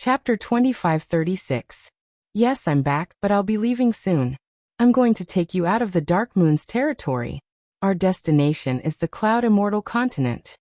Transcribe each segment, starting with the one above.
Chapter 2536. Yes, I'm back, but I'll be leaving soon. I'm going to take you out of the Dark Moon's territory. Our destination is the Cloud Immortal continent.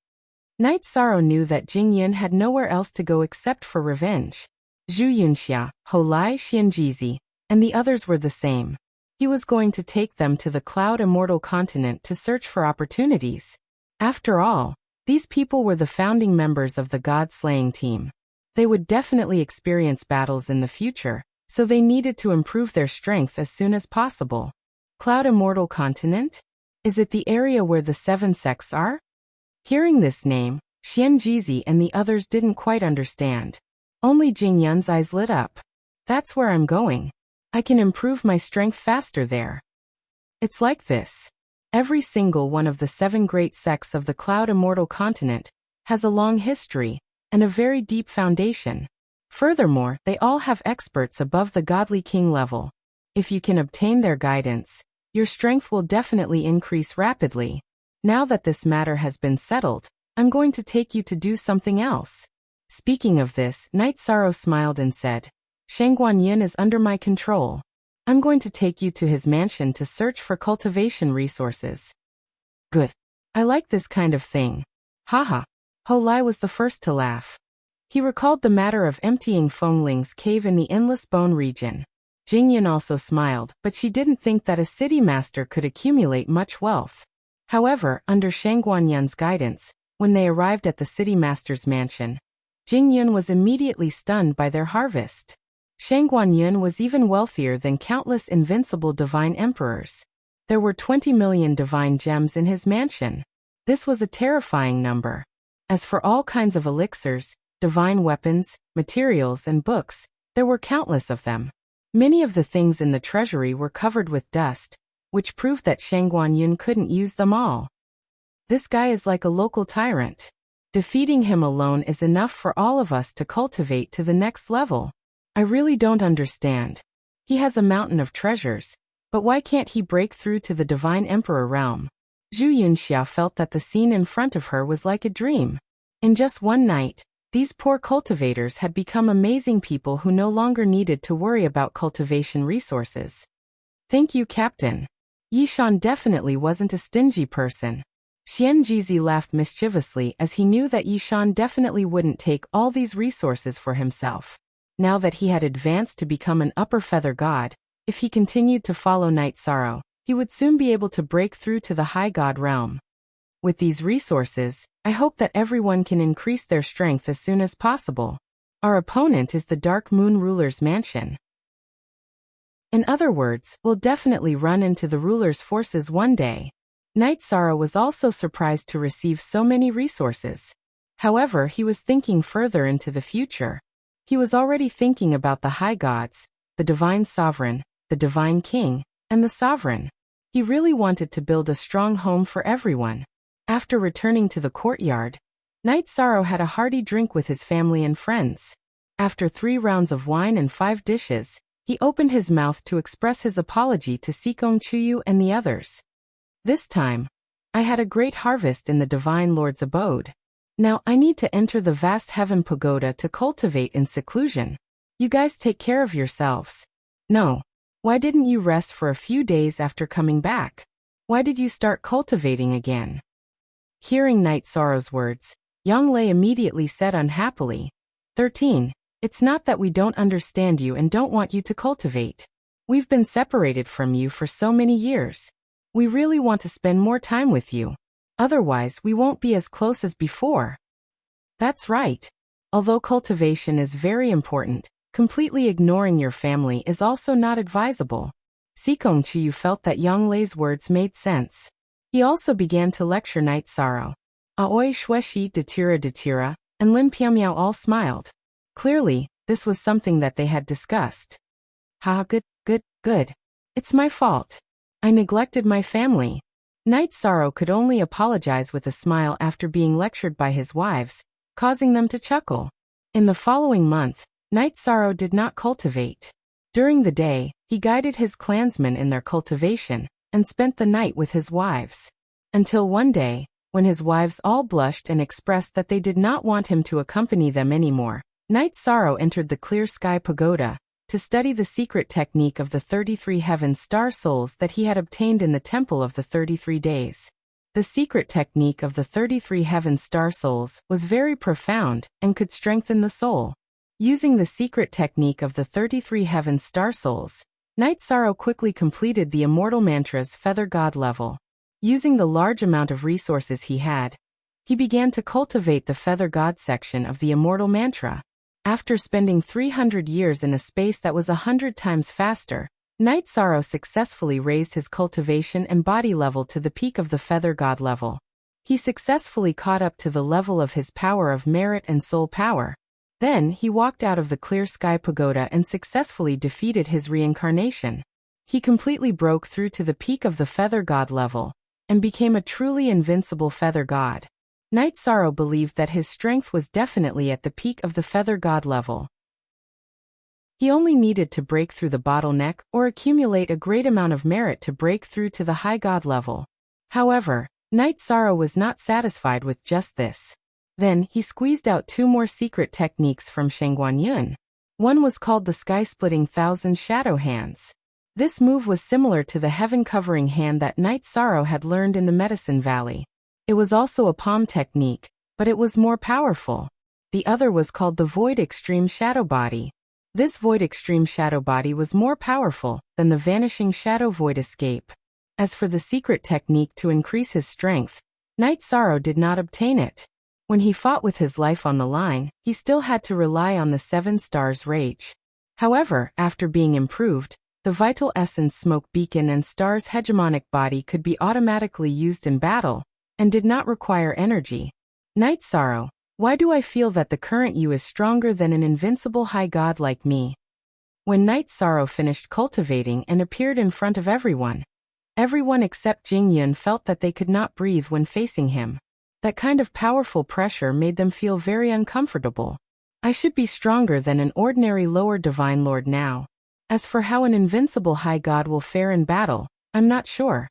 Night Sorrow knew that Jing Yun had nowhere else to go except for revenge. Zhu Yunxia, Ho Lai Xianjizi, and the others were the same. He was going to take them to the Cloud Immortal continent to search for opportunities. After all, these people were the founding members of the God-slaying team. They would definitely experience battles in the future, so they needed to improve their strength as soon as possible. Cloud Immortal Continent? Is it the area where the 7 sects are? Hearing this name, Xianjizi and the others didn't quite understand. Only Jing Yun's eyes lit up. That's where I'm going. I can improve my strength faster there. It's like this. Every single one of the 7 great sects of the Cloud Immortal Continent has a long history and a very deep foundation. Furthermore, they all have experts above the godly king level. If you can obtain their guidance, your strength will definitely increase rapidly. Now that this matter has been settled, I'm going to take you to do something else. Speaking of this, Night Sorrow smiled and said, Shangguan Yin is under my control. I'm going to take you to his mansion to search for cultivation resources. Good. I like this kind of thing. Haha. Ho Lai was the first to laugh. He recalled the matter of emptying Feng Ling's cave in the Endless Bone region. Jing Yun also smiled, but she didn't think that a city master could accumulate much wealth. However, under Shangguan Yun's guidance, when they arrived at the city master's mansion, Jing Yun was immediately stunned by their harvest. Shangguan Yun was even wealthier than countless invincible divine emperors. There were 20 million divine gems in his mansion. This was a terrifying number. As for all kinds of elixirs, divine weapons, materials, and books, there were countless of them. Many of the things in the treasury were covered with dust, which proved that Shangguan Yun couldn't use them all. This guy is like a local tyrant. Defeating him alone is enough for all of us to cultivate to the next level. I really don't understand. He has a mountain of treasures, but why can't he break through to the Divine Emperor realm? Zhu Yunxia felt that the scene in front of her was like a dream. In just one night, these poor cultivators had become amazing people who no longer needed to worry about cultivation resources. Thank you, Captain. Yishan definitely wasn't a stingy person. Xianjizi laughed mischievously as he knew that Yishan definitely wouldn't take all these resources for himself. Now that he had advanced to become an upper feather god, if he continued to follow Night Sorrow, he would soon be able to break through to the high god realm. With these resources, I hope that everyone can increase their strength as soon as possible. Our opponent is the Dark Moon ruler's mansion. In other words, we'll definitely run into the ruler's forces one day. Night Sorrow was also surprised to receive so many resources. However, he was thinking further into the future. He was already thinking about the high gods, the divine sovereign, the divine king, and the sovereign. He really wanted to build a strong home for everyone. After returning to the courtyard, Night Sorrow had a hearty drink with his family and friends. After 3 rounds of wine and 5 dishes, he opened his mouth to express his apology to Sikong Chuyu and the others. This time, I had a great harvest in the Divine Lord's abode. Now I need to enter the vast heaven pagoda to cultivate in seclusion. You guys take care of yourselves. No. Why didn't you rest for a few days after coming back? Why did you start cultivating again? Hearing Night Sorrow's words, Yang Lei immediately said unhappily, 13. It's not that we don't understand you and don't want you to cultivate. We've been separated from you for so many years. We really want to spend more time with you. Otherwise, we won't be as close as before. That's right. Although cultivation is very important, completely ignoring your family is also not advisable. Sikong Chiyu felt that Yang Lei's words made sense. He also began to lecture Night Sorrow. Aoi Shueshi Datira, and Lin Piamiao all smiled. Clearly, this was something that they had discussed. Good. It's my fault. I neglected my family. Night Sorrow could only apologize with a smile after being lectured by his wives, causing them to chuckle. In the following month, Night Sorrow did not cultivate. During the day, he guided his clansmen in their cultivation, and spent the night with his wives. Until one day, when his wives all blushed and expressed that they did not want him to accompany them anymore, Night Sorrow entered the Clear Sky Pagoda to study the secret technique of the 33 heaven star souls that he had obtained in the Temple of the 33 Days. The secret technique of the 33 heaven star souls was very profound and could strengthen the soul. Using the secret technique of the 33 heaven star souls, Night Sorrow quickly completed the immortal mantra's feather god level. Using the large amount of resources he had, he began to cultivate the feather god section of the immortal mantra. After spending 300 years in a space that was 100 times faster, Night Sorrow successfully raised his cultivation and body level to the peak of the feather god level. He successfully caught up to the level of his power of merit and soul power. Then he walked out of the Clear Sky Pagoda and successfully defeated his reincarnation. He completely broke through to the peak of the feather god level and became a truly invincible feather god. Night Sorrow believed that his strength was definitely at the peak of the feather god level. He only needed to break through the bottleneck or accumulate a great amount of merit to break through to the high god level. However, Night Sorrow was not satisfied with just this. Then he squeezed out 2 more secret techniques from Shangguanyun. One was called the Sky-Splitting Thousand Shadow Hands. This move was similar to the heaven-covering hand that Night Sorrow had learned in the Medicine Valley. It was also a palm technique, but it was more powerful. The other was called the Void Extreme Shadow Body. This Void Extreme Shadow Body was more powerful than the Vanishing Shadow Void Escape. As for the secret technique to increase his strength, Night Sorrow did not obtain it. When he fought with his life on the line, he still had to rely on the 7 stars rage. However, after being improved, the Vital Essence Smoke Beacon and Star's hegemonic body could be automatically used in battle, and did not require energy. Night Sorrow, why do I feel that the current you is stronger than an invincible high god like me? When Night Sorrow finished cultivating and appeared in front of everyone except Jingyun felt that they could not breathe when facing him. That kind of powerful pressure made them feel very uncomfortable. I should be stronger than an ordinary lower divine lord now. As for how an invincible high god will fare in battle, I'm not sure.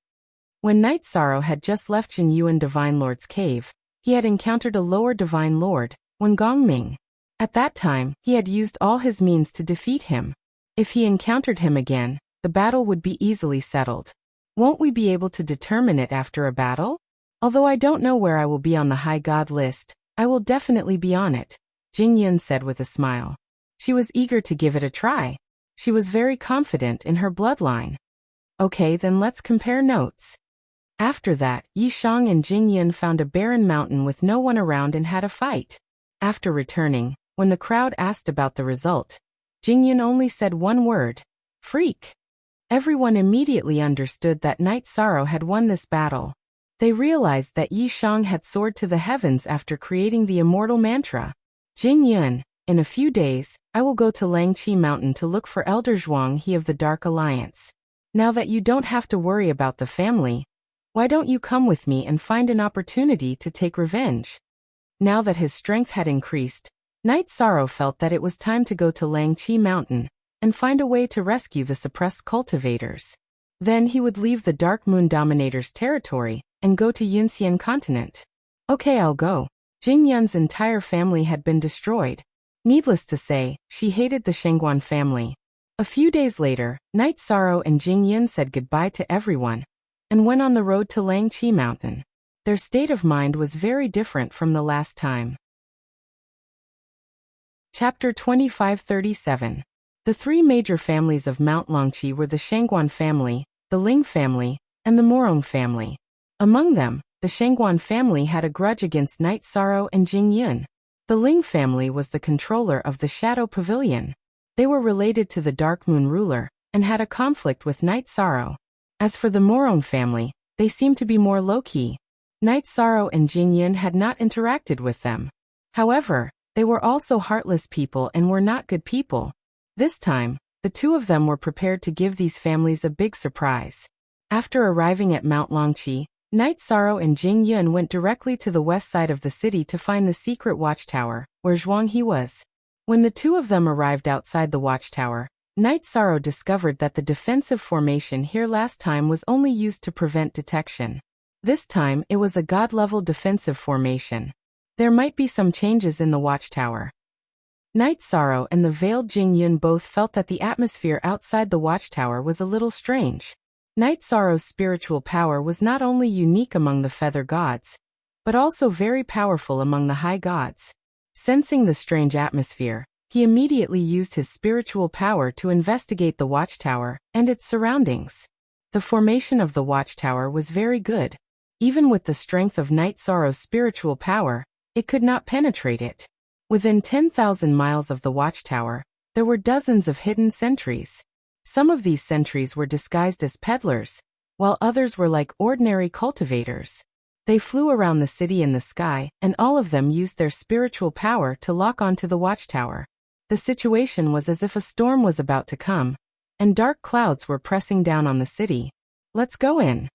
When Night Sorrow had just left Jin Yuan Divine Lord's cave, he had encountered a lower divine lord, Wen Gongming. At that time, he had used all his means to defeat him. If he encountered him again, the battle would be easily settled. Won't we be able to determine it after a battle? Although I don't know where I will be on the high god list, I will definitely be on it, Jing Yun said with a smile. She was eager to give it a try. She was very confident in her bloodline. Okay, then let's compare notes. After that, Yi Shang and Jing Yun found a barren mountain with no one around and had a fight. After returning, when the crowd asked about the result, Jing Yun only said one word: freak. Everyone immediately understood that Night Sorrow had won this battle. They realized that Yi Shang had soared to the heavens after creating the immortal mantra. Jing Yun, in a few days, I will go to Langqi Mountain to look for Elder Zhuang He of the Dark Alliance. Now that you don't have to worry about the family, why don't you come with me and find an opportunity to take revenge? Now that his strength had increased, Night Sorrow felt that it was time to go to Langqi Mountain and find a way to rescue the suppressed cultivators. Then he would leave the Dark Moon Dominator's territory and go to Yunxian continent. Okay, I'll go. Jing Yun's entire family had been destroyed. Needless to say, she hated the Shengguan family. A few days later, Night Sorrow and Jing Yun said goodbye to everyone and went on the road to Langqi Mountain. Their state of mind was very different from the last time. Chapter 2537. The 3 major families of Mount Langqi were the Shengguan family, the Ling family, and the Morong family. Among them, the Shengguan family had a grudge against Night Sorrow and Jing Yun. The Ling family was the controller of the Shadow Pavilion. They were related to the Dark Moon ruler and had a conflict with Night Sorrow. As for the Morong family, they seemed to be more low-key. Night Sorrow and Jing Yun had not interacted with them. However, they were also heartless people and were not good people. This time, the 2 of them were prepared to give these families a big surprise. After arriving at Mount Langqi, Night Sorrow and Jing Yun went directly to the west side of the city to find the secret watchtower, where Zhuang He was. When the 2 of them arrived outside the watchtower, Night Sorrow discovered that the defensive formation here last time was only used to prevent detection. This time, it was a god-level defensive formation. There might be some changes in the watchtower. Night Sorrow and the veiled Jing Yun both felt that the atmosphere outside the watchtower was a little strange. Night Sorrow's spiritual power was not only unique among the feather gods, but also very powerful among the high gods. Sensing the strange atmosphere, he immediately used his spiritual power to investigate the watchtower and its surroundings. The formation of the watchtower was very good. Even with the strength of Night Sorrow's spiritual power, it could not penetrate it. Within 10,000 miles of the watchtower, there were dozens of hidden sentries. Some of these sentries were disguised as peddlers, while others were like ordinary cultivators. They flew around the city in the sky, and all of them used their spiritual power to lock onto the watchtower. The situation was as if a storm was about to come, and dark clouds were pressing down on the city. "Let's go in."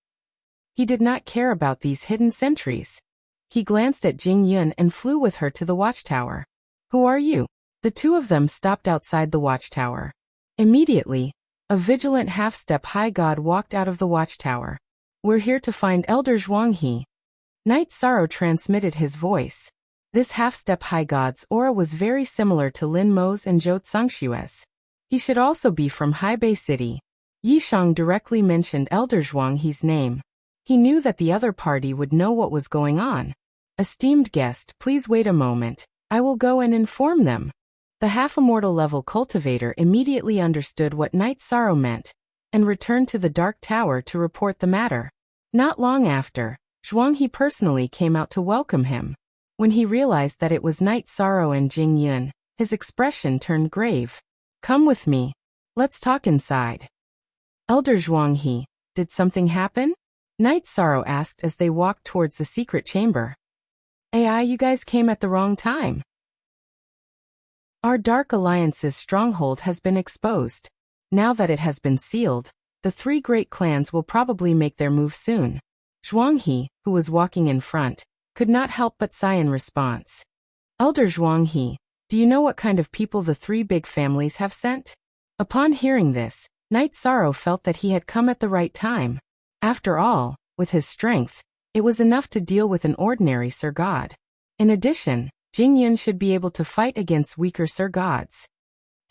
He did not care about these hidden sentries. He glanced at Jing Yun and flew with her to the watchtower. "Who are you?" The two of them stopped outside the watchtower. Immediately, a vigilant half-step high god walked out of the watchtower. "We're here to find Elder Zhuanghe." Night Sorrow transmitted his voice. This half-step high god's aura was very similar to Lin Mo's and Zhou Tsangxue's. He should also be from Haibei City. Yishang directly mentioned Elder Zhuanghe's name. He knew that the other party would know what was going on. "Esteemed guest, please wait a moment. I will go and inform them." The half-immortal level cultivator immediately understood what Night Sorrow meant, and returned to the Dark Tower to report the matter. Not long after, Zhuanghe personally came out to welcome him. When he realized that it was Night Sorrow and Jing Yun, his expression turned grave. "Come with me. Let's talk inside." "Elder Zhuanghe, did something happen?" Night Sorrow asked as they walked towards the secret chamber. "AI, you guys came at the wrong time. Our Dark Alliance's stronghold has been exposed. Now that it has been sealed, the three great clans will probably make their move soon." Zhuanghe, who was walking in front, could not help but sigh in response. "Elder Zhuanghe, do you know what kind of people the three big families have sent?" Upon hearing this, Night Sorrow felt that he had come at the right time. After all, with his strength, it was enough to deal with an ordinary Sir God. In addition, Jing Yun should be able to fight against weaker Sir Gods.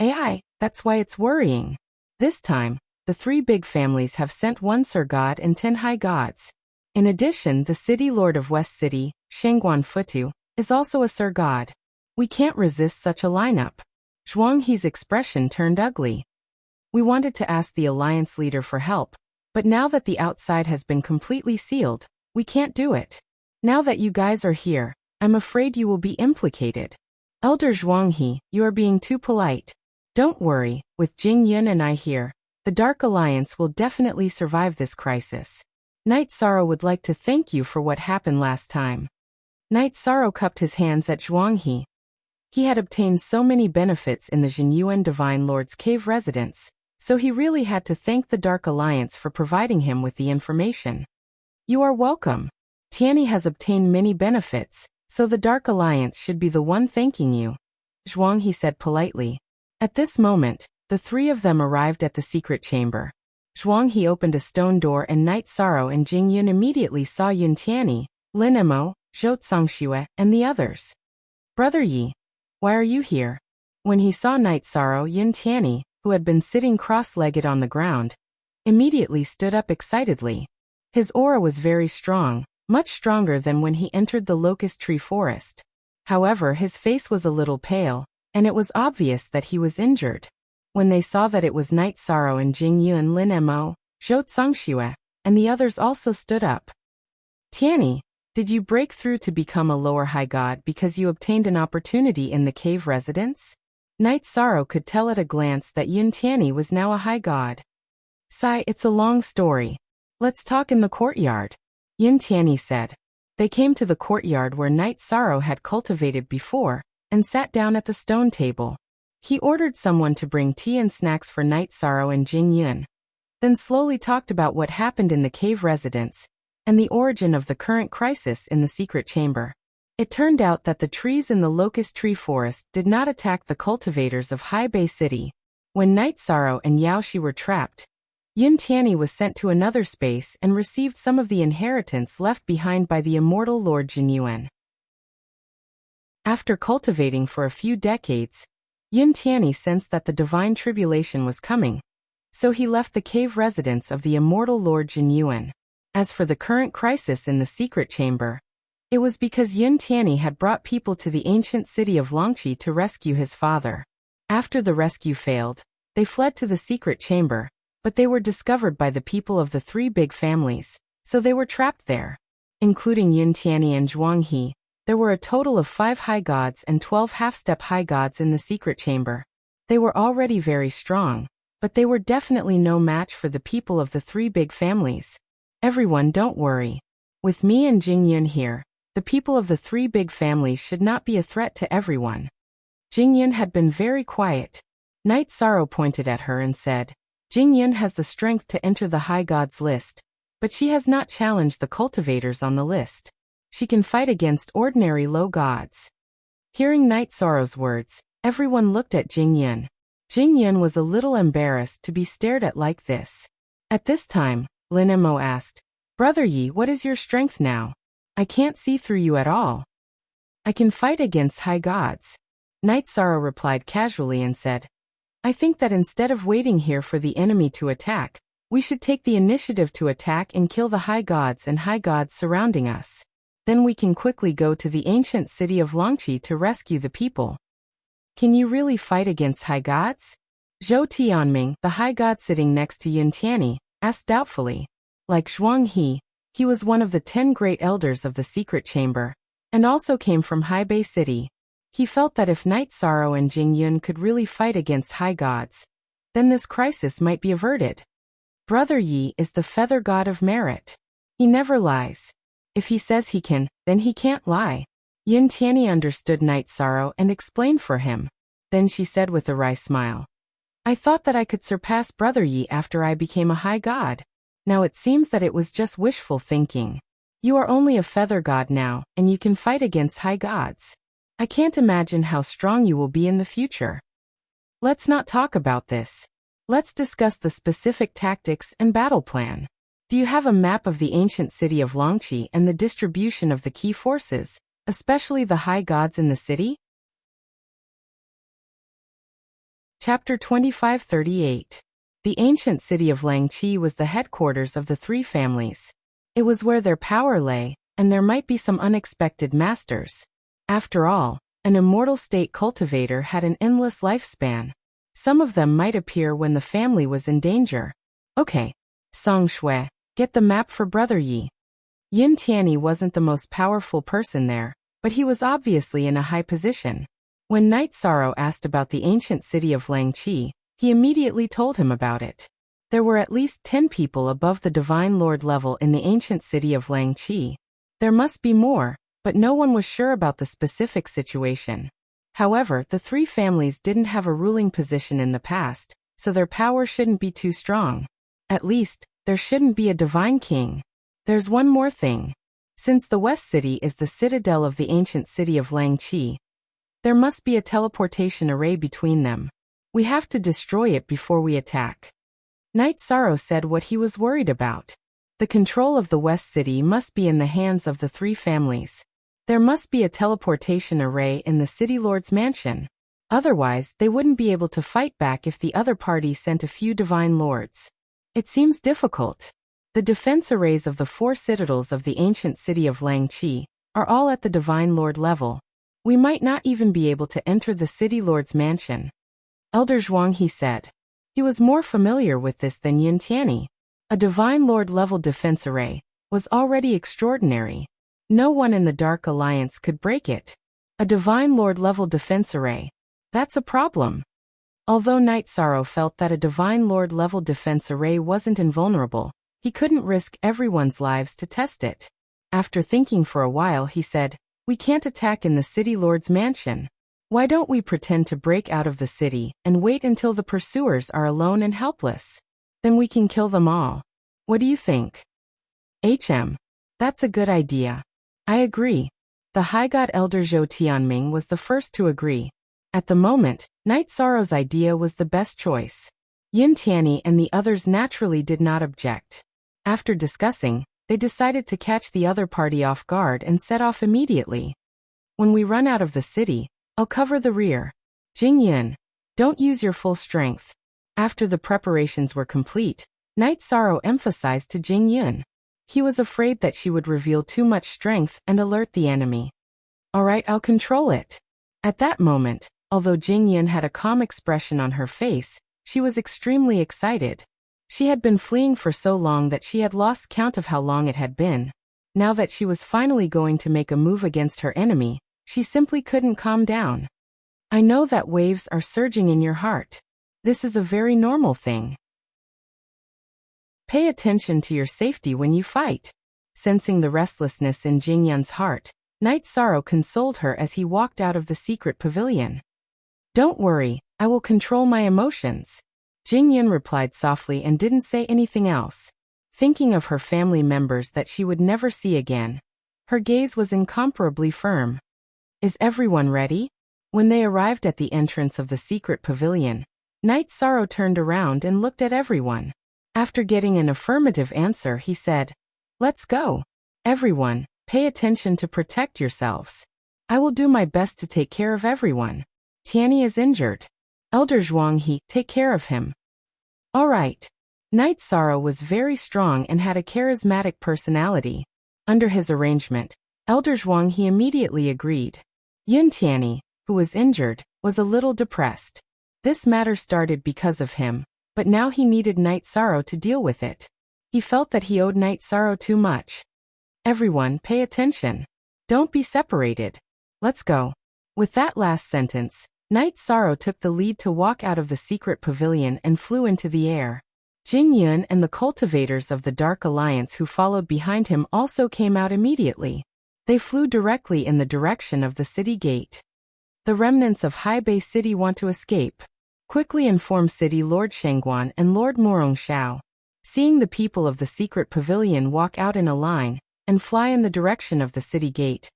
"AI, that's why it's worrying. This time, the three big families have sent one Sir God and 10 High Gods. In addition, the City Lord of West City, Shangguan Futu, is also a Sir God. We can't resist such a lineup." Zhuanghe's expression turned ugly. "We wanted to ask the Alliance leader for help, but now that the outside has been completely sealed, we can't do it. Now that you guys are here, I'm afraid you will be implicated. Elder Zhuanghe, you are being too polite. Don't worry, with Jing Yun and I here, the Dark Alliance will definitely survive this crisis. Night Sorrow would like to thank you for what happened last time." Night Sorrow cupped his hands at Zhuanghe. He had obtained so many benefits in the Jinyuan Divine Lord's cave residence, so he really had to thank the Dark Alliance for providing him with the information. "You are welcome. Tianyi has obtained many benefits, so the Dark Alliance should be the one thanking you," Zhuanghe said politely. At this moment, the three of them arrived at the secret chamber. Zhuanghe opened a stone door and Night Sorrow and Jing Yun immediately saw Yun Tianyi, Lin Mo, Zhou Tsangxue, and the others. "Brother Yi, why are you here?" When he saw Night Sorrow, Yun Tianyi, who had been sitting cross-legged on the ground, immediately stood up excitedly. His aura was very strong, much stronger than when he entered the locust tree forest. However, his face was a little pale, and it was obvious that he was injured. When they saw that it was Night Sorrow and Jing Yun, Lin Mo, Zhou Tsangxue, and the others also stood up. "Tianyi, did you break through to become a lower high god because you obtained an opportunity in the cave residence?" Night Sorrow could tell at a glance that Yun Tianyi was now a high god. "Sai, it's a long story. Let's talk in the courtyard," Yun Tianyi said. They came to the courtyard where Night Sorrow had cultivated before, and sat down at the stone table. He ordered someone to bring tea and snacks for Night Sorrow and Jing Yun, then slowly talked about what happened in the cave residence, and the origin of the current crisis in the secret chamber. It turned out that the trees in the locust tree forest did not attack the cultivators of Haibei City. When Night Sorrow and Yaoshi were trapped, Yun Tianyi was sent to another space and received some of the inheritance left behind by the immortal Lord Jinyuan. After cultivating for a few decades, Yin Tianyi sensed that the divine tribulation was coming, so he left the cave residence of the immortal Lord Jin Yuan. As for the current crisis in the secret chamber, it was because Yin Tianyi had brought people to the ancient city of Longqi to rescue his father. After the rescue failed, they fled to the secret chamber, but they were discovered by the people of the three big families, so they were trapped there. Including Yin Tianyi and Zhuang He, there were a total of 5 high gods and 12 half-step high gods in the secret chamber. They were already very strong, but they were definitely no match for the people of the three big families. Everyone, don't worry. With me and Jing Yun here, the people of the three big families should not be a threat to everyone. Jing Yun had been very quiet. Night Sorrow pointed at her and said, Jing Yun has the strength to enter the high gods list, but she has not challenged the cultivators on the list. She can fight against ordinary low gods. Hearing Night Sorrow's words, everyone looked at Jing Yun. Jing Yun was a little embarrassed to be stared at like this. At this time, Lin Mo asked, Brother Yi, what is your strength now? I can't see through you at all. I can fight against high gods. Night Sorrow replied casually and said, I think that instead of waiting here for the enemy to attack, we should take the initiative to attack and kill the high gods and high gods surrounding us. Then we can quickly go to the ancient city of Longqi to rescue the people. Can you really fight against high gods? Zhou Tianming, the high god sitting next to Yin Tianyi, asked doubtfully. Like Zhuang He, he was one of the 10 great elders of the secret chamber, and also came from Haibei City. He felt that if Night Sorrow and Jing Yun could really fight against high gods, then this crisis might be averted. Brother Yi is the feather god of merit. He never lies. If he says he can, then he can't lie. Yin Tianyi understood Night Sorrow and explained for him. Then she said with a wry smile, I thought that I could surpass Brother Yi after I became a high god. Now it seems that it was just wishful thinking. You are only a feather god now, and you can fight against high gods. I can't imagine how strong you will be in the future. Let's not talk about this. Let's discuss the specific tactics and battle plan. Do you have a map of the ancient city of Longqi and the distribution of the key forces, especially the high gods in the city? Chapter 2538. The ancient city of Longqi was the headquarters of the three families. It was where their power lay, and there might be some unexpected masters. After all, an immortal state cultivator had an endless lifespan. Some of them might appear when the family was in danger. Okay. Song Shui, get the map for Brother Yi. Yin Tianyi wasn't the most powerful person there, but he was obviously in a high position. When Night Sorrow asked about the ancient city of Longqi, he immediately told him about it. There were at least 10 people above the Divine Lord level in the ancient city of Longqi. There must be more, but no one was sure about the specific situation. However, the three families didn't have a ruling position in the past, so their power shouldn't be too strong. At least, there shouldn't be a divine king. There's one more thing. Since the West City is the citadel of the ancient city of Longqi, there must be a teleportation array between them. We have to destroy it before we attack. Night Sorrow said what he was worried about. The control of the West City must be in the hands of the three families. There must be a teleportation array in the City Lord's mansion. Otherwise, they wouldn't be able to fight back if the other party sent a few divine lords. It seems difficult. The defense arrays of the 4 citadels of the ancient city of Longqi are all at the divine lord level. We might not even be able to enter the City Lord's mansion. Elder Zhuang He said. He was more familiar with this than Yin Tianyi. A divine lord level defense array was already extraordinary. No one in the Dark Alliance could break it. A divine lord level defense array. That's a problem. Although Night Sorrow felt that a divine lord level defense array wasn't invulnerable, he couldn't risk everyone's lives to test it. After thinking for a while, he said, We can't attack in the City Lord's mansion. Why don't we pretend to break out of the city and wait until the pursuers are alone and helpless? Then we can kill them all. What do you think? That's a good idea. I agree. The High God Elder Zhou Tianming was the first to agree. At the moment, Night Sorrow's idea was the best choice. Yin Tianyi and the others naturally did not object. After discussing, they decided to catch the other party off guard and set off immediately. When we run out of the city, I'll cover the rear. Jingyan, don't use your full strength. After the preparations were complete, Night Sorrow emphasized to Jingyan. He was afraid that she would reveal too much strength and alert the enemy. Alright, I'll control it. At that moment, although Jingyan had a calm expression on her face, she was extremely excited. She had been fleeing for so long that she had lost count of how long it had been. Now that she was finally going to make a move against her enemy, she simply couldn't calm down. I know that waves are surging in your heart. This is a very normal thing. Pay attention to your safety when you fight. Sensing the restlessness in Jingyan's heart, Night Sorrow consoled her as he walked out of the secret pavilion. Don't worry, I will control my emotions. Jingyan replied softly and didn't say anything else. Thinking of her family members that she would never see again, her gaze was incomparably firm. Is everyone ready? When they arrived at the entrance of the secret pavilion, Night Sorrow turned around and looked at everyone. After getting an affirmative answer, he said, Let's go. Everyone, pay attention to protect yourselves. I will do my best to take care of everyone. Tianyi is injured. Elder Zhuanghe, take care of him. All right. Night Sorrow was very strong and had a charismatic personality. Under his arrangement, Elder Zhuanghe immediately agreed. Yun Tianyi, who was injured, was a little depressed. This matter started because of him, but now he needed Night Sorrow to deal with it. He felt that he owed Night Sorrow too much. Everyone, pay attention. Don't be separated. Let's go. With that last sentence, Night Sorrow took the lead to walk out of the secret pavilion and flew into the air. Jingyan and the cultivators of the Dark Alliance who followed behind him also came out immediately. They flew directly in the direction of the city gate. The remnants of Haibei City want to escape. Quickly inform City Lord Shengguan and Lord Morongxiao. Seeing the people of the secret pavilion walk out in a line and fly in the direction of the city gate,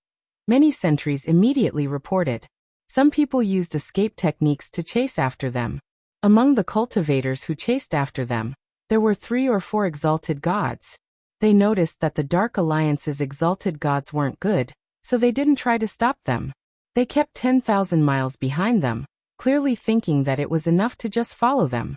many sentries immediately reported. Some people used escape techniques to chase after them. Among the cultivators who chased after them, there were 3 or 4 exalted gods. They noticed that the Dark Alliance's exalted gods weren't good, so they didn't try to stop them. They kept 10,000 miles behind them, clearly thinking that it was enough to just follow them.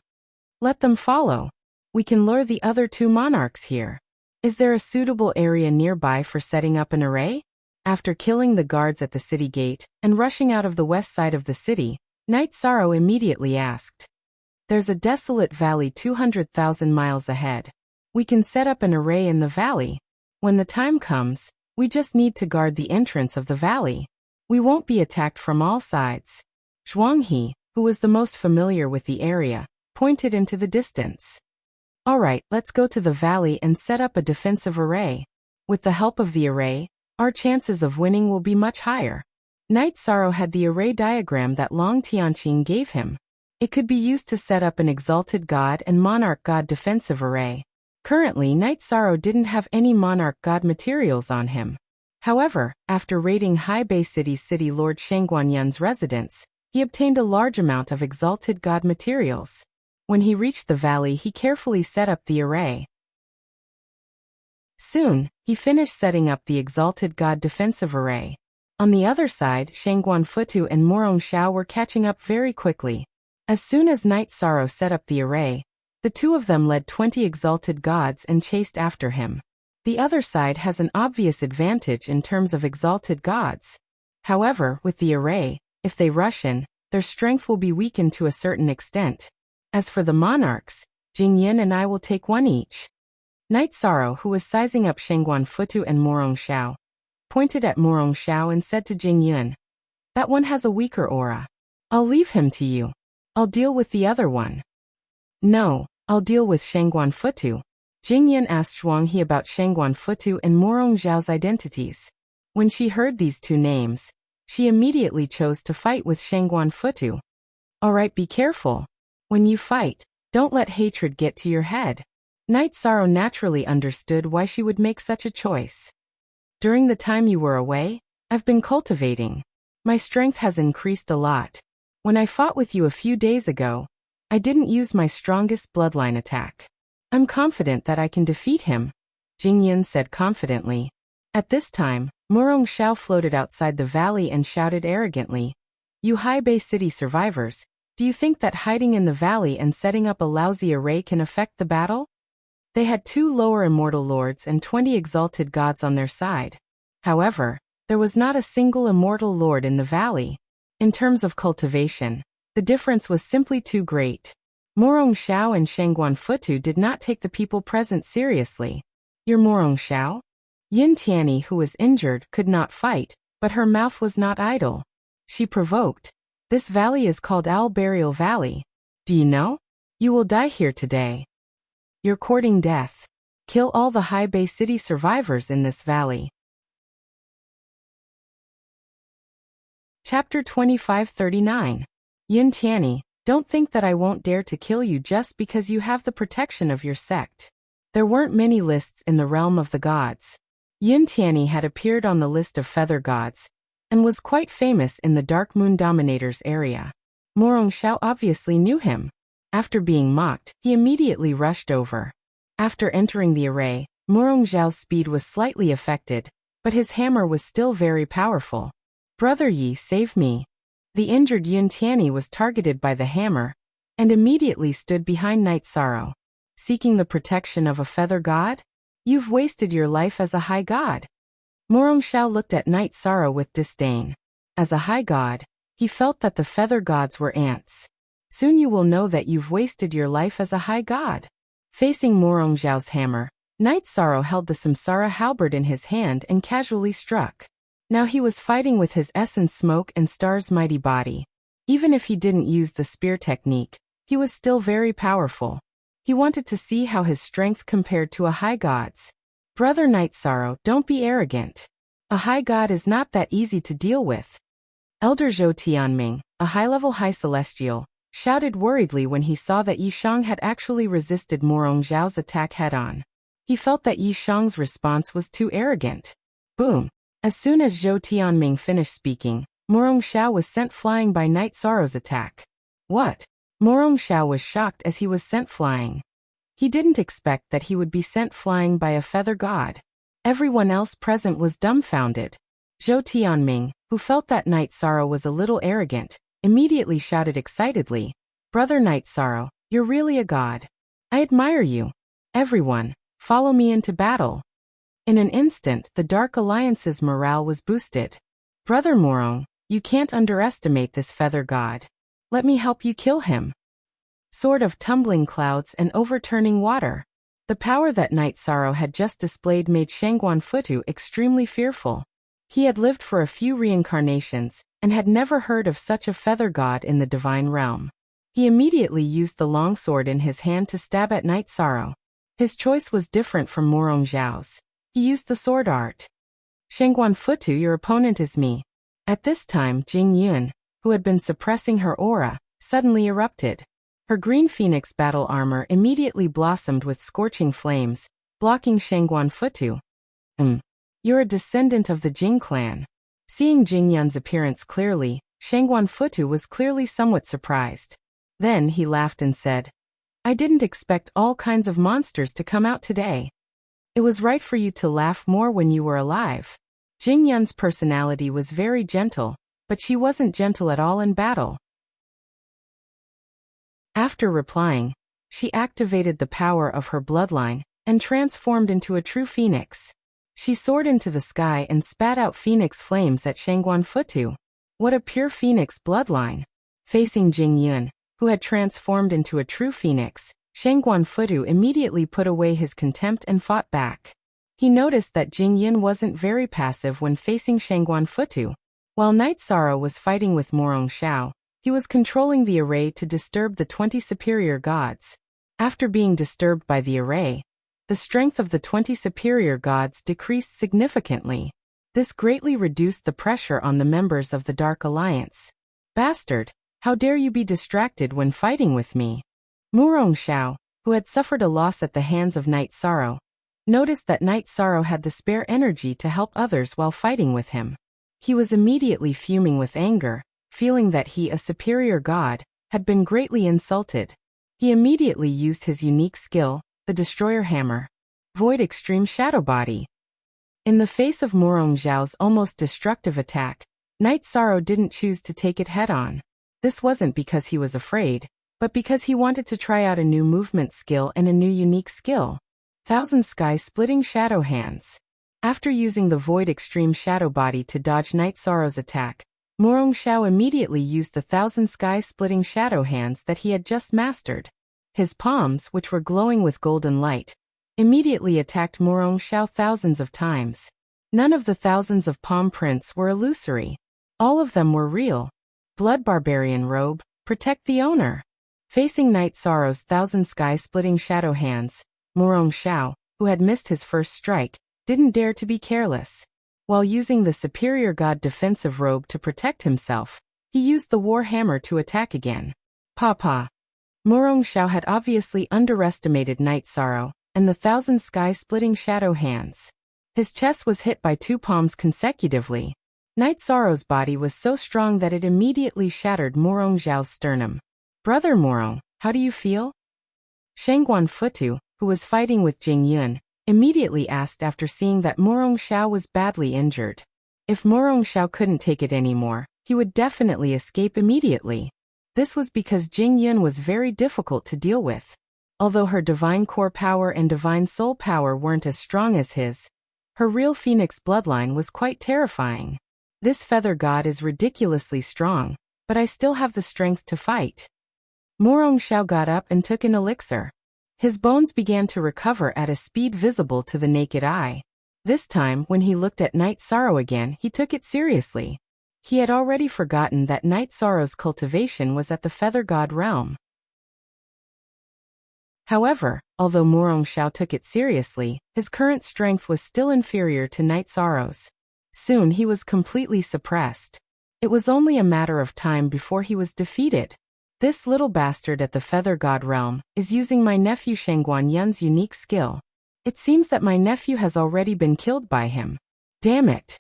Let them follow. We can lure the other 2 monarchs here. Is there a suitable area nearby for setting up an array? After killing the guards at the city gate and rushing out of the west side of the city, Night Sorrow immediately asked. There's a desolate valley 200,000 miles ahead. We can set up an array in the valley. When the time comes, we just need to guard the entrance of the valley. We won't be attacked from all sides. Zhuanghe, who was the most familiar with the area, pointed into the distance. All right, let's go to the valley and set up a defensive array. With the help of the array, our chances of winning will be much higher. Night Sorrow had the array diagram that Long Tianqing gave him. It could be used to set up an exalted god and monarch god defensive array. Currently, Night Sorrow didn't have any monarch god materials on him. However, after raiding Haibei City's City Lord Shengguanyun's residence, he obtained a large amount of exalted god materials. When he reached the valley, he carefully set up the array. Soon, he finished setting up the exalted god defensive array. On the other side, Shengguan Futu and Morongxiao were catching up very quickly. As soon as Night Sorrow set up the array, the 2 of them led 20 exalted gods and chased after him. The other side has an obvious advantage in terms of exalted gods. However, with the array, if they rush in, their strength will be weakened to a certain extent. As for the monarchs, Jingyan and I will take 1 each. Night Sorrow, who was sizing up Shengguan Futu and Morongxiao, pointed at Morongxiao and said to Jingyan, That one has a weaker aura. I'll leave him to you. I'll deal with the other one. No, I'll deal with Shengguan Futu. Jingyan asked Zhuanghe about Shengguan Futu and Morongxiao's identities. When she heard these 2 names, she immediately chose to fight with Shengguan Futu. Alright, be careful. When you fight, don't let hatred get to your head. Night Sorrow naturally understood why she would make such a choice. During the time you were away, I've been cultivating. My strength has increased a lot. When I fought with you a few days ago, I didn't use my strongest bloodline attack. I'm confident that I can defeat him, Jingyan said confidently. At this time, Morongxiao floated outside the valley and shouted arrogantly, You High Bay City survivors, do you think that hiding in the valley and setting up a lousy array can affect the battle? They had 2 lower immortal lords and 20 exalted gods on their side. However, there was not a single immortal lord in the valley. In terms of cultivation, the difference was simply too great. Morong Xiao and Shangguan Futu did not take the people present seriously. You're Morong Xiao? Yin Tianyi, who was injured, could not fight, but her mouth was not idle. She provoked. This valley is called Owl Burial Valley. Do you know? You will die here today. You're courting death. Kill all the High Bay City survivors in this valley. Chapter 2539. Yin Tianyi, don't think that I won't dare to kill you just because you have the protection of your sect. There weren't many lists in the realm of the gods. Yin Tianyi had appeared on the list of feather gods, and was quite famous in the Dark Moon Dominators area. Morong Xiao obviously knew him. After being mocked, he immediately rushed over. After entering the array, Morong Xiao's speed was slightly affected, but his hammer was still very powerful. Brother Yi, save me. The injured Yin Tianyi was targeted by the hammer, and immediately stood behind Night Sorrow. Seeking the protection of a feather god? You've wasted your life as a high god. Morong Xiao looked at Night Sorrow with disdain. As a high god, he felt that the feather gods were ants. Soon you will know that you've wasted your life as a high god. Facing Morong Xiao's hammer, Night Sorrow held the Samsara halberd in his hand and casually struck. Now he was fighting with his essence Smoke and Star's mighty body. Even if he didn't use the spear technique, he was still very powerful. He wanted to see how his strength compared to a high god's. Brother Night Sorrow, don't be arrogant. A high god is not that easy to deal with. Elder Zhou Tianming, a high-level high celestial, shouted worriedly when he saw that Yi Shang had actually resisted Morong Xiao's attack head-on. He felt that Yi Shang's response was too arrogant. Boom! As soon as Zhou Tianming finished speaking, Morong Xiao was sent flying by Night Sorrow's attack. What? Morong Xiao was shocked as he was sent flying. He didn't expect that he would be sent flying by a feather god. Everyone else present was dumbfounded. Zhou Tianming, who felt that Night Sorrow was a little arrogant, immediately shouted excitedly, Brother Night Sorrow, you're really a god. I admire you. Everyone, follow me into battle. In an instant, the Dark Alliance's morale was boosted. Brother Morong, you can't underestimate this feather god. Let me help you kill him. Sword of tumbling clouds and overturning water. The power that Night Sorrow had just displayed made Shangguan Futu extremely fearful. He had lived for a few reincarnations, and had never heard of such a feather god in the divine realm. He immediately used the long sword in his hand to stab at Night Sorrow. His choice was different from Morong Xiao's. He used the sword art. Shangguan Futu, your opponent is me. At this time, Jing Yun, who had been suppressing her aura, suddenly erupted. Her green phoenix battle armor immediately blossomed with scorching flames, blocking Shangguan Futu. You're a descendant of the Jing clan. Seeing Jing Yun's appearance clearly, Shangguan Futu was clearly somewhat surprised. Then he laughed and said, I didn't expect all kinds of monsters to come out today. It was right for you to laugh more when you were alive. Jing Yun's personality was very gentle, but she wasn't gentle at all in battle. After replying, she activated the power of her bloodline and transformed into a true phoenix. She soared into the sky and spat out phoenix flames at Shangguan Futu. What a pure phoenix bloodline! Facing Jing Yun, who had transformed into a true phoenix, Shangguan Futu immediately put away his contempt and fought back. He noticed that Jing Yun wasn't very passive when facing Shangguan Futu. While Night Sorrow was fighting with Morong Xiao, he was controlling the array to disturb the 20 superior gods. After being disturbed by the array, the strength of the 20 superior gods decreased significantly. This greatly reduced the pressure on the members of the Dark Alliance. Bastard, how dare you be distracted when fighting with me? Morong Xiao, who had suffered a loss at the hands of Night Sorrow, noticed that Night Sorrow had the spare energy to help others while fighting with him. He was immediately fuming with anger, feeling that he, a superior god, had been greatly insulted. He immediately used his unique skill, the Destroyer Hammer. Void Extreme Shadow Body. In the face of Morong Xiao's almost destructive attack, Night Sorrow didn't choose to take it head-on. This wasn't because he was afraid, but because he wanted to try out a new movement skill and a new unique skill. Thousand Sky Splitting Shadow Hands. After using the Void Extreme Shadow Body to dodge Night Sorrow's attack, Morong Xiao immediately used the Thousand Sky Splitting Shadow Hands that he had just mastered. His palms, which were glowing with golden light, immediately attacked Morong Xiao thousands of times. None of the thousands of palm prints were illusory. All of them were real. Blood Barbarian Robe, protect the owner. Facing Night Sorrow's Thousand Sky Splitting Shadow Hands, Morong Xiao, who had missed his first strike, didn't dare to be careless. While using the Superior God Defensive Robe to protect himself, he used the War Hammer to attack again. Pa. Morong Xiao had obviously underestimated Night Sorrow and the Thousand Sky Splitting Shadow Hands. His chest was hit by 2 palms consecutively. Night Sorrow's body was so strong that it immediately shattered Morong Xiao's sternum. Brother Morong, how do you feel? Shangguan Futu, who was fighting with Jing Yun, immediately asked after seeing that Morong Xiao was badly injured. If Morong Xiao couldn't take it anymore, he would definitely escape immediately. This was because Jing Yun was very difficult to deal with. Although her divine core power and divine soul power weren't as strong as his, her real phoenix bloodline was quite terrifying. This feather god is ridiculously strong, but I still have the strength to fight. Morong Xiao got up and took an elixir. His bones began to recover at a speed visible to the naked eye. This time, when he looked at Night Sorrow again, he took it seriously. He had already forgotten that Night Sorrow's cultivation was at the Feather God realm. However, although Morong Xiao took it seriously, his current strength was still inferior to Night Sorrow's. Soon he was completely suppressed. It was only a matter of time before he was defeated. This little bastard at the Feather God realm is using my nephew Shangguan Yun's unique skill. It seems that my nephew has already been killed by him. Damn it.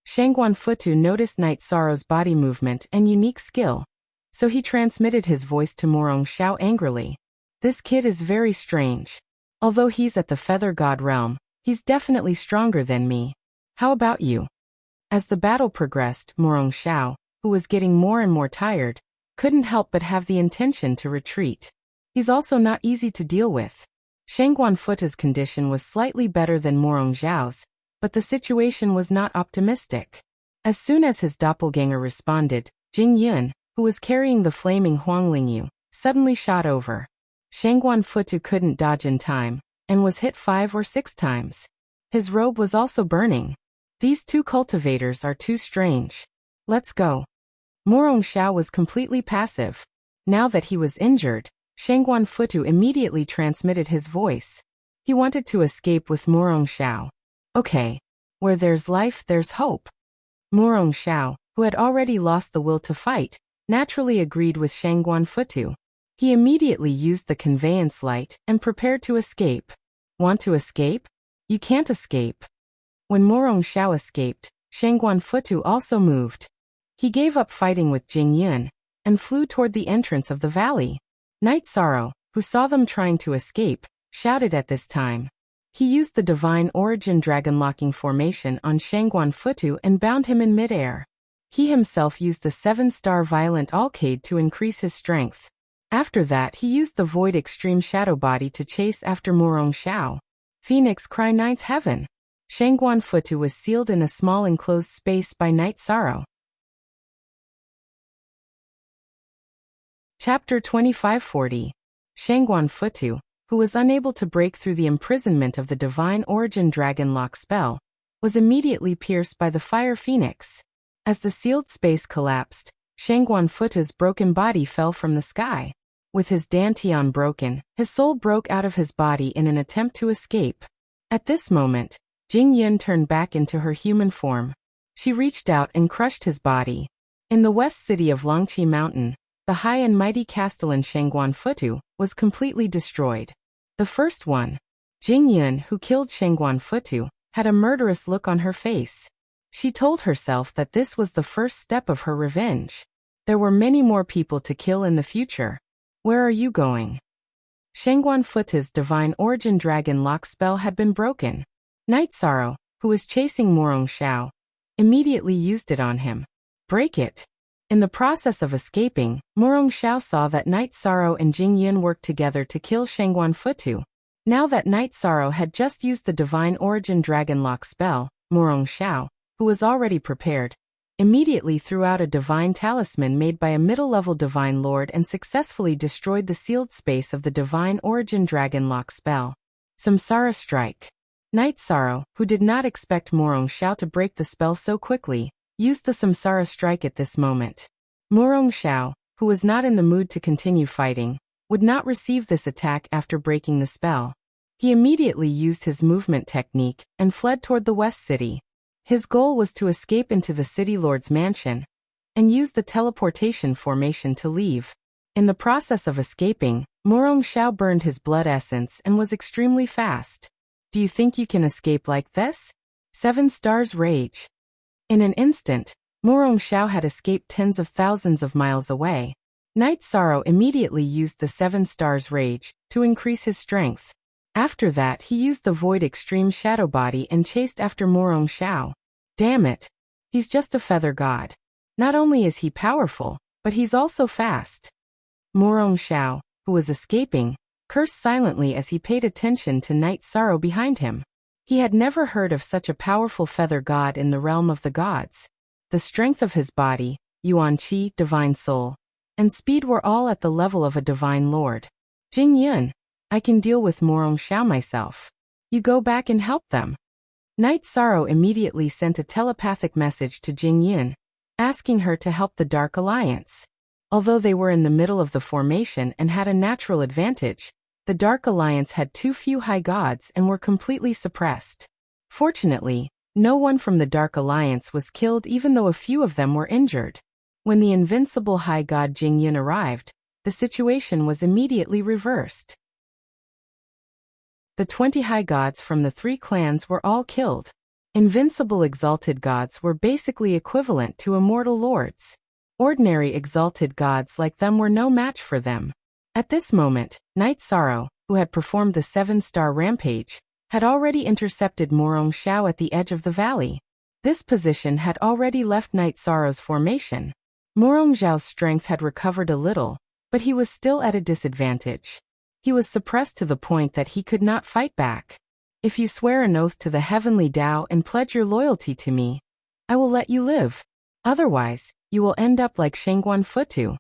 Shangguan Futu noticed Night Sorrow's body movement and unique skill, so he transmitted his voice to Morong Xiao angrily. This kid is very strange. Although he's at the Feather God realm, he's definitely stronger than me. How about you? As the battle progressed, Morong Xiao, who was getting more and more tired, couldn't help but have the intention to retreat. He's also not easy to deal with. Shangguan Futu's condition was slightly better than Morong Xiao's, but the situation was not optimistic. As soon as his doppelganger responded, Jing Yun, who was carrying the flaming Huanglingyu, suddenly shot over. Shangguan Futu couldn't dodge in time, and was hit 5 or 6 times. His robe was also burning. These 2 cultivators are too strange. Let's go. Morong Xiao was completely passive. Now that he was injured, Shangguan Futu immediately transmitted his voice. He wanted to escape with Morong Xiao. Okay. Where there's life, there's hope. Morong Xiao, who had already lost the will to fight, naturally agreed with Shangguan Futu. He immediately used the conveyance light and prepared to escape. Want to escape? You can't escape. When Morong Xiao escaped, Shangguan Futu also moved. He gave up fighting with Jing Yun and flew toward the entrance of the valley. Night Sorrow, who saw them trying to escape, shouted at this time. He used the Divine Origin Dragon Locking Formation on Shangguan Futu and bound him in midair. He himself used the 7-star Violent Alcade to increase his strength. After that, he used the Void Extreme Shadow Body to chase after Morong Xiao. Phoenix Cry 9th Heaven. Shangguan Futu was sealed in a small enclosed space by Night Sorrow. Chapter 2540. Shangguan Futu, who was unable to break through the imprisonment of the Divine Origin Dragon Lock spell, was immediately pierced by the Fire Phoenix. As the sealed space collapsed, Shangguan Futu's broken body fell from the sky. With his dantian broken, his soul broke out of his body in an attempt to escape. At this moment, Jing Yun turned back into her human form. She reached out and crushed his body. In the west city of Longqi Mountain, the high and mighty castellan Shangguan Futu was completely destroyed. The first one, Jing Yun, who killed Shangguan Futu, had a murderous look on her face. She told herself that this was the first step of her revenge. There were many more people to kill in the future. Where are you going? Shangguan Futu's Divine Origin Dragon Lock spell had been broken. Night Sorrow, who was chasing Morong Xiao, immediately used it on him. Break it. In the process of escaping, Morong Xiao saw that Night Sorrow and Jing Yun worked together to kill Shangguan Futu. Now that Night Sorrow had just used the Divine Origin Dragon Lock spell, Morong Xiao, who was already prepared, immediately threw out a divine talisman made by a middle-level divine lord and successfully destroyed the sealed space of the Divine Origin Dragon Lock spell. Samsara Strike. Night Sorrow, who did not expect Morong Xiao to break the spell so quickly, used the Samsara Strike at this moment. Morong Xiao, who was not in the mood to continue fighting, would not receive this attack after breaking the spell. He immediately used his movement technique and fled toward the West City. His goal was to escape into the City Lord's mansion and use the teleportation formation to leave. In the process of escaping, Morong Xiao burned his blood essence and was extremely fast. Do you think you can escape like this? 7 Stars Rage. In an instant, Morong Xiao had escaped tens of thousands of miles away. Night Sorrow immediately used the 7 Stars Rage to increase his strength. After that, he used the Void Extreme Shadow Body and chased after Morong Xiao. Damn it. He's just a feather god. Not only is he powerful, but he's also fast. Morong Xiao, who was escaping, cursed silently as he paid attention to Night Sorrow behind him. He had never heard of such a powerful feather god in the realm of the gods. The strength of his body, Yuan Qi, Divine Soul, and speed were all at the level of a divine lord. Jing Yun, I can deal with Morong Xiao myself. You go back and help them. Night Sorrow immediately sent a telepathic message to Jing Yun, asking her to help the Dark Alliance. Although they were in the middle of the formation and had a natural advantage, the Dark Alliance had too few high gods and were completely suppressed. Fortunately, no one from the Dark Alliance was killed even though a few of them were injured. When the invincible high god Jing Yun arrived, the situation was immediately reversed. The 20 high gods from the 3 clans were all killed. Invincible exalted gods were basically equivalent to immortal lords. Ordinary exalted gods like them were no match for them. At this moment, Night Sorrow, who had performed the 7-star rampage, had already intercepted Morong Xiao at the edge of the valley. This position had already left Night Sorrow's formation. Morong Xiao's strength had recovered a little, but he was still at a disadvantage. He was suppressed to the point that he could not fight back. If you swear an oath to the heavenly Tao and pledge your loyalty to me, I will let you live. Otherwise, you will end up like Shangguan Futu.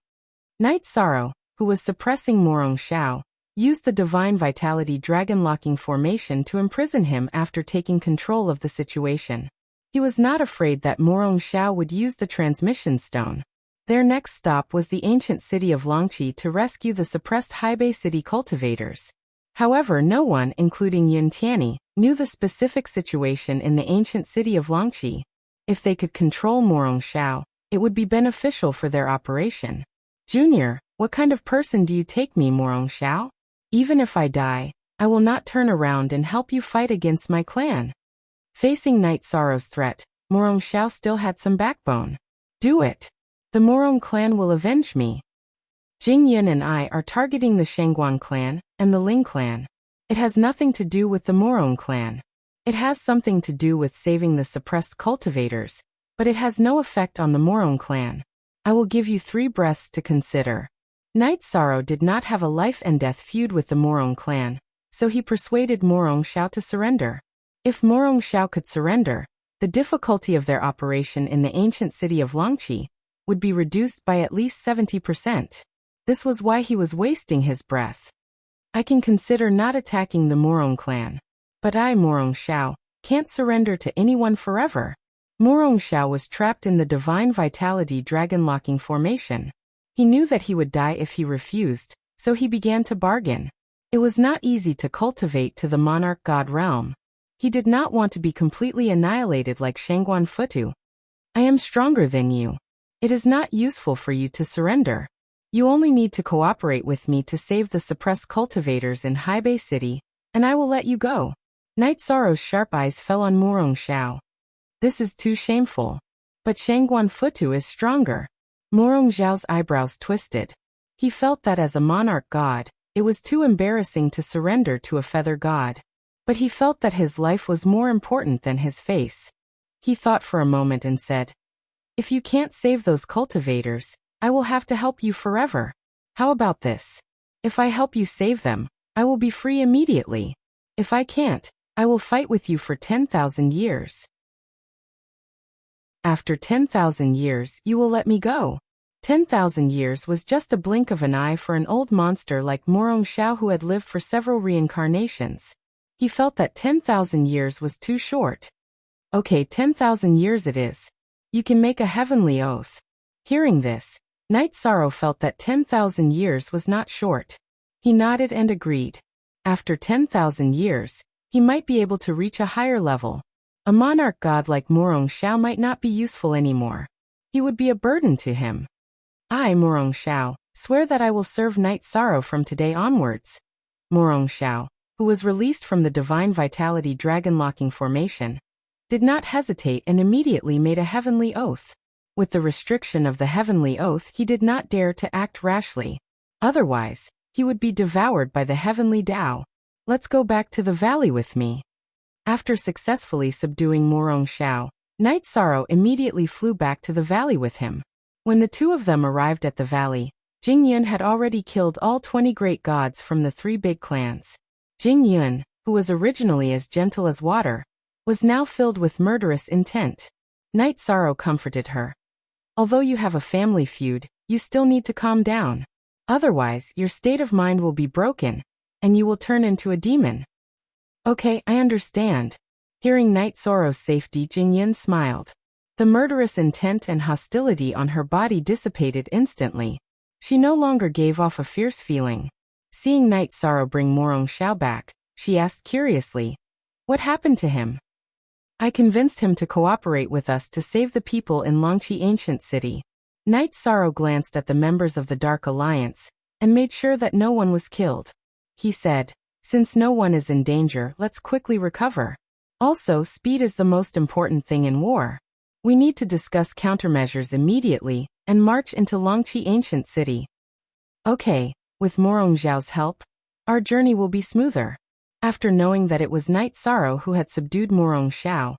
Night Sorrow, who was suppressing Morong Xiao, used the Divine Vitality Dragon-locking formation to imprison him after taking control of the situation. He was not afraid that Morong Xiao would use the transmission stone. Their next stop was the ancient city of Longqi to rescue the suppressed Haibei city cultivators. However, no one, including Yun Tianyi, knew the specific situation in the ancient city of Longqi. If they could control Morong Xiao, it would be beneficial for their operation. Junior, what kind of person do you take me, Morong Xiao? Even if I die, I will not turn around and help you fight against my clan. Facing Night Sorrow's threat, Morong Xiao still had some backbone. Do it. The Morong clan will avenge me. Jing Yun and I are targeting the Shangguan clan and the Ling clan. It has nothing to do with the Morong clan. It has something to do with saving the suppressed cultivators, but it has no effect on the Morong clan. I will give you 3 breaths to consider. Night Sorrow did not have a life and death feud with the Morong clan, so he persuaded Morong Xiao to surrender. If Morong Xiao could surrender, the difficulty of their operation in the ancient city of Longqi would be reduced by at least 70%. This was why he was wasting his breath. I can consider not attacking the Morong clan. But I, Morong Xiao, can't surrender to anyone forever. Morong Xiao was trapped in the Divine Vitality Dragon-locking formation. He knew that he would die if he refused, so he began to bargain. It was not easy to cultivate to the Monarch God realm. He did not want to be completely annihilated like Shangguan Futu. I am stronger than you. It is not useful for you to surrender. You only need to cooperate with me to save the suppressed cultivators in Haibei City, and I will let you go. Night Sorrow's sharp eyes fell on Morong Xiao. This is too shameful. But Shangguan Futu is stronger. Morong Xiao's eyebrows twisted. He felt that as a monarch god, it was too embarrassing to surrender to a feather god. But he felt that his life was more important than his face. He thought for a moment and said, If you can't save those cultivators, I will have to help you forever. How about this? If I help you save them, I will be free immediately. If I can't, I will fight with you for 10,000 years. After 10,000 years, you will let me go. 10,000 years was just a blink of an eye for an old monster like Morong Xiao who had lived for several reincarnations. He felt that 10,000 years was too short. Okay, 10,000 years it is. You can make a heavenly oath. Hearing this, Night Sorrow felt that 10,000 years was not short. He nodded and agreed. After 10,000 years, he might be able to reach a higher level. A monarch god like Morong Xiao might not be useful anymore. He would be a burden to him. I, Morong Xiao, swear that I will serve Night Sorrow from today onwards. Morong Xiao, who was released from the Divine Vitality Dragon-locking formation, did not hesitate and immediately made a heavenly oath. With the restriction of the heavenly oath, he did not dare to act rashly. Otherwise, he would be devoured by the heavenly Tao. Let's go back to the valley with me. After successfully subduing Morong Xiao, Night Sorrow immediately flew back to the valley with him. When the two of them arrived at the valley, Jing Yun had already killed all 20 great gods from the 3 big clans. Jing Yun, who was originally as gentle as water, was now filled with murderous intent. Night Sorrow comforted her. Although you have a family feud, you still need to calm down. Otherwise, your state of mind will be broken, and you will turn into a demon. Okay, I understand. Hearing Night Sorrow's safety, Jing Yun smiled. The murderous intent and hostility on her body dissipated instantly. She no longer gave off a fierce feeling. Seeing Night Sorrow bring Morong Xiao back, she asked curiously, "What happened to him?" "I convinced him to cooperate with us to save the people in Longqi Ancient City." Night Sorrow glanced at the members of the Dark Alliance and made sure that no one was killed. He said, "Since no one is in danger, let's quickly recover. Also, speed is the most important thing in war. We need to discuss countermeasures immediately and march into Longqi Ancient City." Okay, with Morong Xiao's help, our journey will be smoother. After knowing that it was Night Sorrow who had subdued Morong Xiao,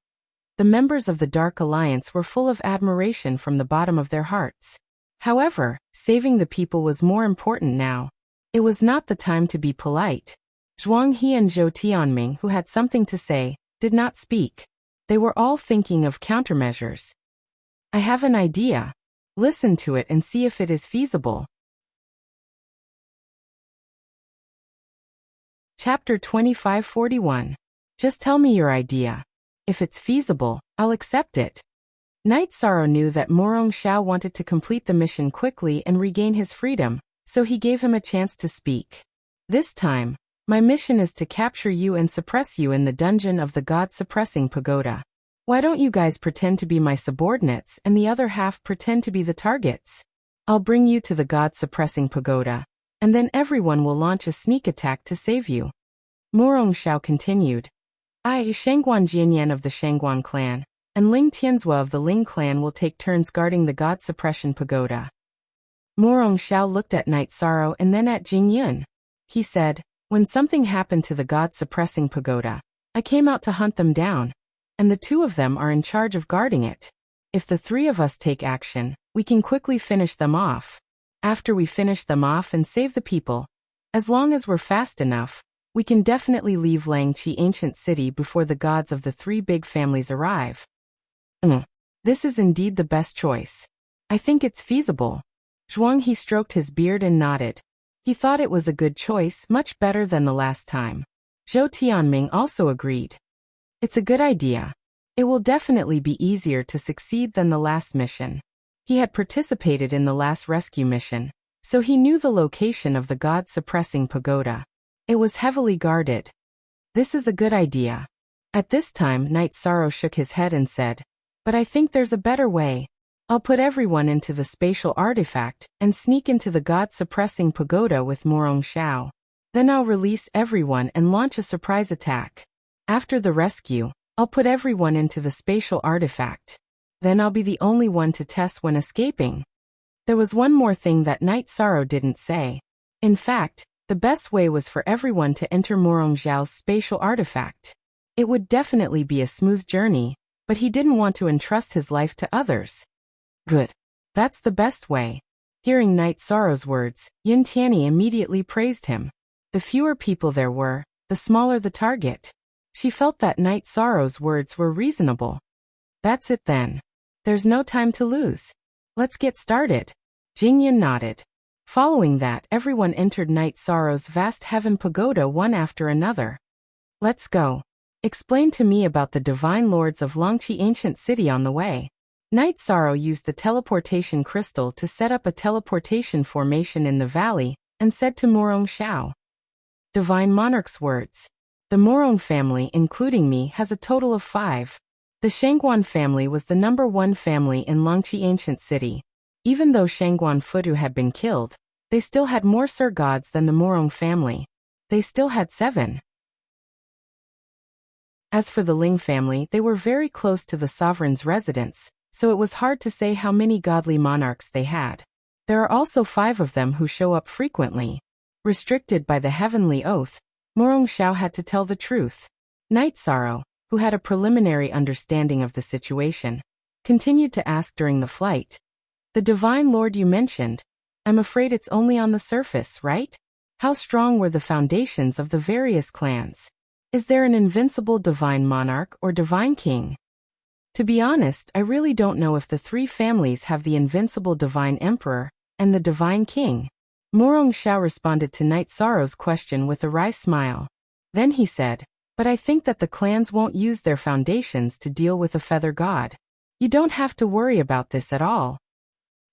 the members of the Dark Alliance were full of admiration from the bottom of their hearts. However, saving the people was more important now. It was not the time to be polite. Zhuang He and Zhou Tianming, who had something to say, did not speak. They were all thinking of countermeasures. "I have an idea. Listen to it and see if it is feasible." Chapter 2541. Just tell me your idea. If it's feasible, I'll accept it. Night Sorrow knew that Morong Xiao wanted to complete the mission quickly and regain his freedom, so he gave him a chance to speak. "This time, my mission is to capture you and suppress you in the dungeon of the God-suppressing pagoda. Why don't you guys pretend to be my subordinates and the other half pretend to be the targets? I'll bring you to the God-suppressing pagoda, and then everyone will launch a sneak attack to save you." Morong Xiao continued. "I, Shangguan Jianyan of the Shangguan clan, and Ling Tianzhua of the Ling clan will take turns guarding the God-suppression pagoda." Morong Xiao looked at Night Sorrow and then at Jing Yun. He said, "When something happened to the God-suppressing pagoda, I came out to hunt them down, and the two of them are in charge of guarding it. If the three of us take action, we can quickly finish them off. After we finish them off and save the people, as long as we're fast enough, we can definitely leave Longqi Ancient City before the gods of the 3 big families arrive." This is indeed the best choice. I think it's feasible." Zhuang He stroked his beard and nodded. He thought it was a good choice, much better than the last time. Zhou Tianming also agreed. "It's a good idea. It will definitely be easier to succeed than the last mission." He had participated in the last rescue mission, so he knew the location of the God-suppressing pagoda. It was heavily guarded. "This is a good idea." At this time, Night Sorrow shook his head and said, "But I think there's a better way. I'll put everyone into the spatial artifact and sneak into the God-suppressing pagoda with Morong Xiao. Then I'll release everyone and launch a surprise attack. After the rescue, I'll put everyone into the spatial artifact. Then I'll be the only one to test when escaping." There was one more thing that Night Sorrow didn't say. In fact, the best way was for everyone to enter Morong Xiao's spatial artifact. It would definitely be a smooth journey, but he didn't want to entrust his life to others. Good. That's the best way. Hearing Night Sorrow's words, Yin Tianyi immediately praised him. The fewer people there were, the smaller the target. She felt that Night Sorrow's words were reasonable. That's it then. There's no time to lose. Let's get started. Jingyan nodded. Following that, everyone entered Night Sorrow's vast heaven pagoda one after another. Let's go. Explain to me about the divine lords of Longqi ancient city on the way. Night Sorrow used the teleportation crystal to set up a teleportation formation in the valley, and said to Morong Xiao. Divine Monarch's words. The Morong family, including me, has a total of 5. The Shangguan family was the number 1 family in Longqi ancient city. Even though Shangguan Futu had been killed, they still had more Sir Gods than the Morong family. They still had 7. As for the Ling family, they were very close to the sovereign's residence, so it was hard to say how many godly monarchs they had. There are also 5 of them who show up frequently. Restricted by the heavenly oath, Morong Xiao had to tell the truth. Night Sorrow, who had a preliminary understanding of the situation, continued to ask during the flight. The divine lord you mentioned, I'm afraid it's only on the surface, right? How strong were the foundations of the various clans? Is there an invincible divine monarch or divine king? To be honest, I really don't know if the 3 families have the invincible divine emperor and the divine king. Morong Xiao responded to Night Sorrow's question with a wry smile. Then he said, but I think that the clans won't use their foundations to deal with a feather god. You don't have to worry about this at all.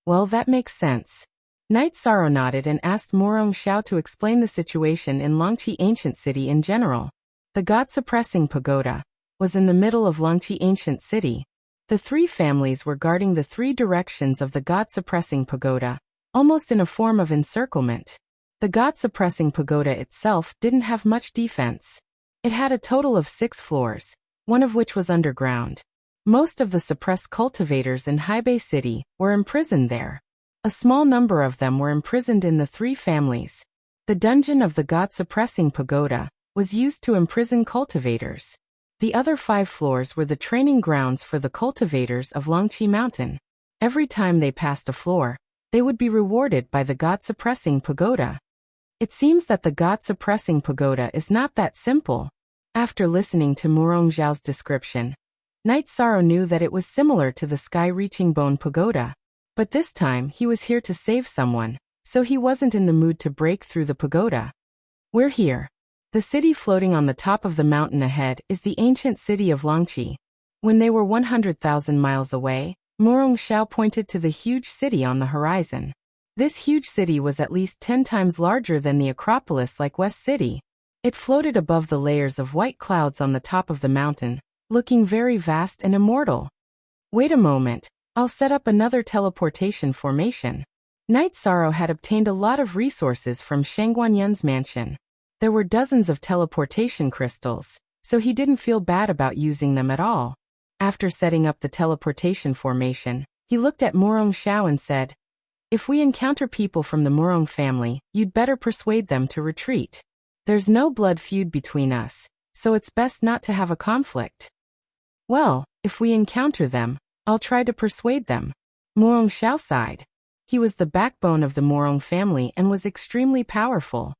Well, that makes sense. Night Sorrow nodded and asked Morong Xiao to explain the situation in Longqi ancient city in general. The god-suppressing pagoda was in the middle of Longqi ancient city. The 3 families were guarding the 3 directions of the god-suppressing pagoda, almost in a form of encirclement. The god-suppressing pagoda itself didn't have much defense. It had a total of 6 floors, one of which was underground. Most of the suppressed cultivators in Haibei City were imprisoned there. A small number of them were imprisoned in the 3 families. The dungeon of the god-suppressing pagoda was used to imprison cultivators. The other 5 floors were the training grounds for the cultivators of Longqi Mountain. Every time they passed a floor, they would be rewarded by the god-suppressing pagoda. It seems that the god-suppressing pagoda is not that simple. After listening to Morong Xiao's description, Night Sorrow knew that it was similar to the sky-reaching bone pagoda. But this time he was here to save someone, so he wasn't in the mood to break through the pagoda. We're here. The city floating on the top of the mountain ahead is the ancient city of Longqi. When they were 100,000 miles away, Morong Xiao pointed to the huge city on the horizon. This huge city was at least 10 times larger than the Acropolis like West City. It floated above the layers of white clouds on the top of the mountain, looking very vast and immortal. Wait a moment, I'll set up another teleportation formation. Night Sorrow had obtained a lot of resources from Shangguanyun's mansion. There were dozens of teleportation crystals, so he didn't feel bad about using them at all. After setting up the teleportation formation, he looked at Morong Xiao and said, if we encounter people from the Morong family, you'd better persuade them to retreat. There's no blood feud between us, so it's best not to have a conflict. Well, if we encounter them, I'll try to persuade them. Morong Xiao sighed. He was the backbone of the Morong family and was extremely powerful.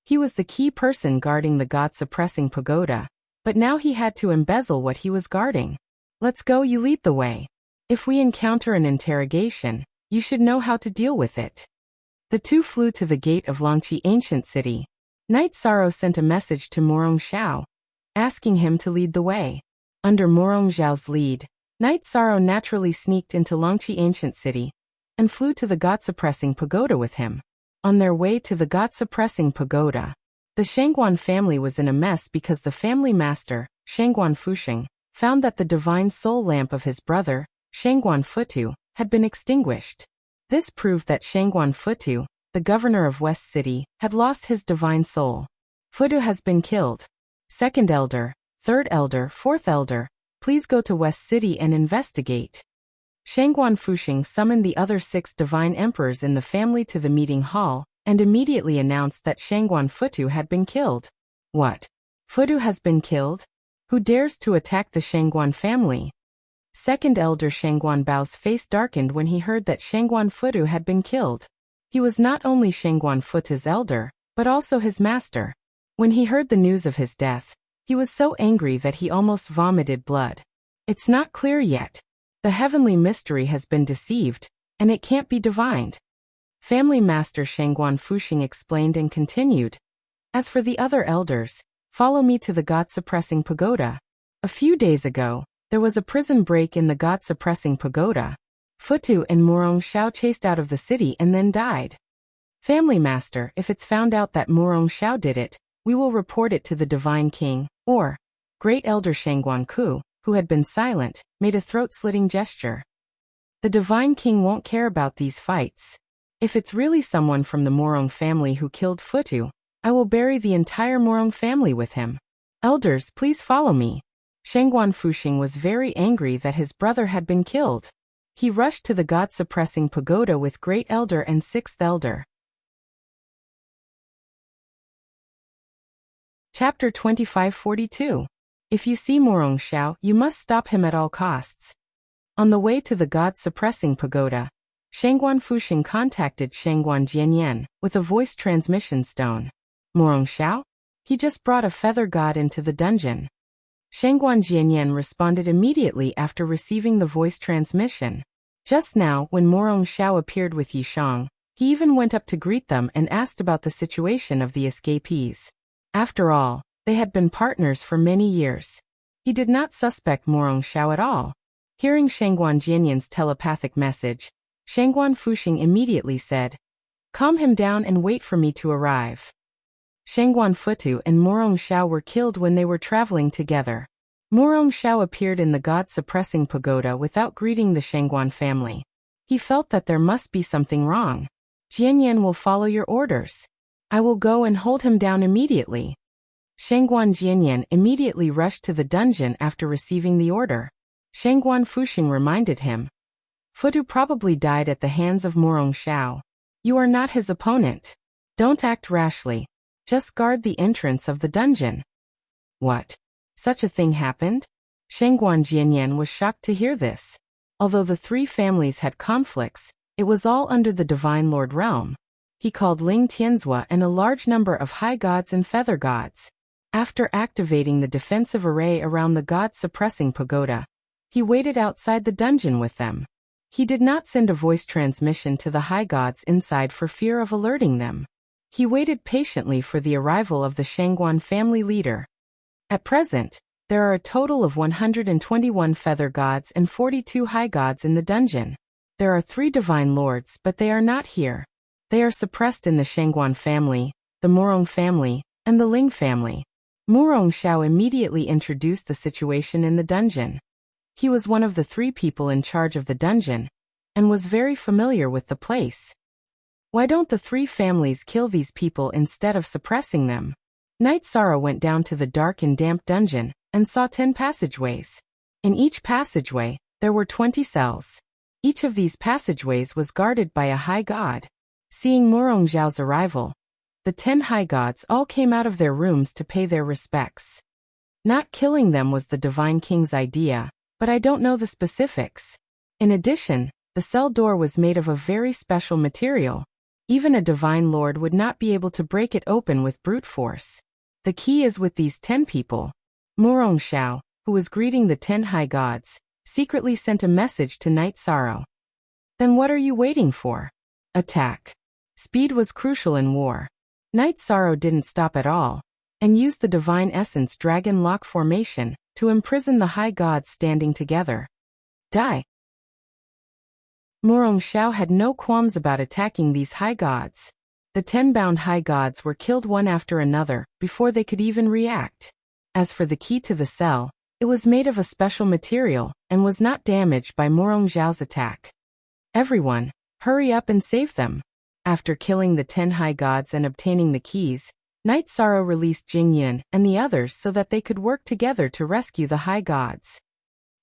He was the key person guarding the god-suppressing pagoda, but now he had to embezzle what he was guarding. Let's go, you lead the way. If we encounter an interrogation, you should know how to deal with it. The 2 flew to the gate of Longqi ancient city. Night Sorrow sent a message to Morong Xiao, asking him to lead the way. Under Morong Xiao's lead, Night Sorrow naturally sneaked into Longqi ancient city and flew to the god-suppressing pagoda with him. On their way to the god-suppressing pagoda, the Shangguan family was in a mess because the family master, Shangguan Fusheng, found that the divine soul lamp of his brother, Shangguan Futu, had been extinguished. This proved that Shangguan Futu, the governor of West City, had lost his divine soul. Futu has been killed. Second elder, third elder, fourth elder, please go to West City and investigate. Shangguan Fusheng summoned the other 6 divine emperors in the family to the meeting hall and immediately announced that Shangguan Futu had been killed. What? Futu has been killed? Who dares to attack the Shangguan family? Second elder Shangguan Bao's face darkened when he heard that Shangguan Futu had been killed. He was not only Shangguan Futu's elder, but also his master. When he heard the news of his death, he was so angry that he almost vomited blood. It's not clear yet. The heavenly mystery has been deceived, and it can't be divined. Family Master Shangguan Fuxing explained and continued. As for the other elders, follow me to the God-suppressing pagoda. A few days ago, there was a prison break in the God-suppressing pagoda. Futu and Murong Xiao chased out of the city and then died. Family Master, if it's found out that Murong Xiao did it, we will report it to the Divine King, or Great Elder Shangguan Ku, who had been silent, made a throat-slitting gesture. The Divine King won't care about these fights. If it's really someone from the Murong family who killed Futu, I will bury the entire Murong family with him. Elders, please follow me. Shangguan Fuxing was very angry that his brother had been killed. He rushed to the God-suppressing pagoda with Great Elder and Sixth Elder. Chapter 2542. If you see Murong Xiao, you must stop him at all costs. On the way to the God-suppressing pagoda, Shangguan Fuxing contacted Shangguan Jianyan with a voice transmission stone. Murong Xiao? He just brought a feather god into the dungeon. Shangguan Jianyan responded immediately after receiving the voice transmission. Just now, when Murong Xiao appeared with Yishang, he even went up to greet them and asked about the situation of the escapees. After all, they had been partners for many years. He did not suspect Murong Xiao at all. Hearing Shangguan Jianyan's telepathic message, Shangguan Fuxing immediately said, "Calm him down and wait for me to arrive." Shangguan Futu and Murong Xiao were killed when they were traveling together. Murong Xiao appeared in the God-suppressing pagoda without greeting the Shangguan family. He felt that there must be something wrong. Jianyan will follow your orders. I will go and hold him down immediately. Shangguan Jianyan immediately rushed to the dungeon after receiving the order. Shangguan Fuxing reminded him. Futu probably died at the hands of Murong Xiao. You are not his opponent. Don't act rashly. Just guard the entrance of the dungeon. What? Such a thing happened? Shangguan Jianyan was shocked to hear this. Although the three families had conflicts, it was all under the Divine Lord realm. He called Ling Tianzhua and a large number of high gods and feather gods. After activating the defensive array around the God-suppressing pagoda, he waited outside the dungeon with them. He did not send a voice transmission to the high gods inside for fear of alerting them. He waited patiently for the arrival of the Shangguan family leader. At present, there are a total of 121 feather gods and 42 high gods in the dungeon. There are 3 divine lords, but they are not here. They are suppressed in the Shangguan family, the Murong family, and the Ling family. Murong Xiao immediately introduced the situation in the dungeon. He was one of the 3 people in charge of the dungeon, and was very familiar with the place. Why don't the 3 families kill these people instead of suppressing them? Night Sorrow went down to the dark and damp dungeon, and saw 10 passageways. In each passageway, there were 20 cells. Each of these passageways was guarded by a high god. Seeing Murong Xiao's arrival, the 10 high gods all came out of their rooms to pay their respects. Not killing them was the Divine King's idea, but I don't know the specifics. In addition, the cell door was made of a very special material. Even a divine lord would not be able to break it open with brute force. The key is with these 10 people. Murong Xiao, who was greeting the 10 high gods, secretly sent a message to Night Sorrow. Then what are you waiting for? Attack. Speed was crucial in war. Night Sorrow didn't stop at all, and used the Divine Essence Dragon Lock formation to imprison the high gods standing together. Die. Murong Xiao had no qualms about attacking these high gods. The 10 bound high gods were killed one after another before they could even react. As for the key to the cell, it was made of a special material and was not damaged by Murong Xiao's attack. Everyone, hurry up and save them. After killing the 10 high gods and obtaining the keys, Night Sorrow released Jingyan and the others so that they could work together to rescue the high gods.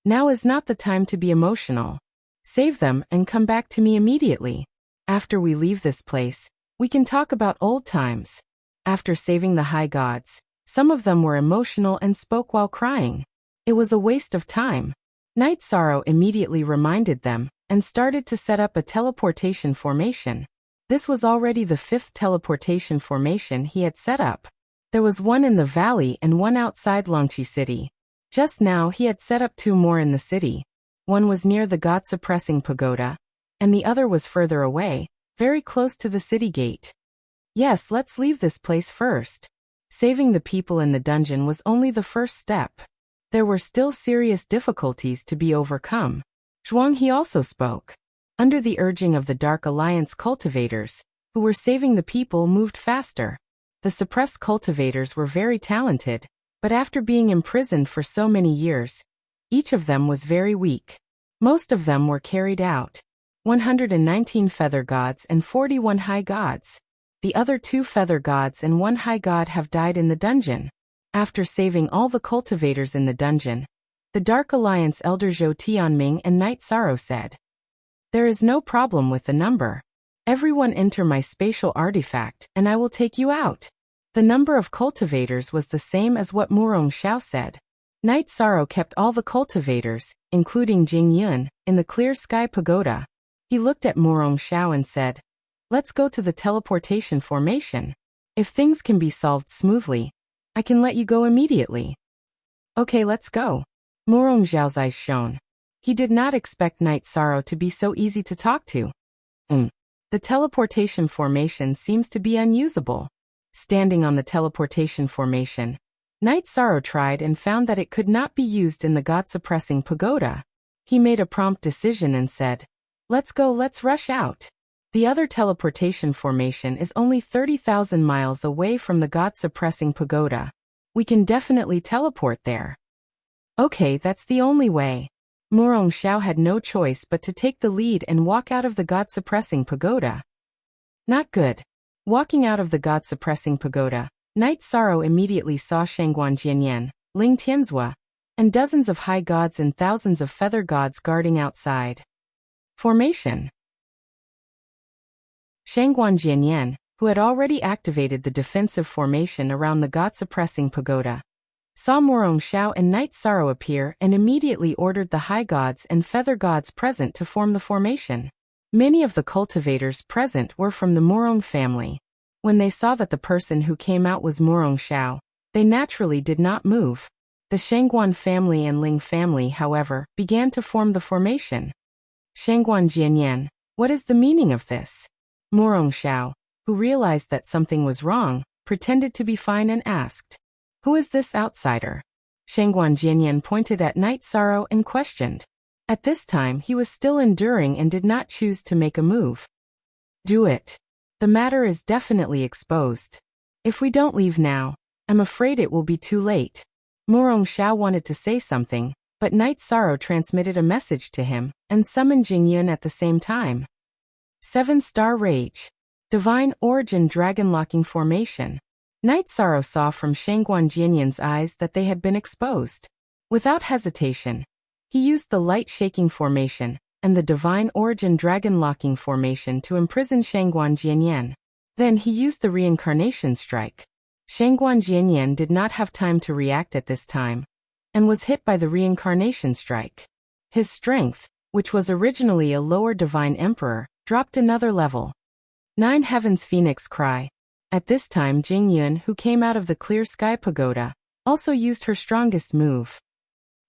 Now is not the time to be emotional. Save them and come back to me immediately. After we leave this place, we can talk about old times. After saving the high gods, some of them were emotional and spoke while crying. It was a waste of time. Night Sorrow immediately reminded them and started to set up a teleportation formation. This was already the 5th teleportation formation he had set up. There was one in the valley and one outside Longqi City. Just now he had set up 2 more in the city. One was near the God-suppressing pagoda, and the other was further away, very close to the city gate. Yes, let's leave this place first. Saving the people in the dungeon was only the first step. There were still serious difficulties to be overcome. Zhuang He also spoke. Under the urging of the Dark Alliance cultivators, who were saving the people, moved faster. The suppressed cultivators were very talented, but after being imprisoned for so many years, each of them was very weak. Most of them were carried out. 119 feather gods and 41 high gods. The other 2 feather gods and 1 high god have died in the dungeon. After saving all the cultivators in the dungeon, the Dark Alliance elder Zhou Tianming and Night Sorrow said, "There is no problem with the number. Everyone enter my spatial artifact and I will take you out." The number of cultivators was the same as what Murong Xiao said. Night Sorrow kept all the cultivators, including Jing Yun, in the clear sky pagoda. He looked at Murong Xiao and said, "Let's go to the teleportation formation. If things can be solved smoothly, I can let you go immediately." "Okay, let's go." Murong Xiao's eyes shone. He did not expect Night Sorrow to be so easy to talk to. The teleportation formation seems to be unusable. Standing on the teleportation formation, Night Sorrow tried and found that it could not be used in the God-suppressing pagoda. He made a prompt decision and said, "Let's go, let's rush out." The other teleportation formation is only 30,000 miles away from the God-suppressing pagoda. We can definitely teleport there. Okay, that's the only way. Murong Xiao had no choice but to take the lead and walk out of the God-suppressing pagoda. Not good. Walking out of the God-suppressing pagoda, Night Sorrow immediately saw Shangguan Jianyan, Ling Tianzhua, and dozens of high gods and thousands of feather gods guarding outside. Formation. Shangguan Jianyan, who had already activated the defensive formation around the God-suppressing pagoda, saw Murong Xiao and Night Sorrow appear and immediately ordered the high gods and feather gods present to form the formation. Many of the cultivators present were from the Murong family. When they saw that the person who came out was Murong Xiao, they naturally did not move. The Shangguan family and Ling family, however, began to form the formation. Shangguan Jianyan, what is the meaning of this? Murong Xiao, who realized that something was wrong, pretended to be fine and asked, "Who is this outsider?" Shangguan Jianyan pointed at Night Sorrow and questioned. At this time he was still enduring and did not choose to make a move. "Do it. The matter is definitely exposed. If we don't leave now, I'm afraid it will be too late." Murong Xiao wanted to say something, but Night Sorrow transmitted a message to him and summoned Jingyun at the same time. 7-star Rage. Divine Origin Dragon-locking Formation. Night Sorrow saw from Shangguan Jianyan's eyes that they had been exposed. Without hesitation, he used the light-shaking formation and the Divine Origin Dragon-locking formation to imprison Shangguan Jianyan. Then he used the Reincarnation Strike. Shangguan Jianyan did not have time to react at this time, and was hit by the Reincarnation Strike. His strength, which was originally a lower Divine Emperor, dropped another level. 9 Heavens Phoenix Cry. At this time Jing Yun, who came out of the clear sky pagoda, also used her strongest move.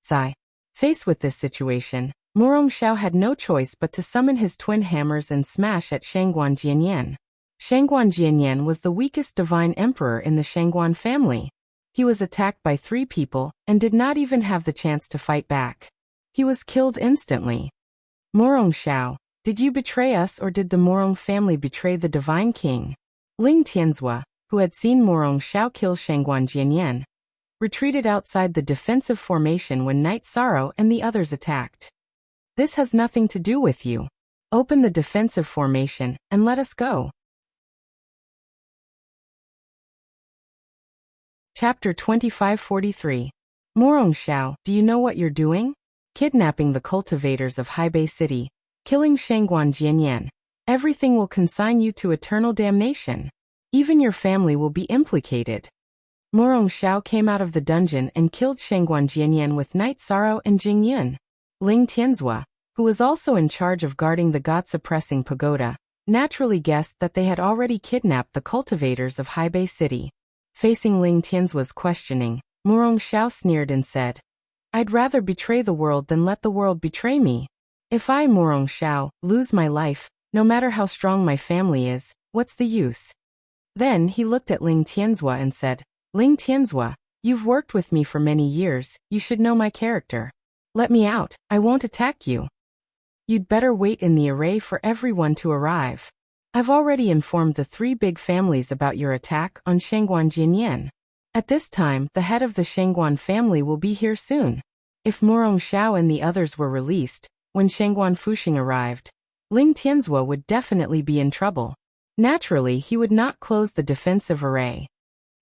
Sigh. Faced with this situation, Murong Xiao had no choice but to summon his twin hammers and smash at Shangguan Jianyan. Shangguan Jianyan was the weakest divine emperor in the Shangguan family. He was attacked by 3 people and did not even have the chance to fight back. He was killed instantly. Murong Xiao, did you betray us or did the Murong family betray the divine king? Ling Tianzhua, who had seen Murong Xiao kill Shangguan Jianyan, retreated outside the defensive formation when Night Sorrow and the others attacked. "This has nothing to do with you. Open the defensive formation and let us go." Chapter 2543. Murong Xiao, do you know what you're doing? Kidnapping the cultivators of Haibei City, killing Shangguan Jianyan. Everything will consign you to eternal damnation. Even your family will be implicated. Murong Xiao came out of the dungeon and killed Shangguan Jianyan with Night Sorrow and Jing Yun. Ling Tianzhua, who was also in charge of guarding the God-suppressing pagoda, naturally guessed that they had already kidnapped the cultivators of Haibei City. Facing Ling Tianzhua's questioning, Murong Xiao sneered and said, "I'd rather betray the world than let the world betray me. If I, Murong Xiao, lose my life, no matter how strong my family is, what's the use?" Then he looked at Ling Tianzhua and said, "Ling Tianzhua, you've worked with me for many years, you should know my character. Let me out, I won't attack you. You'd better wait in the array for everyone to arrive. I've already informed the 3 big families about your attack on Shangguan Jinyan. At this time, the head of the Shangguan family will be here soon." If Murong Xiao and the others were released, when Shangguan Fuxing arrived, Ling Tianzhua would definitely be in trouble. Naturally, he would not close the defensive array.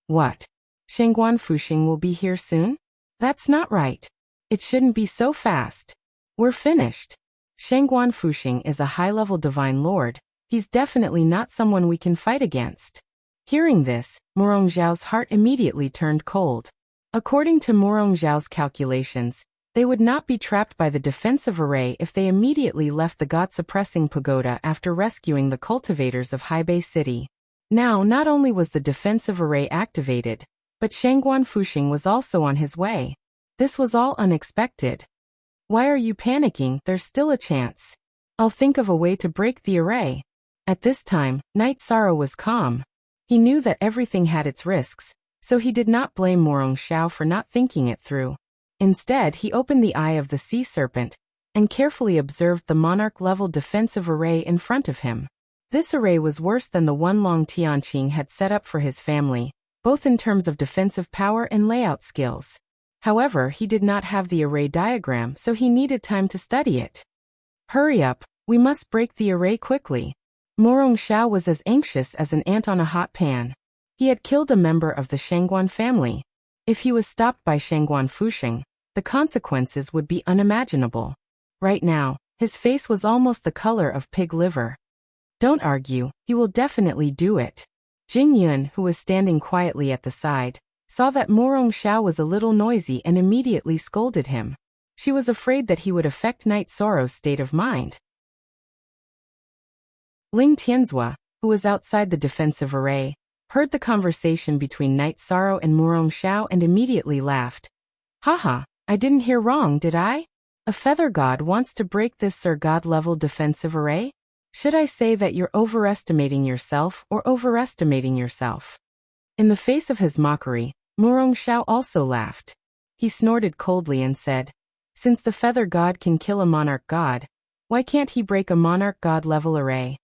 What? Shangguan Fuxing will be here soon? That's not right. It shouldn't be so fast. We're finished. Shangguan Fuxing is a high-level divine lord. He's definitely not someone we can fight against. Hearing this, Murong Xiao's heart immediately turned cold. According to Murong Xiao's calculations, they would not be trapped by the defensive array if they immediately left the God-suppressing pagoda after rescuing the cultivators of Haibei City. Now, not only was the defensive array activated, but Shangguan Fuxing was also on his way. This was all unexpected. Why are you panicking? There's still a chance. I'll think of a way to break the array. At this time, Knight Sorrow was calm. He knew that everything had its risks, so he did not blame Murong Xiao for not thinking it through. Instead, he opened the eye of the sea serpent and carefully observed the monarch-level defensive array in front of him. This array was worse than the one Long Tianqing had set up for his family, both in terms of defensive power and layout skills. However, he did not have the array diagram, so he needed time to study it. Hurry up, we must break the array quickly. Murong Xiao was as anxious as an ant on a hot pan. He had killed a member of the Shangguan family. If he was stopped by Shangguan Fuxing, the consequences would be unimaginable. Right now, his face was almost the color of pig liver. Don't argue, he will definitely do it. Jing Yun, who was standing quietly at the side, saw that Murong Xiao was a little noisy and immediately scolded him. She was afraid that he would affect Knight Sorrow's state of mind. Ling Tianzhua, who was outside the defensive array, heard the conversation between Knight Sorrow and Murong Xiao and immediately laughed. Haha, I didn't hear wrong, did I? A feather god wants to break this Sir God-level defensive array? Should I say that you're overestimating yourself or overestimating yourself? In the face of his mockery, Murong Xiao also laughed. He snorted coldly and said, "Since the feather god can kill a monarch god, why can't he break a monarch god-level array?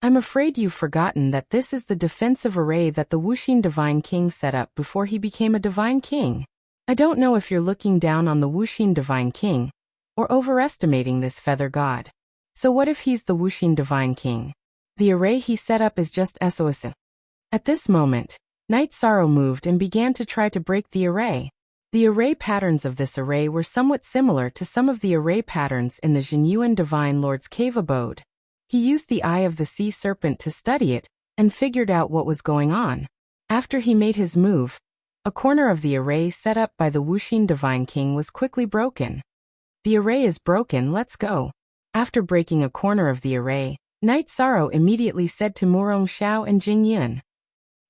I'm afraid you've forgotten that this is the defensive array that the Wuxin Divine King set up before he became a Divine King. I don't know if you're looking down on the Wuxin Divine King, or overestimating this feather god. So what if he's the Wuxin Divine King? The array he set up is just SOS." At this moment, Knight Sorrow moved and began to try to break the array. The array patterns of this array were somewhat similar to some of the array patterns in the Jinyuan Divine Lord's cave abode. He used the eye of the sea serpent to study it and figured out what was going on. After he made his move, a corner of the array set up by the Wuxin Divine King was quickly broken. The array is broken, let's go. After breaking a corner of the array, Knight Sorrow immediately said to Murong Xiao and Jing Yun,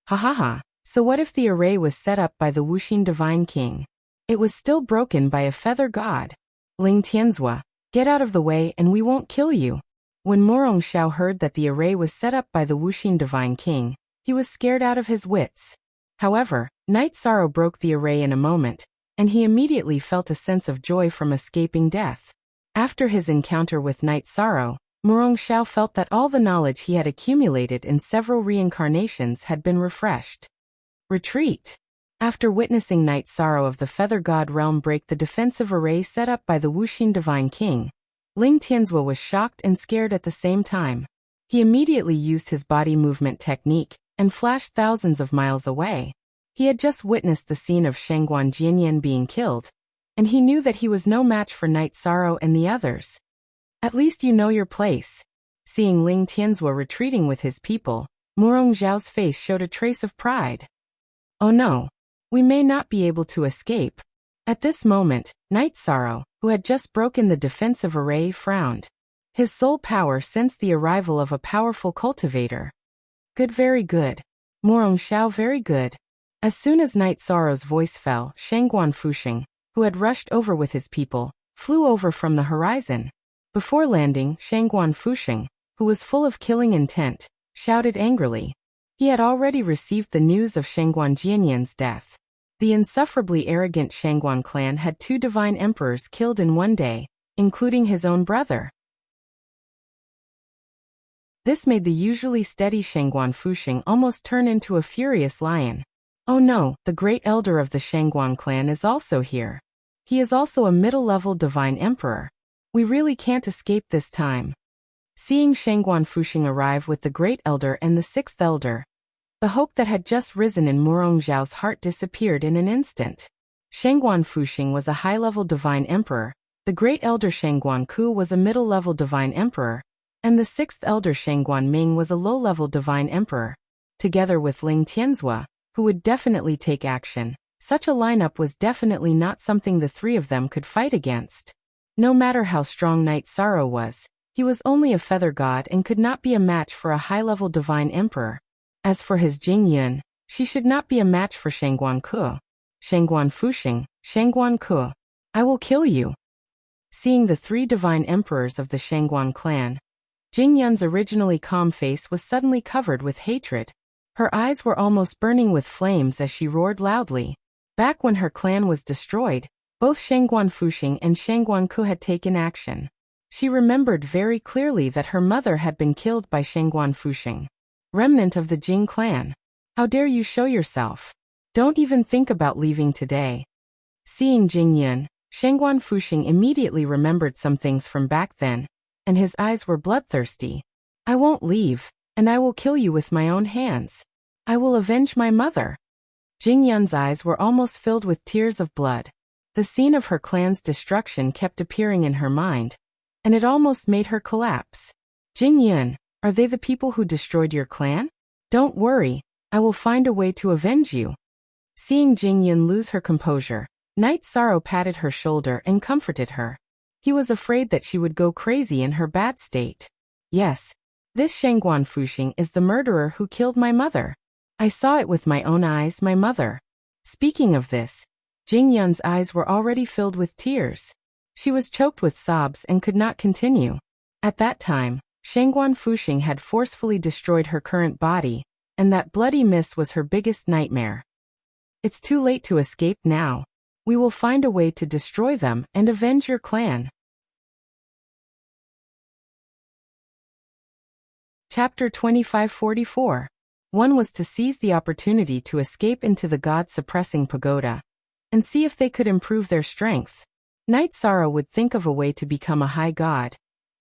"Ha ha ha, so what if the array was set up by the Wuxin Divine King? It was still broken by a feather god. Ling Tianzhua, get out of the way and we won't kill you." When Murong Xiao heard that the array was set up by the Wuxin Divine King, he was scared out of his wits. However, Knight Sorrow broke the array in a moment, and he immediately felt a sense of joy from escaping death. After his encounter with Knight Sorrow, Murong Xiao felt that all the knowledge he had accumulated in several reincarnations had been refreshed. Retreat. After witnessing Knight Sorrow of the Feather God realm break the defensive array set up by the Wuxin Divine King, Ling Tianzhua was shocked and scared at the same time. He immediately used his body movement technique and flashed thousands of miles away. He had just witnessed the scene of Shangguan Jinyan being killed, and he knew that he was no match for Knight Sorrow and the others. At least you know your place. Seeing Ling Tianzhua retreating with his people, Murong Xiao's face showed a trace of pride. Oh no, we may not be able to escape. At this moment, Night Sorrow, who had just broken the defensive array, frowned. His soul power sensed the arrival of a powerful cultivator. Good, very good. Morong Xiao, very good. As soon as Night Sorrow's voice fell, Shangguan Fuxing, who had rushed over with his people, flew over from the horizon. Before landing, Shangguan Fuxing, who was full of killing intent, shouted angrily. He had already received the news of Shangguan Jianyan's death. The insufferably arrogant Shangguan clan had 2 divine emperors killed in one day, including his own brother. This made the usually steady Shangguan Fuxing almost turn into a furious lion. Oh no, the great elder of the Shangguan clan is also here. He is also a middle-level divine emperor. We really can't escape this time. Seeing Shangguan Fuxing arrive with the great elder and the 6th elder, the hope that had just risen in Morong Xiao's heart disappeared in an instant. Shangguan Fuxing was a high-level divine emperor, the great elder Shangguan Ku was a middle-level divine emperor, and the 6th elder Shangguan Ming was a low-level divine emperor. Together with Ling Tianzhua, who would definitely take action, such a lineup was definitely not something the 3 of them could fight against. No matter how strong Night Sorrow was, he was only a feather god and could not be a match for a high-level divine emperor. As for his Jing Yun, she should not be a match for Shangguan Ku. Shangguan Fuxing, Shangguan Ku, I will kill you. Seeing the 3 divine emperors of the Shangguan clan, Jing Yun's originally calm face was suddenly covered with hatred. Her eyes were almost burning with flames as she roared loudly. Back when her clan was destroyed, both Shangguan Fuxing and Shangguan Ku had taken action. She remembered very clearly that her mother had been killed by Shangguan Fuxing, remnant of the Jing clan. How dare you show yourself? Don't even think about leaving today. Seeing Jing Yun, Shangguan Fuxing immediately remembered some things from back then, and his eyes were bloodthirsty. I won't leave, and I will kill you with my own hands. I will avenge my mother. Jing Yun's eyes were almost filled with tears of blood. The scene of her clan's destruction kept appearing in her mind, and it almost made her collapse. Jing Yun, are they the people who destroyed your clan? Don't worry, I will find a way to avenge you. Seeing Jing Yun lose her composure, Night Sorrow patted her shoulder and comforted her. He was afraid that she would go crazy in her bad state. Yes, this Shangguan Fuxing is the murderer who killed my mother. I saw it with my own eyes, my mother. Speaking of this, Jing Yun's eyes were already filled with tears. She was choked with sobs and could not continue. At that time, Shangguan Fuxing had forcefully destroyed her current body, and that bloody mist was her biggest nightmare. It's too late to escape now. We will find a way to destroy them and avenge your clan. Chapter 2544. One was to seize the opportunity to escape into the god-suppressing pagoda, and see if they could improve their strength. Night Sorrow would think of a way to become a high god,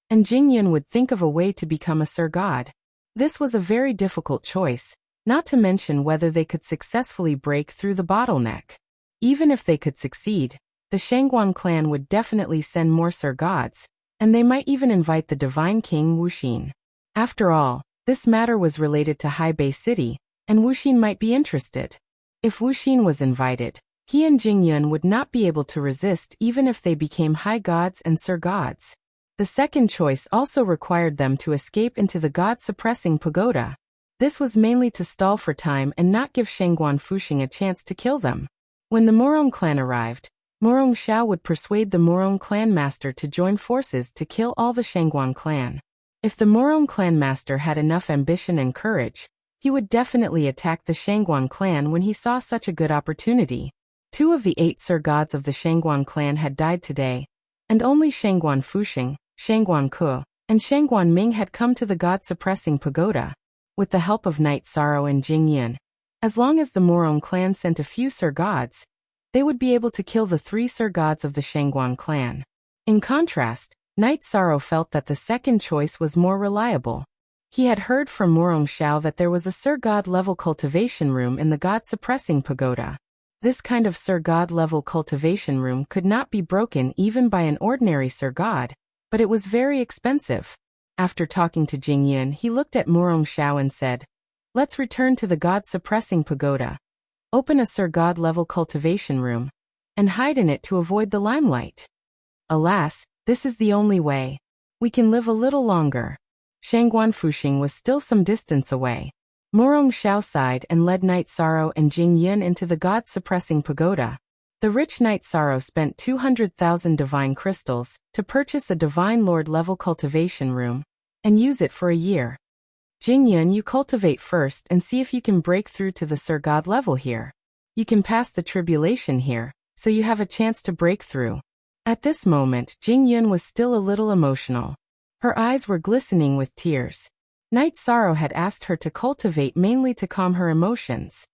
and Jing Yun would think of a way to become a Sir God. This was a very difficult choice, not to mention whether they could successfully break through the bottleneck. Even if they could succeed, the Shangguan clan would definitely send more Sir Gods, and they might even invite the Divine King Wuxin. After all, this matter was related to Hai Bei City, and Wuxin might be interested. If Wuxin was invited, he and Jing Yun would not be able to resist even if they became high gods and Sir Gods. The second choice also required them to escape into the god-suppressing pagoda. This was mainly to stall for time and not give Shangguan Fuxing a chance to kill them. When the Morong clan arrived, Morong Xiao would persuade the Morong clan master to join forces to kill all the Shangguan clan. If the Morong clan master had enough ambition and courage, he would definitely attack the Shangguan clan when he saw such a good opportunity. 2 of the 8 Sir Gods of the Shangguan clan had died today, and only Shangguan Fuxing, Shangguan Ku, and Shangguan Ming had come to the god-suppressing pagoda. With the help of Night Sorrow and Jing Yun, as long as the Morong clan sent a few Sir Gods, they would be able to kill the 3 Sir Gods of the Shangguan clan. In contrast, Night Sorrow felt that the second choice was more reliable. He had heard from Morong Xiao that there was a Sir God-level cultivation room in the god-suppressing pagoda. This kind of Sir God-level cultivation room could not be broken even by an ordinary Sir God, but it was very expensive. After talking to Jing Yun, he looked at Morong Xiao and said, "Let's return to the god-suppressing pagoda. Open a Sir God-level cultivation room, and hide in it to avoid the limelight. Alas, this is the only way. We can live a little longer. Shangguan Fuxing was still some distance away. Morong Xiao sighed and led Night Sorrow and Jing Yun into the god-suppressing pagoda. The rich Night Sorrow spent 200,000 divine crystals to purchase a divine lord-level cultivation room and use it for a year. Jing Yun, you cultivate first and see if you can break through to the Sir God level here. You can pass the tribulation here, so you have a chance to break through. At this moment, Jing Yun was still a little emotional. Her eyes were glistening with tears. Night Sorrow had asked her to cultivate mainly to calm her emotions.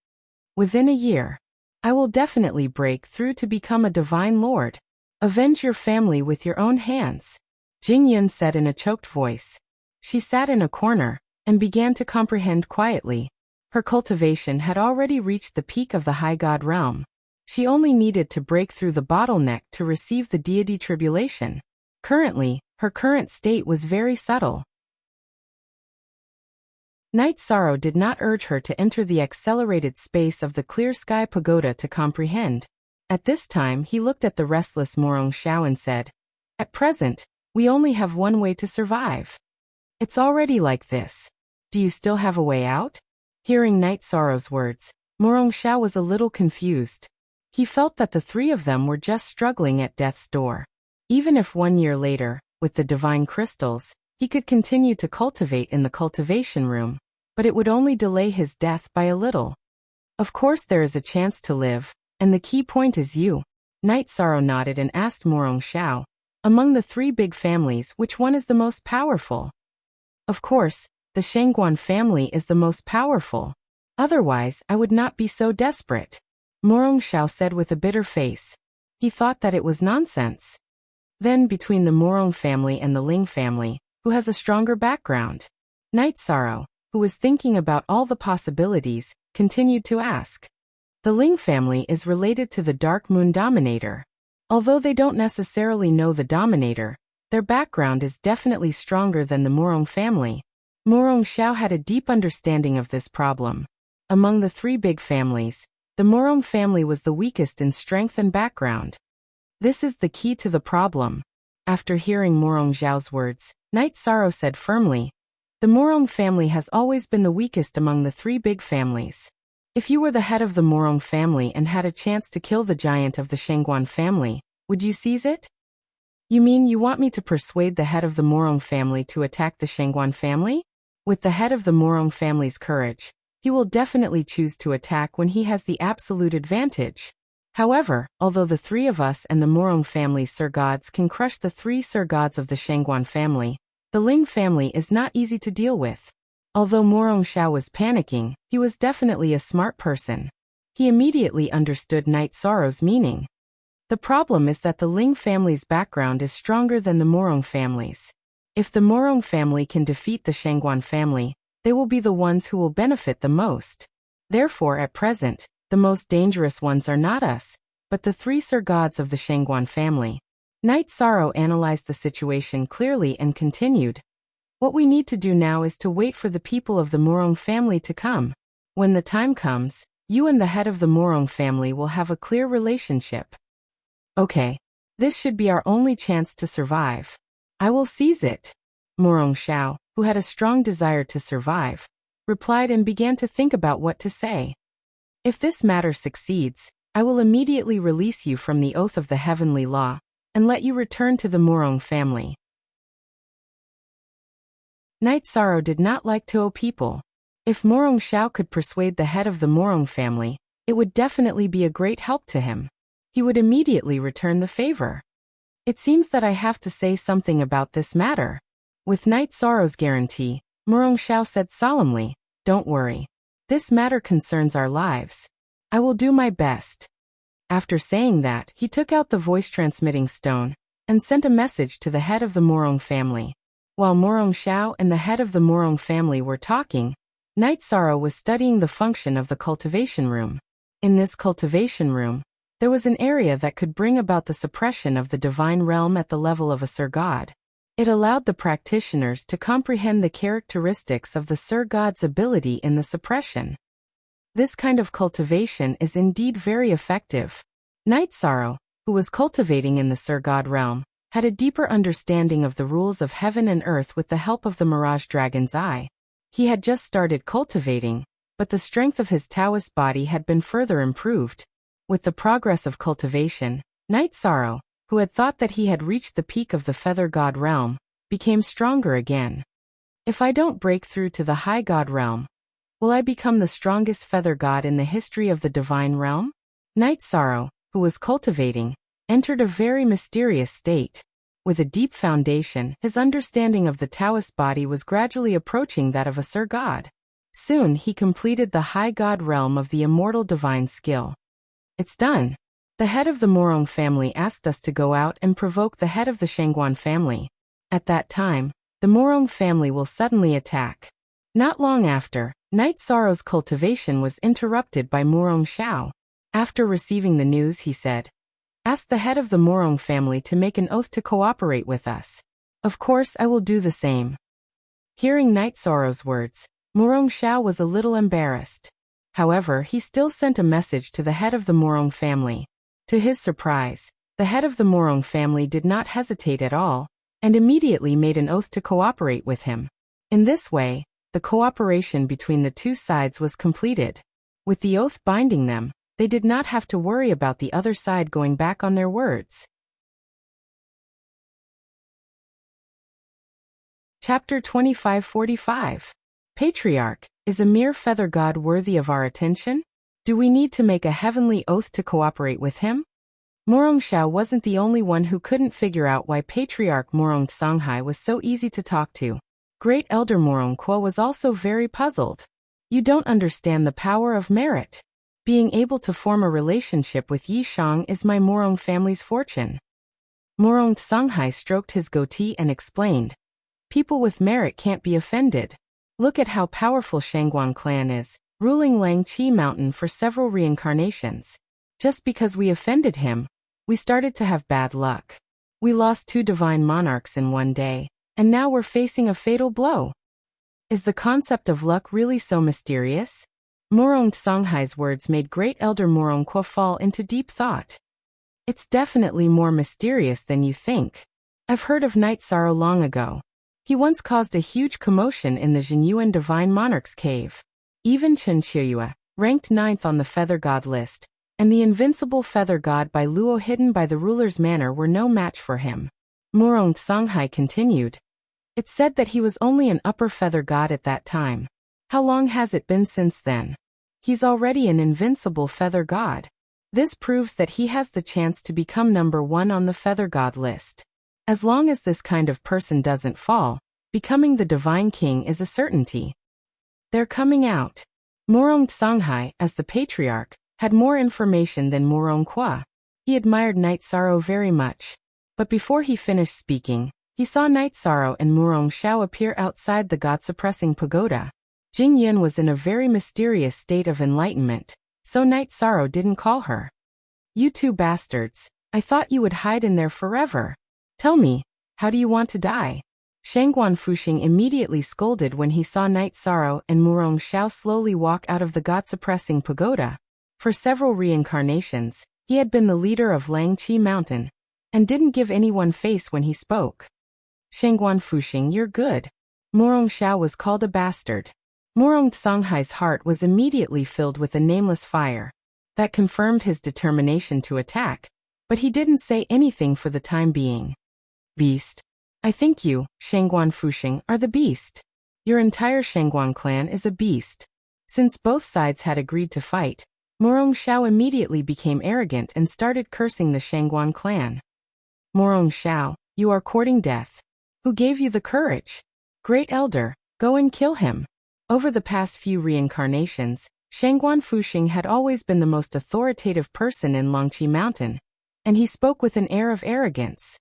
Within a year, I will definitely break through to become a divine lord. Avenge your family with your own hands, Jing Yun said in a choked voice. She sat in a corner and began to comprehend quietly. Her cultivation had already reached the peak of the high god realm. She only needed to break through the bottleneck to receive the deity tribulation. Currently, her current state was very subtle. Night Sorrow did not urge her to enter the accelerated space of the clear sky pagoda to comprehend. At this time he looked at the restless Morong Xiao and said, "At present, we only have one way to survive. It's already like this. Do you still have a way out?" Hearing Night Sorrow's words, Morong Xiao was a little confused. He felt that the three of them were just struggling at death's door. Even if 1 year later, with the divine crystals, he could continue to cultivate in the cultivation room, but it would only delay his death by a little. Of course there is a chance to live, and the key point is you. Night Sorrow nodded and asked Morong Xiao, "Among the three big families, which one is the most powerful?" "Of course, the Shangguan family is the most powerful. Otherwise, I would not be so desperate," Morong Xiao said with a bitter face. He thought that it was nonsense. Then between the Morong family and the Ling family, who has a stronger background? Night Sorrow, who was thinking about all the possibilities, continued to ask. The Ling family is related to the Dark Moon Dominator. Although they don't necessarily know the Dominator, their background is definitely stronger than the Morong family. Morong Xiao had a deep understanding of this problem. Among the three big families, the Morong family was the weakest in strength and background. This is the key to the problem. After hearing Morong Xiao's words, Night Sorrow said firmly, "The Morong family has always been the weakest among the three big families. If you were the head of the Morong family and had a chance to kill the giant of the Shangguan family, would you seize it?" "You mean you want me to persuade the head of the Morong family to attack the Shangguan family?" With the head of the Morong family's courage, he will definitely choose to attack when he has the absolute advantage. However, although the three of us and the Morong family's Sir Gods can crush the three Sir Gods of the Shangguan family, the Ling family is not easy to deal with. Although Morong Xiao was panicking, he was definitely a smart person. He immediately understood Night Sorrow's meaning. The problem is that the Ling family's background is stronger than the Morong family's. If the Morong family can defeat the Shangguan family, they will be the ones who will benefit the most. Therefore, at present, the most dangerous ones are not us, but the three Sir Gods of the Shangguan family. Night Sorrow analyzed the situation clearly and continued, "What we need to do now is to wait for the people of the Morong family to come. When the time comes, you and the head of the Morong family will have a clear relationship. Okay. This should be our only chance to survive. I will seize it." Morong Xiao, who had a strong desire to survive, replied and began to think about what to say. "If this matter succeeds, I will immediately release you from the oath of the heavenly law and let you return to the Morong family." Night Sorrow did not like to owe people. If Morong Xiao could persuade the head of the Morong family, it would definitely be a great help to him. He would immediately return the favor. "It seems that I have to say something about this matter." With Night Sorrow's guarantee, Morong Xiao said solemnly, "Don't worry. This matter concerns our lives. I will do my best." After saying that, he took out the voice-transmitting stone and sent a message to the head of the Morong family. While Morong Xiao and the head of the Morong family were talking, Night Sorrow was studying the function of the cultivation room. In this cultivation room, there was an area that could bring about the suppression of the divine realm at the level of a Sir God. It allowed the practitioners to comprehend the characteristics of the Sir God's ability in the suppression. This kind of cultivation is indeed very effective. Night Sorrow, who was cultivating in the Sir God realm, had a deeper understanding of the rules of heaven and earth with the help of the Mirage Dragon's Eye. He had just started cultivating, but the strength of his Taoist body had been further improved. With the progress of cultivation, Night Sorrow, who had thought that he had reached the peak of the Feather God realm, became stronger again. If I don't break through to the High God realm, will I become the strongest Feather God in the history of the Divine Realm? Night Sorrow, who was cultivating, entered a very mysterious state. With a deep foundation, his understanding of the Taoist body was gradually approaching that of a Sir God. Soon he completed the High God realm of the immortal divine skill. It's done. The head of the Morong family asked us to go out and provoke the head of the Shangguan family. At that time, the Morong family will suddenly attack. Not long after, Night Sorrow's cultivation was interrupted by Morong Xiao. After receiving the news, he said, "Ask the head of the Morong family to make an oath to cooperate with us. Of course I will do the same." Hearing Night Sorrow's words, Morong Xiao was a little embarrassed. However, he still sent a message to the head of the Morong family. To his surprise, the head of the Morong family did not hesitate at all, and immediately made an oath to cooperate with him. In this way, the cooperation between the two sides was completed. With the oath binding them, they did not have to worry about the other side going back on their words. Chapter 2545. Patriarch, is a mere feather god worthy of our attention? Do we need to make a heavenly oath to cooperate with him? Morong Xiao wasn't the only one who couldn't figure out why Patriarch Morong Songhai was so easy to talk to. Great Elder Morong Kuo was also very puzzled. You don't understand the power of merit. Being able to form a relationship with Yi Shang is my Morong family's fortune. Morong Songhai stroked his goatee and explained, "People with merit can't be offended. Look at how powerful Shangguan clan is, ruling Langqi Mountain for several reincarnations. Just because we offended him, we started to have bad luck. We lost 2 divine monarchs in one day, and now we're facing a fatal blow. Is the concept of luck really so mysterious?" Morong Songhai's words made Great Elder Morong Kuo fall into deep thought. "It's definitely more mysterious than you think. I've heard of Night Sorrow long ago. He once caused a huge commotion in the Jinyuan Divine Monarch's cave. Even Chen Qiuyue, ranked 9th on the Feather God list, and the invincible Feather God by Luo hidden by the ruler's manor were no match for him." Morong Songhai continued, "It's said that he was only an upper Feather God at that time. How long has it been since then? He's already an invincible Feather God. This proves that he has the chance to become number 1 on the Feather God list. As long as this kind of person doesn't fall, becoming the Divine King is a certainty." They're coming out. Morong Songhai, as the Patriarch, had more information than Morong Kuo. He admired Night Sorrow very much. But before he finished speaking, he saw Night Sorrow and Morong Xiao appear outside the God-suppressing pagoda. Jing Yun was in a very mysterious state of enlightenment, so Night Sorrow didn't call her. "You 2 bastards, I thought you would hide in there forever. Tell me, how do you want to die?" Shangguan Fuxing immediately scolded when he saw Night Sorrow and Morong Xiao slowly walk out of the God-suppressing pagoda. For several reincarnations, he had been the leader of Langqi Mountain, and didn't give anyone face when he spoke. "Shangguan Fuxing, you're good." Morong Xiao was called a bastard. Morong Songhai's heart was immediately filled with a nameless fire. That confirmed his determination to attack, but he didn't say anything for the time being. "Beast. I think you, Shangguan Fuxing, are the beast. Your entire Shangguan clan is a beast." Since both sides had agreed to fight, Morong Xiao immediately became arrogant and started cursing the Shangguan clan. "Morong Xiao, you are courting death. Who gave you the courage? Great Elder, go and kill him." Over the past few reincarnations, Shangguan Fuxing had always been the most authoritative person in Langqi Mountain, and he spoke with an air of arrogance.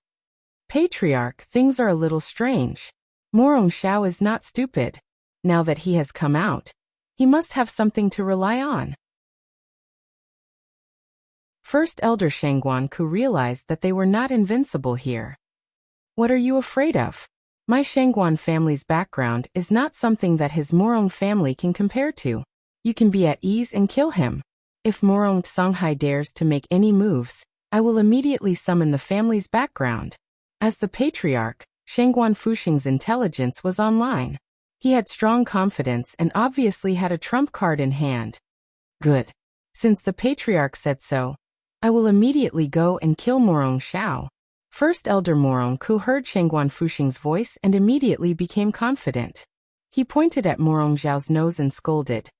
"Patriarch, things are a little strange. Morong Xiao is not stupid. Now that he has come out, he must have something to rely on." First Elder Shangguan Ku realized that they were not invincible here. "What are you afraid of? My Shangguan family's background is not something that his Morong family can compare to. You can be at ease and kill him. If Morong Songhai dares to make any moves, I will immediately summon the family's background. As the patriarch, Shangguan Fuxing's intelligence was online. He had strong confidence and obviously had a trump card in hand. Good. Since the patriarch said so, I will immediately go and kill Morong Xiao. First Elder Morong Ku heard Shangguan Fuxing's voice and immediately became confident. He pointed at Morong Xiao's nose and scolded.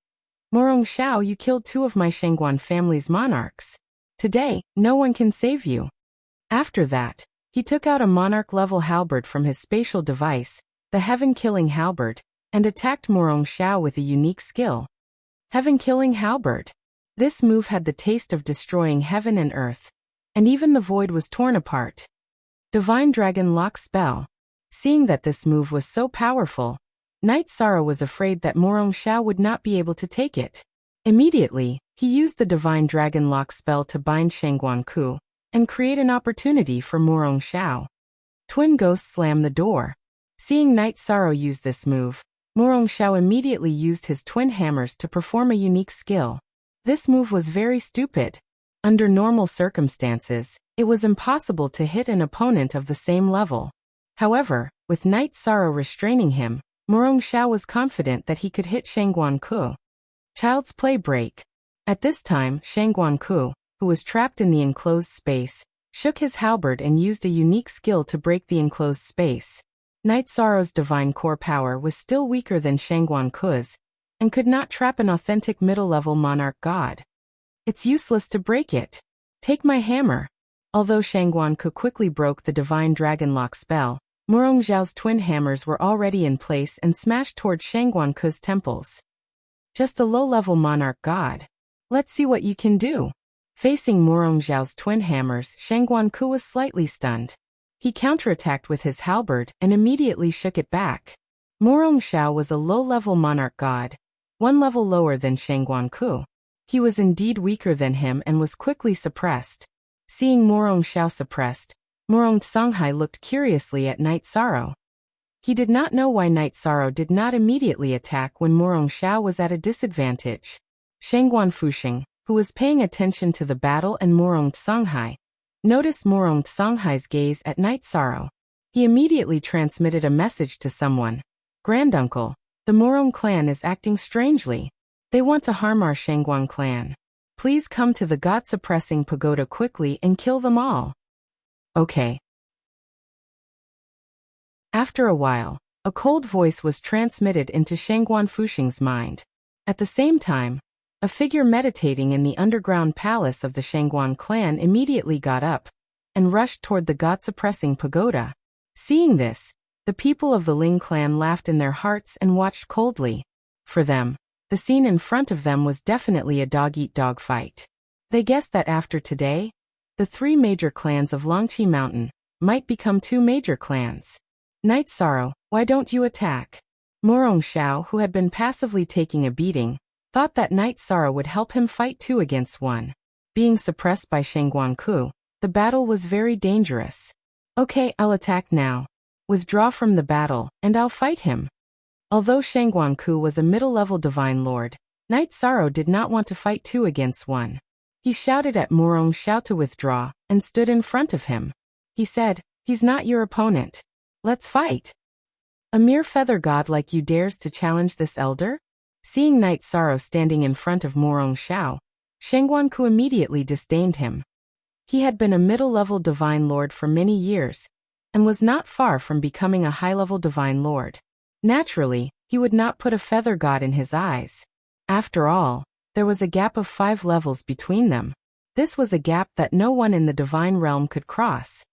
Morong Xiao, you killed 2 of my Shangguan family's monarchs. Today, no one can save you. After that, he took out a monarch-level halberd from his spatial device, the Heaven-Killing Halberd, and attacked Morong Xiao with a unique skill. Heaven-Killing Halberd. This move had the taste of destroying heaven and earth, and even the void was torn apart. Divine Dragon Lock Spell. Seeing that this move was so powerful, Knight Sorrow was afraid that Morong Xiao would not be able to take it. Immediately, he used the Divine Dragon Lock spell to bind Shangguan Ku and create an opportunity for Morong Xiao. Twin Ghosts slammed the door. Seeing Knight Sorrow use this move, Morong Xiao immediately used his twin hammers to perform a unique skill. This move was very stupid. Under normal circumstances, it was impossible to hit an opponent of the same level. However, with Knight Sorrow restraining him, Morong Xiao was confident that he could hit Shangguan Ku. Child's Play Break. At this time, Shangguan Ku, who was trapped in the enclosed space, shook his halberd and used a unique skill to break the enclosed space. Knight Sorrow's divine core power was still weaker than Shangguan Ku's, and could not trap an authentic middle-level monarch god. It's useless to break it. Take my hammer. Although Shangguan Ku quickly broke the Divine Dragon Lock spell, Morong Xiao's twin hammers were already in place and smashed toward Shangguan Ku's temples. Just a low-level monarch god. Let's see what you can do. Facing Morong Xiao's twin hammers, Shangguan Ku was slightly stunned. He counterattacked with his halberd and immediately shook it back. Morong Xiao was a low-level monarch god, 1 level lower than Shangguan Ku. He was indeed weaker than him and was quickly suppressed. Seeing Morong Xiao suppressed, Morong Songhai looked curiously at Knight Sorrow. He did not know why Knight Sorrow did not immediately attack when Morong Xiao was at a disadvantage. Shangguan Fuxing, who was paying attention to the battle and Morong Songhai, noticed Morong Songhai's gaze at Knight Sorrow. He immediately transmitted a message to someone. Granduncle, the Morong clan is acting strangely. They want to harm our Shangguan clan. Please come to the god-suppressing pagoda quickly and kill them all. Okay. After a while, a cold voice was transmitted into Shangguan Fuxing's mind. At the same time, a figure meditating in the underground palace of the Shangguan clan immediately got up and rushed toward the god-suppressing pagoda. Seeing this, the people of the Ling clan laughed in their hearts and watched coldly. For them, the scene in front of them was definitely a dog-eat-dog fight. They guessed that after today, the 3 major clans of Longqi Mountain might become 2 major clans. Knight Sorrow, why don't you attack? Morong Xiao, who had been passively taking a beating, thought that Knight Sorrow would help him fight 2 against 1. Being suppressed by Shangguan Ku, the battle was very dangerous. Okay, I'll attack now. Withdraw from the battle, and I'll fight him. Although Shangguan Ku was a middle-level divine lord, Knight Sorrow did not want to fight 2 against 1. He shouted at Morong Xiao to withdraw, and stood in front of him. He said, "He's not your opponent. Let's fight." A mere feather god like you dares to challenge this elder? Seeing Knight Sorrow standing in front of Morong Xiao, Shangguan Ku immediately disdained him. He had been a middle-level divine lord for many years, and was not far from becoming a high-level divine lord. Naturally, he would not put a feather god in his eyes. After all, there was a gap of 5 levels between them. This was a gap that no one in the divine realm could cross.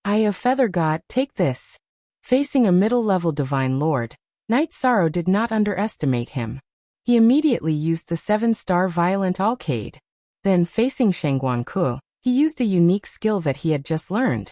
A feather god, take this. Facing a middle-level divine lord, Knight Sorrow did not underestimate him. He immediately used the 7-star violent alcade. Then, facing Shangguan Ku, he used a unique skill that he had just learned.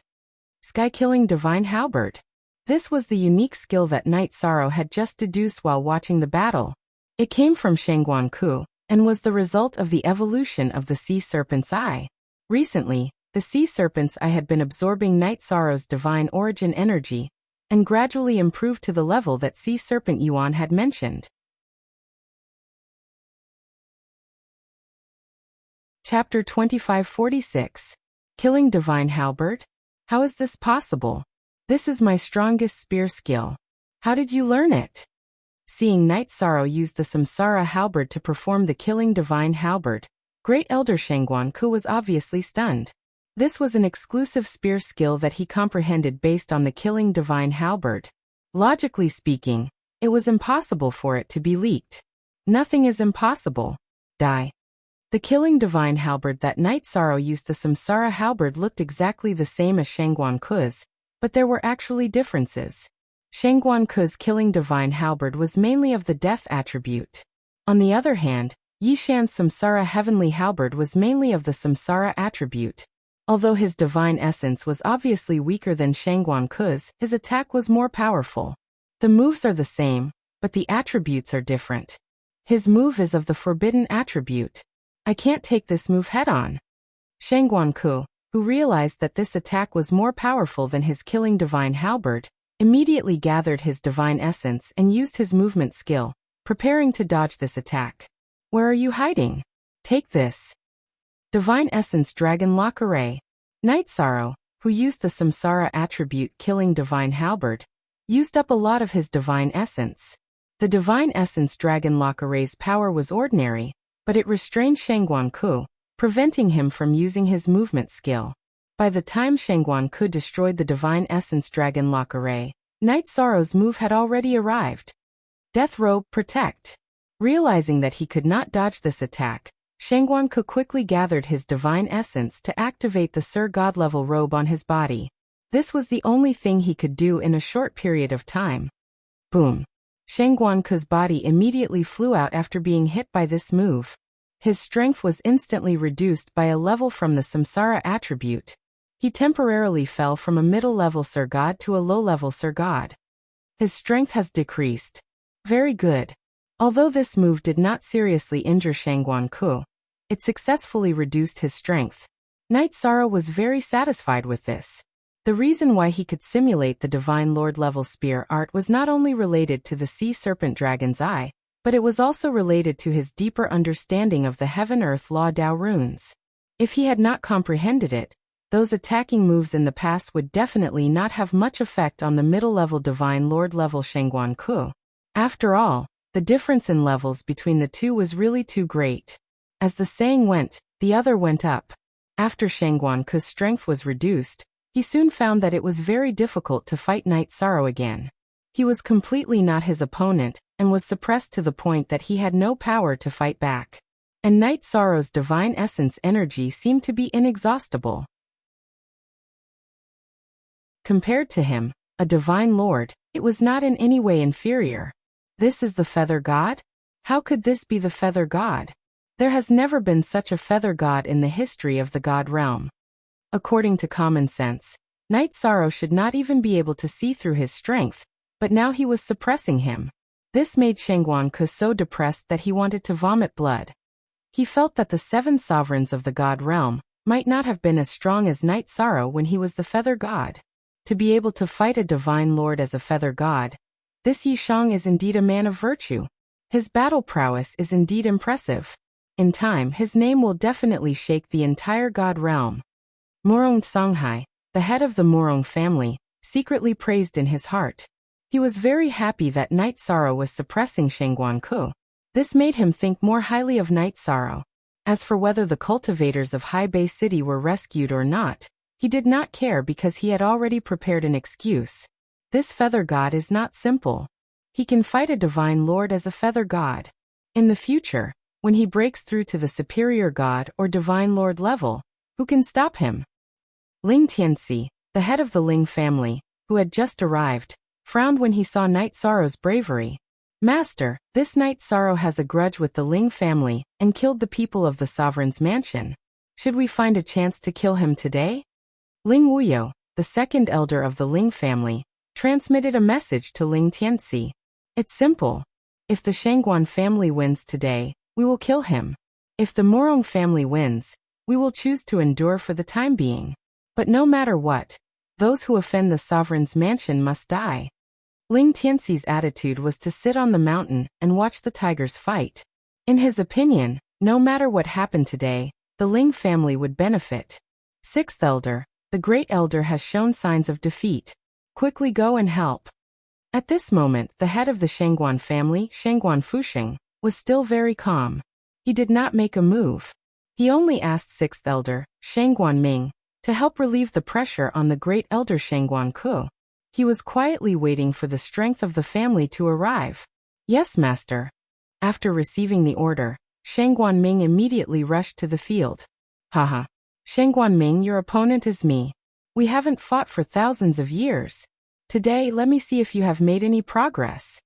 Sky-killing divine halberd. This was the unique skill that Knight Sorrow had just deduced while watching the battle. It came from Shangguan Ku, and was the result of the evolution of the Sea Serpent's Eye. Recently, the Sea Serpent's Eye had been absorbing Knight Sorrow's divine origin energy, and gradually improved to the level that Sea Serpent Yuan had mentioned. Chapter 2546. Killing Divine Halberd? How is this possible? This is my strongest spear skill. How did you learn it? Seeing Knight Sorrow use the Samsara halberd to perform the killing divine halberd, Great Elder Shangguan-ku was obviously stunned. This was an exclusive spear skill that he comprehended based on the killing divine halberd. Logically speaking, it was impossible for it to be leaked. Nothing is impossible. Die. The killing divine halberd that Knight Sorrow used, the Samsara halberd, looked exactly the same as Shangguan-ku's, but there were actually differences. Shangguan-ku's killing divine halberd was mainly of the death attribute. On the other hand, Yishan's Samsara heavenly halberd was mainly of the Samsara attribute. Although his divine essence was obviously weaker than Shangguan-ku's, his attack was more powerful. The moves are the same, but the attributes are different. His move is of the forbidden attribute. I can't take this move head-on. Shangguan-ku, who realized that this attack was more powerful than his killing divine halberd, immediately gathered his divine essence and used his movement skill, preparing to dodge this attack. Where are you hiding? Take this. Divine Essence Dragon Lock Array. Knight Sorrow, who used the Samsara attribute killing divine halberd, used up a lot of his divine essence. The Divine Essence Dragon Lock Array's power was ordinary, but it restrained Shangguan-ku, preventing him from using his movement skill. By the time Shangguan-ku destroyed the Divine Essence Dragon Lock Array, Knight Sorrow's move had already arrived. Death Robe Protect. Realizing that he could not dodge this attack, Shangguan-ku quickly gathered his divine essence to activate the Sir God level robe on his body. This was the only thing he could do in a short period of time. Boom. Shangguan-ku's body immediately flew out after being hit by this move. His strength was instantly reduced by a level from the Samsara attribute. He temporarily fell from a middle-level Sir God to a low-level Sir God. His strength has decreased. Very good. Although this move did not seriously injure Shangguan-ku, it successfully reduced his strength. Knight Sorrow was very satisfied with this. The reason why he could simulate the Divine Lord level spear art was not only related to the Sea Serpent Dragon's Eye, but it was also related to his deeper understanding of the Heaven-Earth Law Dao runes. If he had not comprehended it, those attacking moves in the past would definitely not have much effect on the middle-level Divine Lord level Shangguan-ku. After all, the difference in levels between the two was really too great. As the saying went, the other went up. After Shangguan-ku's strength was reduced, he soon found that it was very difficult to fight Knight Sorrow again. He was completely not his opponent, and was suppressed to the point that he had no power to fight back. And Knight Sorrow's divine essence energy seemed to be inexhaustible. Compared to him, a divine lord, it was not in any way inferior. This is the Feather God? How could this be the Feather God? There has never been such a Feather God in the history of the God realm. According to common sense, Knight Sorrow should not even be able to see through his strength, but now he was suppressing him. This made Shangguan-ku so depressed that he wanted to vomit blood. He felt that the 7 sovereigns of the God realm might not have been as strong as Knight Sorrow when he was the Feather God. To be able to fight a divine lord as a Feather God, this Yishang is indeed a man of virtue. His battle prowess is indeed impressive. In time, his name will definitely shake the entire God realm. Murong Songhai, the head of the Murong family, secretly praised in his heart. He was very happy that Knight Sorrow was suppressing Shangguan-ku. This made him think more highly of Knight Sorrow. As for whether the cultivators of Hai Bei City were rescued or not, he did not care because he had already prepared an excuse. This Feather God is not simple. He can fight a divine lord as a Feather God. In the future, when he breaks through to the superior God or divine lord level, who can stop him? Ling Tianxi, the head of the Ling family, who had just arrived, frowned when he saw Knight Sorrow's bravery. Master, this Knight Sorrow has a grudge with the Ling family and killed the people of the sovereign's mansion. Should we find a chance to kill him today? Ling Wuyo, the second elder of the Ling family, transmitted a message to Ling Tianxi. It's simple. If the Shangguan family wins today, we will kill him. If the Murong family wins, we will choose to endure for the time being. But no matter what, those who offend the sovereign's mansion must die. Ling Tianxi's attitude was to sit on the mountain and watch the tigers fight. In his opinion, no matter what happened today, the Ling family would benefit. Sixth elder, the great elder has shown signs of defeat. Quickly go and help. At this moment, the head of the Shengguan family, Shengguan Fuxing, was still very calm. He did not make a move. He only asked sixth elder, Shengguan Ming, to help relieve the pressure on the great elder Shengguan Ku. He was quietly waiting for the strength of the family to arrive. Yes, master. After receiving the order, Shengguan Ming immediately rushed to the field. Haha. Shengguan Ming, your opponent is me. We haven't fought for thousands of years. Today, let me see if you have made any progress.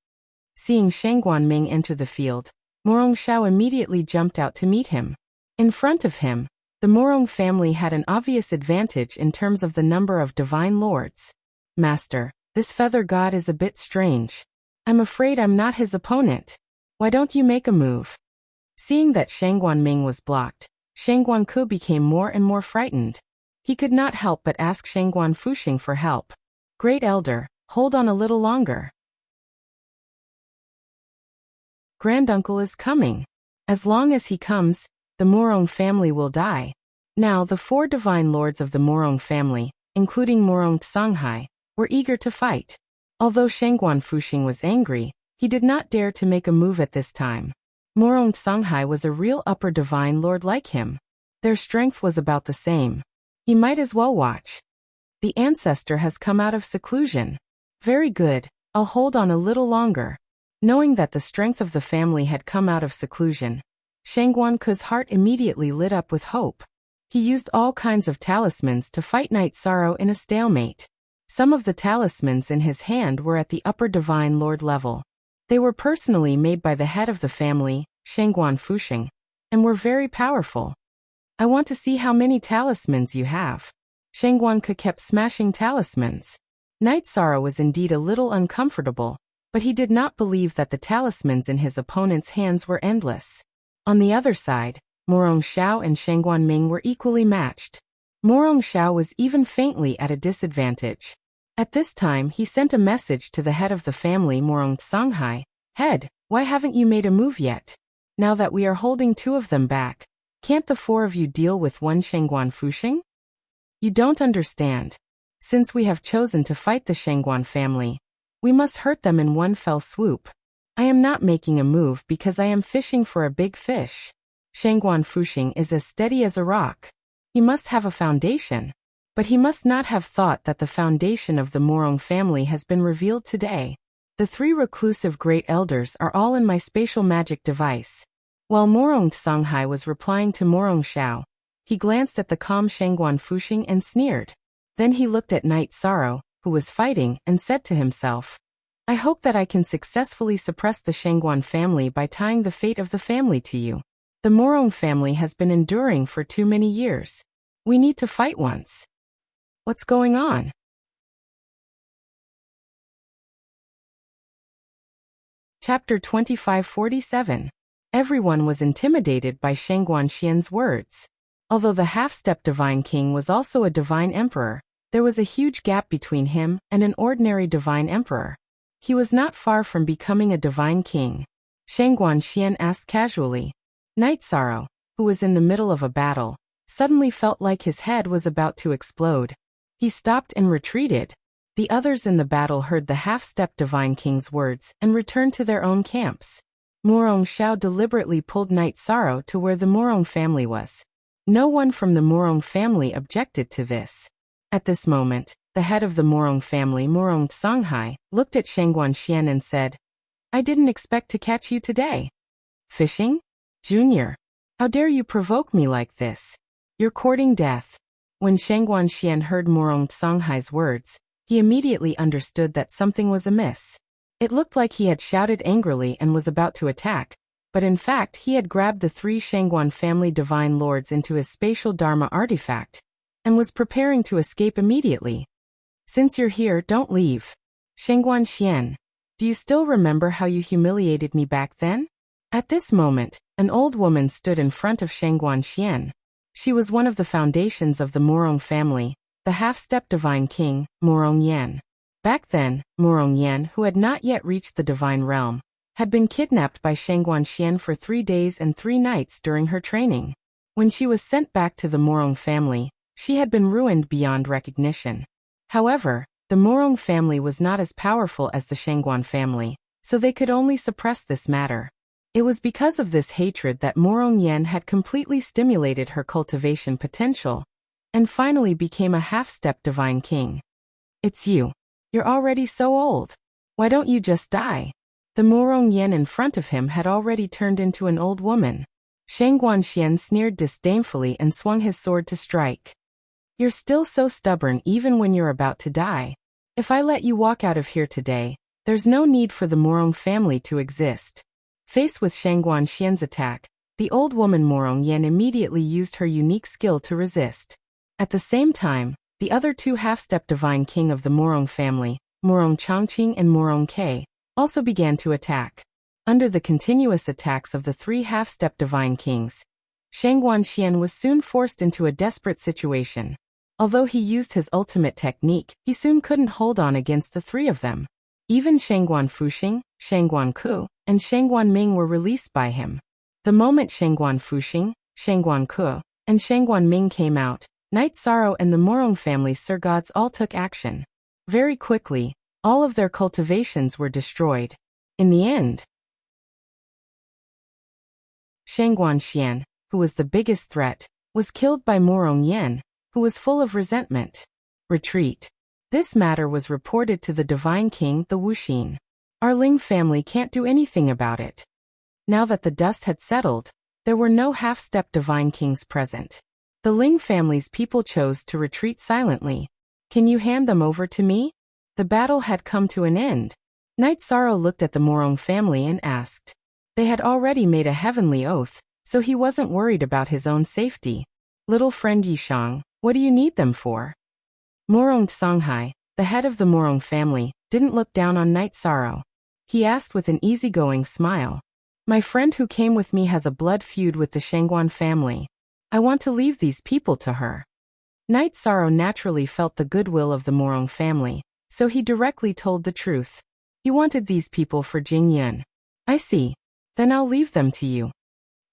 Seeing Shengguan Ming enter the field, Morong Xiao immediately jumped out to meet him. In front of him, the Morong family had an obvious advantage in terms of the number of divine lords. Master, this feather god is a bit strange. I'm afraid I'm not his opponent. Why don't you make a move? Seeing that Shengguan Ming was blocked, Shengguan Ku became more and more frightened. He could not help but ask Shengguan Fuxing for help. Great elder, hold on a little longer. Granduncle is coming. As long as he comes, the Morong family will die. Now the 4 divine lords of the Morong family, including Morong Tsanghai, were eager to fight. Although Shengguan Fuxing was angry, he did not dare to make a move at this time. Morong Tsanghai was a real upper divine lord like him. Their strength was about the same. He might as well watch. The ancestor has come out of seclusion. Very good, I'll hold on a little longer. Knowing that the strength of the family had come out of seclusion, Shengguan Ku's heart immediately lit up with hope. He used all kinds of talismans to fight Night Sorrow in a stalemate. Some of the talismans in his hand were at the upper divine lord level. They were personally made by the head of the family, Shengguan Fuxing, and were very powerful. I want to see how many talismans you have. Shengguan Ku kept smashing talismans. Night Sorrow was indeed a little uncomfortable, but he did not believe that the talismans in his opponent's hands were endless. On the other side, Morong Xiao and Shengguan Ming were equally matched. Morong Xiao was even faintly at a disadvantage. At this time he sent a message to the head of the family, Morong Tsanghai. Head, why haven't you made a move yet? Now that we are holding 2 of them back, can't the 4 of you deal with one Shengguan Fuxing? You don't understand. Since we have chosen to fight the Shengguan family, we must hurt them in one fell swoop. I am not making a move because I am fishing for a big fish. Shengguan Fuxing is as steady as a rock. He must have a foundation. But he must not have thought that the foundation of the Morong family has been revealed today. The 3 reclusive great elders are all in my spatial magic device. While Morong Tsanghai was replying to Morong Xiao, he glanced at the calm Shengguan Fuxing and sneered. Then he looked at Night Sorrow, who was fighting, and said to himself, I hope that I can successfully suppress the Shengguan family by tying the fate of the family to you. The Morong family has been enduring for too many years. We need to fight once. What's going on? Chapter 2547. Everyone was intimidated by Shengguan Xian's words. Although the half-step divine king was also a divine emperor, there was a huge gap between him and an ordinary divine emperor. He was not far from becoming a divine king. Shengguan Xian asked casually. Night Sorrow, who was in the middle of a battle, suddenly felt like his head was about to explode. He stopped and retreated. The others in the battle heard the half-step divine king's words and returned to their own camps. Morong Xiao deliberately pulled Night Sorrow to where the Morong family was. No one from the Morong family objected to this. At this moment, the head of the Morong family, Morong Tsanghai, looked at Shengguan Xian and said, I didn't expect to catch you today. Fishing? Junior, how dare you provoke me like this? You're courting death. When Shengguan Xian heard Morong Tsanghai's words, he immediately understood that something was amiss. It looked like he had shouted angrily and was about to attack, but in fact he had grabbed the 3 Shengguan family divine lords into his spatial Dharma artifact, and was preparing to escape immediately. Since you're here, don't leave. Shengguan Xian, do you still remember how you humiliated me back then? At this moment, an old woman stood in front of Shengguan Xian. She was one of the foundations of the Morong family, the half-step divine king, Morong Yan. Back then, Morong Yan, who had not yet reached the divine realm, had been kidnapped by Shengguan Xian for 3 days and 3 nights during her training. When she was sent back to the Morong family, she had been ruined beyond recognition. However, the Morong family was not as powerful as the Shangguan family, so they could only suppress this matter. It was because of this hatred that Morong Yen had completely stimulated her cultivation potential, and finally became a half-step divine king. It's you. You're already so old. Why don't you just die? The Morong Yen in front of him had already turned into an old woman. Shangguan Xian sneered disdainfully and swung his sword to strike. You're still so stubborn even when you're about to die. If I let you walk out of here today, there's no need for the Morong family to exist. Faced with Shangguan Xian's attack, the old woman Morong Yen immediately used her unique skill to resist. At the same time, the other two half-step divine king of the Morong family, Morong Changqing and Morong Ke, also began to attack. Under the continuous attacks of the three half-step divine kings, Shangguan Xian was soon forced into a desperate situation. Although he used his ultimate technique, he soon couldn't hold on against the three of them. Even Shangguan Fuxing, Shangguan Ku, and Shangguan Ming were released by him. The moment Shangguan Fuxing, Shangguan Ku, and Shangguan Ming came out, Night Sorrow and the Morong family's Sir Gods all took action. Very quickly, all of their cultivations were destroyed. In the end, Shangguan Xian, who was the biggest threat, was killed by Morong Yen, who was full of resentment. Retreat. This matter was reported to the Divine King, the Wuxin. Our Ling family can't do anything about it. Now that the dust had settled, there were no half-step Divine Kings present. The Ling family's people chose to retreat silently. Can you hand them over to me? The battle had come to an end. Night Sorrow looked at the Morong family and asked. They had already made a heavenly oath, so he wasn't worried about his own safety. Little friend Yishang, what do you need them for? Morong Songhai, the head of the Morong family, didn't look down on Night Sorrow. He asked with an easygoing smile. My friend who came with me has a blood feud with the Shangguan family. I want to leave these people to her. Night Sorrow naturally felt the goodwill of the Morong family, so he directly told the truth. He wanted these people for Jing Yun. I see. Then I'll leave them to you.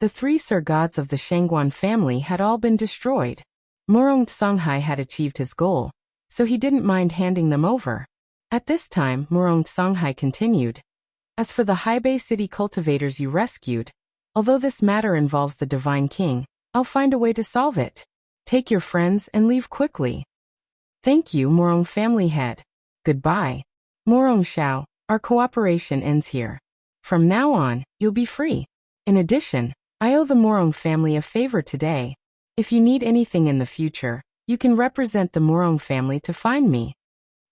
The three Sir Gods of the Shangguan family had all been destroyed. Morong Songhai had achieved his goal, so he didn't mind handing them over. At this time, Morong Songhai continued. As for the Haibei city cultivators you rescued, although this matter involves the Divine King, I'll find a way to solve it. Take your friends and leave quickly. Thank you, Morong family head. Goodbye. Morong Xiao, our cooperation ends here. From now on, you'll be free. In addition, I owe the Morong family a favor today. If you need anything in the future, you can represent the Morong family to find me.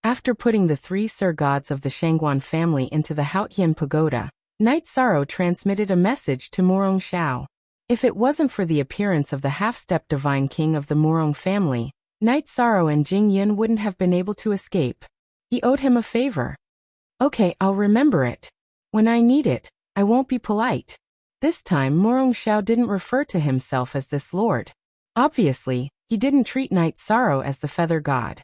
After putting the three Sir Gods of the Shangguan family into the Haotian Pagoda, Night Sorrow transmitted a message to Morong Xiao. If it wasn't for the appearance of the half-step Divine King of the Morong family, Night Sorrow and Jing Yun wouldn't have been able to escape. He owed him a favor. Okay, I'll remember it. When I need it, I won't be polite. This time Morong Xiao didn't refer to himself as this lord. Obviously, he didn't treat Night Sorrow as the feather god.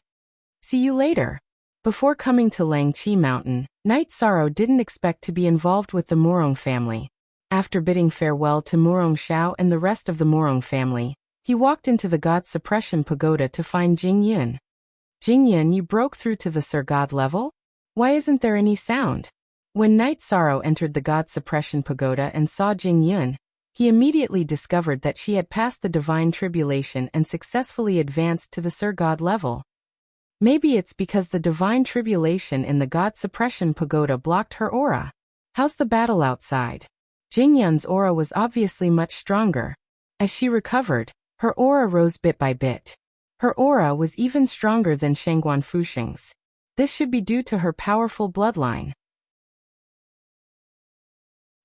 See you later. Before coming to Langqi Mountain, Night Sorrow didn't expect to be involved with the Morong family. After bidding farewell to Morong Xiao and the rest of the Morong family, he walked into the God Suppression Pagoda to find Jing Yun. Jing Yun, you broke through to the Sir God level? Why isn't there any sound? When Night Sorrow entered the God Suppression Pagoda and saw Jing Yun, he immediately discovered that she had passed the Divine Tribulation and successfully advanced to the Sir God level. Maybe it's because the Divine Tribulation in the God Suppression Pagoda blocked her aura. How's the battle outside? Jing Yun's aura was obviously much stronger. As she recovered, her aura rose bit by bit. Her aura was even stronger than Shangguan Fuxing's. This should be due to her powerful bloodline.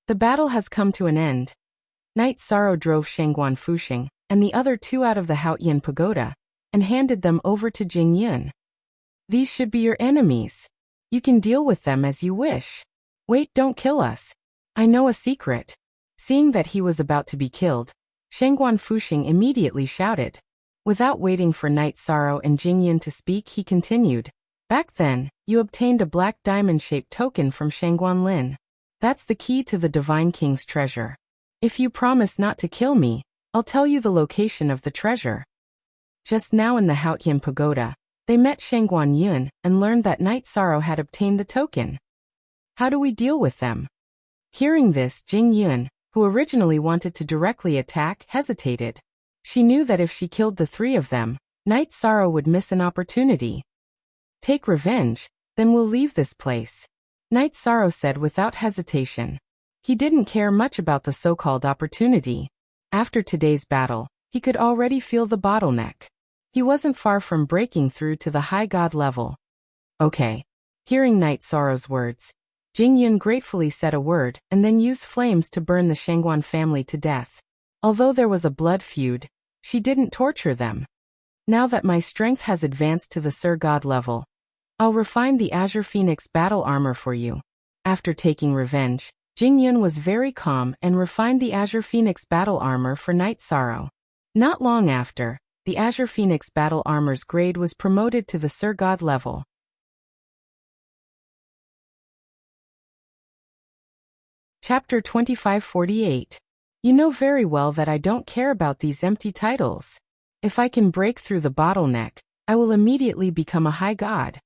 The battle has come to an end. Night Sorrow drove Shangguan Fuxing and the other two out of the Haotian Pagoda and handed them over to Jing Yun. These should be your enemies. You can deal with them as you wish. Wait, don't kill us. I know a secret. Seeing that he was about to be killed, Shangguan Fuxing immediately shouted. Without waiting for Night Sorrow and Jing Yun to speak, he continued. Back then, you obtained a black diamond-shaped token from Shangguan Lin. That's the key to the Divine King's treasure. If you promise not to kill me, I'll tell you the location of the treasure. Just now in the Haotian Pagoda, they met Shangguan Yun and learned that Night Sorrow had obtained the token. How do we deal with them? Hearing this, Jing Yun, who originally wanted to directly attack, hesitated. She knew that if she killed the three of them, Night Sorrow would miss an opportunity. Take revenge, then we'll leave this place, Night Sorrow said without hesitation. He didn't care much about the so-called opportunity. After today's battle, he could already feel the bottleneck. He wasn't far from breaking through to the high god level. Okay. Hearing Night Sorrow's words, Jing Yun gratefully said a word and then used flames to burn the Shangguan family to death. Although there was a blood feud, she didn't torture them. Now that my strength has advanced to the Sir God level, I'll refine the Azure Phoenix battle armor for you. After taking revenge, Jing Yun was very calm and refined the Azure Phoenix battle armor for Night Sorrow. Not long after, the Azure Phoenix battle armor's grade was promoted to the Sir God level. Chapter 2548. You know very well that I don't care about these empty titles. If I can break through the bottleneck, I will immediately become a high god.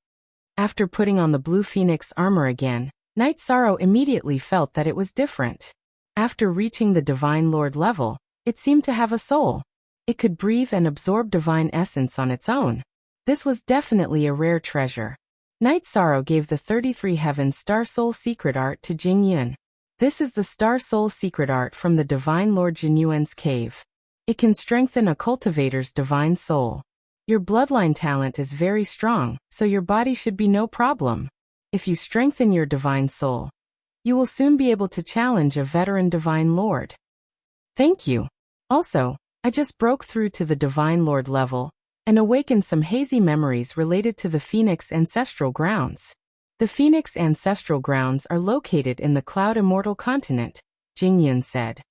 After putting on the blue phoenix armor again, Night Sorrow immediately felt that it was different. After reaching the Divine Lord level, it seemed to have a soul. It could breathe and absorb divine essence on its own. This was definitely a rare treasure. Night Sorrow gave the 33 Heaven Star Soul Secret Art to Jing Yun. This is the Star Soul Secret Art from the Divine Lord Jinyuan's cave. It can strengthen a cultivator's divine soul. Your bloodline talent is very strong, so your body should be no problem. If you strengthen your divine soul, you will soon be able to challenge a veteran Divine Lord. Thank you. Also, I just broke through to the Divine Lord level and awakened some hazy memories related to the Phoenix Ancestral Grounds. The Phoenix Ancestral Grounds are located in the Cloud Immortal Continent, Jing Yun said.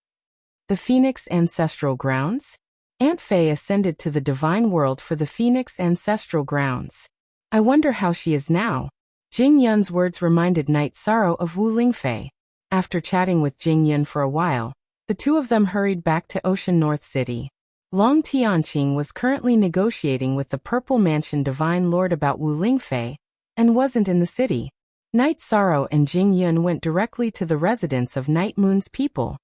The Phoenix Ancestral Grounds? Aunt Fei ascended to the Divine World for the Phoenix Ancestral Grounds. I wonder how she is now. Jing Yun's words reminded Night Sorrow of Wu Lingfei. After chatting with Jing Yun for a while, the two of them hurried back to Ocean North City. Long Tianqing was currently negotiating with the Purple Mansion Divine Lord about Wu Lingfei, and wasn't in the city. Night Sorrow and Jing Yun went directly to the residence of Night Moon's people.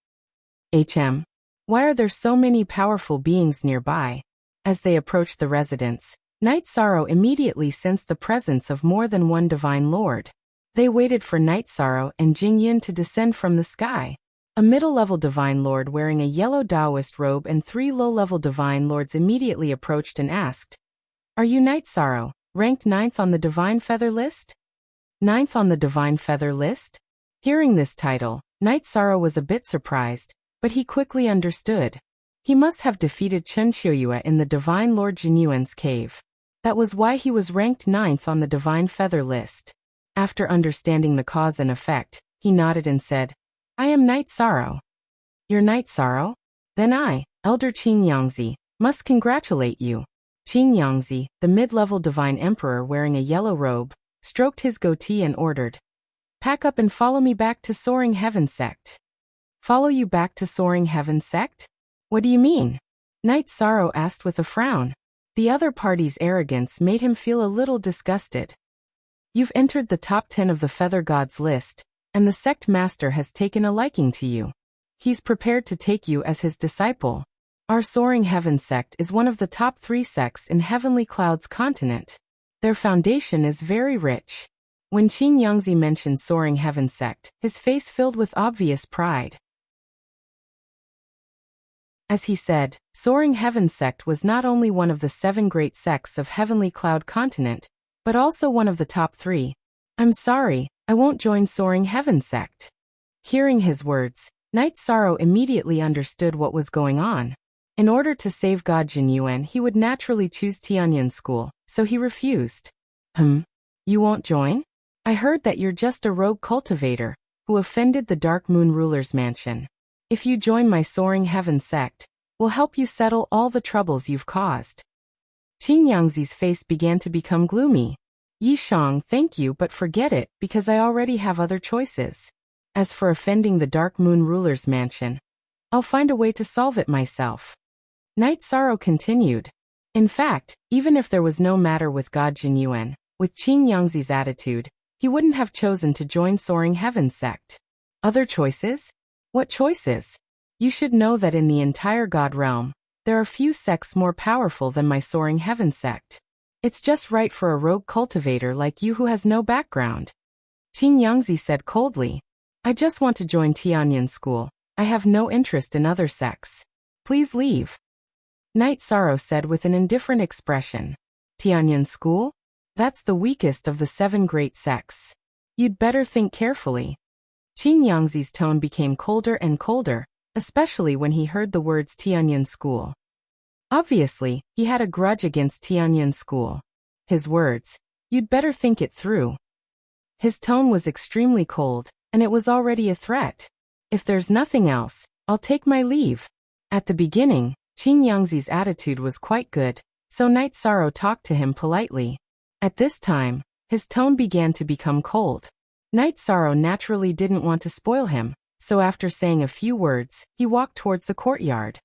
Why are there so many powerful beings nearby? As they approached the residence, Night Sorrow immediately sensed the presence of more than one Divine Lord. They waited for Night Sorrow and Jing Yun to descend from the sky. A middle-level Divine Lord wearing a yellow Taoist robe and 3 low-level Divine Lords immediately approached and asked, "Are you Night Sorrow, ranked 9th on the Divine Feather list?" 9th on the Divine Feather list? Hearing this title, Night Sorrow was a bit surprised, but he quickly understood. He must have defeated Chen Qiuyue in the Divine Lord Jinyuan's cave. That was why he was ranked 9th on the Divine Feather list. After understanding the cause and effect, he nodded and said, "I am Night Sorrow." "You're Night Sorrow? Then I, Elder Qin Yangzi, must congratulate you." Qin Yangzi, the mid-level Divine Emperor wearing a yellow robe, stroked his goatee and ordered, "Pack up and follow me back to Soaring Heaven Sect." "Follow you back to Soaring Heaven Sect? What do you mean?" Night Sorrow asked with a frown. The other party's arrogance made him feel a little disgusted. "You've entered the top 10 of the Feather Gods list, and the sect master has taken a liking to you. He's prepared to take you as his disciple. Our Soaring Heaven Sect is one of the top 3 sects in Heavenly Cloud's continent. Their foundation is very rich." When Qin Yangzi mentioned Soaring Heaven Sect, his face filled with obvious pride. As he said, Soaring Heaven Sect was not only one of the 7 great sects of Heavenly Cloud continent, but also one of the top 3. "I'm sorry, I won't join Soaring Heaven Sect." Hearing his words, Night Sorrow immediately understood what was going on. In order to save God Jinyuan, he would naturally choose Tianyan School, so he refused. You won't join? I heard that you're just a rogue cultivator who offended the Dark Moon Ruler's mansion. If you join my Soaring Heaven Sect, we'll help you settle all the troubles you've caused. Qin Yangzi's face began to become gloomy. "Yishang, thank you, but forget it, because I already have other choices. As for offending the Dark Moon Ruler's mansion, I'll find a way to solve it myself." Night Sorrow continued. In fact, even if there was no matter with God Jinyuan, with Qin Yangzi's attitude, he wouldn't have chosen to join Soaring Heaven sect. Other choices? What choices? You should know that in the entire God realm, there are few sects more powerful than my Soaring Heaven sect. It's just right for a rogue cultivator like you who has no background. Qin Yangzi said coldly. I just want to join Tianyan school. I have no interest in other sects. Please leave. Night Sorrow said with an indifferent expression. Tianyan school? That's the weakest of the 7 great sects. You'd better think carefully. Qin Yangzi's tone became colder and colder, especially when he heard the words Tianyan school. Obviously, he had a grudge against Tianyan school. His words, you'd better think it through. His tone was extremely cold, and it was already a threat. If there's nothing else, I'll take my leave. At the beginning, Qin Yangzi's attitude was quite good, so Night Sorrow talked to him politely. At this time, his tone began to become cold. Night Sorrow naturally didn't want to spoil him, so after saying a few words, he walked towards the courtyard.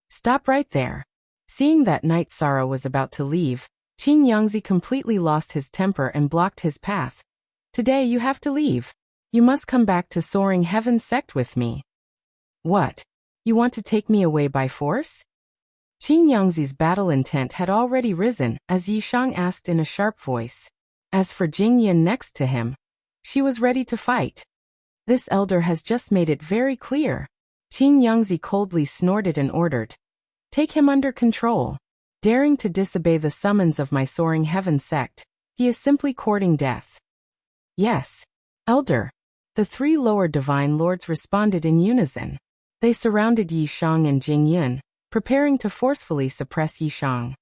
Stop right there. Seeing that Night Sorrow was about to leave, Qin Yangzi completely lost his temper and blocked his path. Today you have to leave. You must come back to Soaring Heaven sect with me. What? You want to take me away by force? Qin Yangzi's battle intent had already risen as Yishang asked in a sharp voice. As for Jing Yin next to him, she was ready to fight. This elder has just made it very clear. Qin Yangzi coldly snorted and ordered. Take him under control. Daring to disobey the summons of my Soaring Heaven sect, he is simply courting death. Yes, elder. The 3 lower divine lords responded in unison. They surrounded Yishang and Jing Yin, preparing to forcefully suppress Yishang.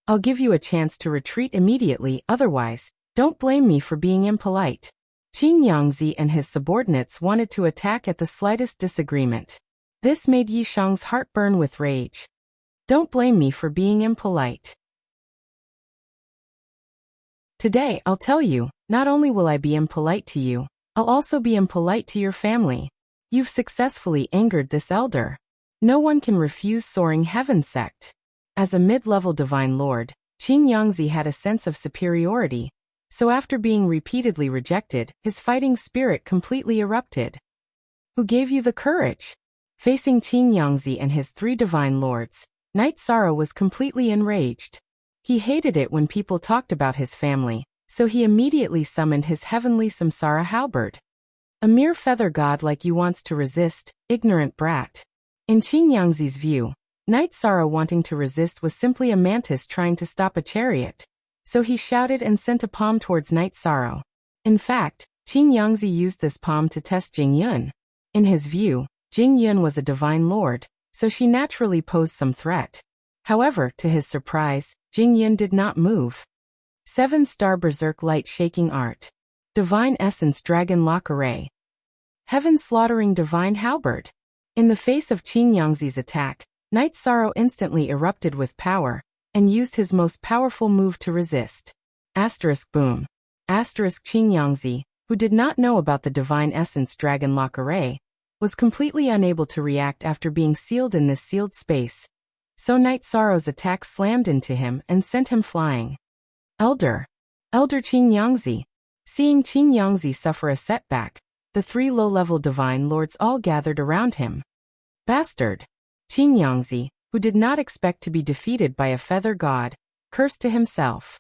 I'll give you a chance to retreat immediately, otherwise, don't blame me for being impolite. Qin Yangzi and his subordinates wanted to attack at the slightest disagreement. This made Yishang's heart burn with rage. Don't blame me for being impolite. Today, I'll tell you, not only will I be impolite to you, I'll also be impolite to your family. You've successfully angered this elder. No one can refuse Soaring Heaven sect. As a mid-level divine lord, Qin Yangzi had a sense of superiority, so after being repeatedly rejected, his fighting spirit completely erupted. Who gave you the courage? Facing Qin Yangzi and his 3 divine lords, Night Sorrow was completely enraged. He hated it when people talked about his family, so he immediately summoned his heavenly samsara halberd. A mere feather god like you wants to resist, ignorant brat. In Qin Yangzi's view, Night Sorrow wanting to resist was simply a mantis trying to stop a chariot. So he shouted and sent a palm towards Night Sorrow. In fact, Qin Yangzi used this palm to test Jing Yun. In his view, Jing Yun was a divine lord, so she naturally posed some threat. However, to his surprise, Jing Yun did not move. 7-star Berserk Light Shaking Art. Divine Essence Dragon Lock Array. Heaven Slaughtering Divine Halberd. In the face of Qin Yangzi's attack, Night Sorrow instantly erupted with power, and used his most powerful move to resist. Boom. Qin Yangzi, who did not know about the Divine Essence Dragon Lock Array, was completely unable to react after being sealed in this sealed space. So Night Sorrow's attack slammed into him and sent him flying. Elder Qin Yangzi. Seeing Qin Yangzi suffer a setback, the 3 low-level divine lords all gathered around him. Bastard! Qin Yangzi, who did not expect to be defeated by a feather god, cursed to himself.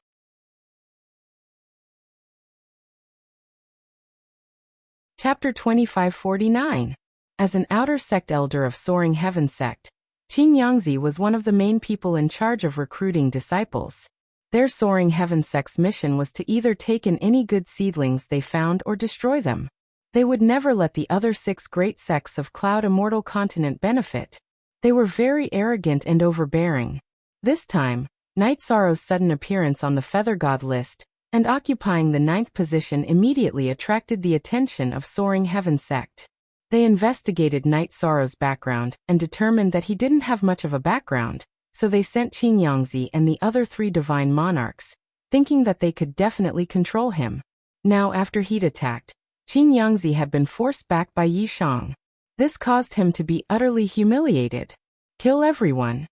Chapter 2549. As an outer sect elder of Soaring Heaven sect, Qin Yangzi was one of the main people in charge of recruiting disciples. Their Soaring Heaven sect's mission was to either take in any good seedlings they found or destroy them. They would never let the other 6 great sects of Cloud Immortal Continent benefit. They were very arrogant and overbearing. This time, Night Sorrow's sudden appearance on the Feather God list, and occupying the 9th position immediately attracted the attention of Soaring Heaven sect. They investigated Night Sorrow's background and determined that he didn't have much of a background, so they sent Qin Yangzi and the other 3 divine monarchs, thinking that they could definitely control him. Now after he'd attacked, Qin Yangzi had been forced back by Yishang. This caused him to be utterly humiliated. Kill everyone.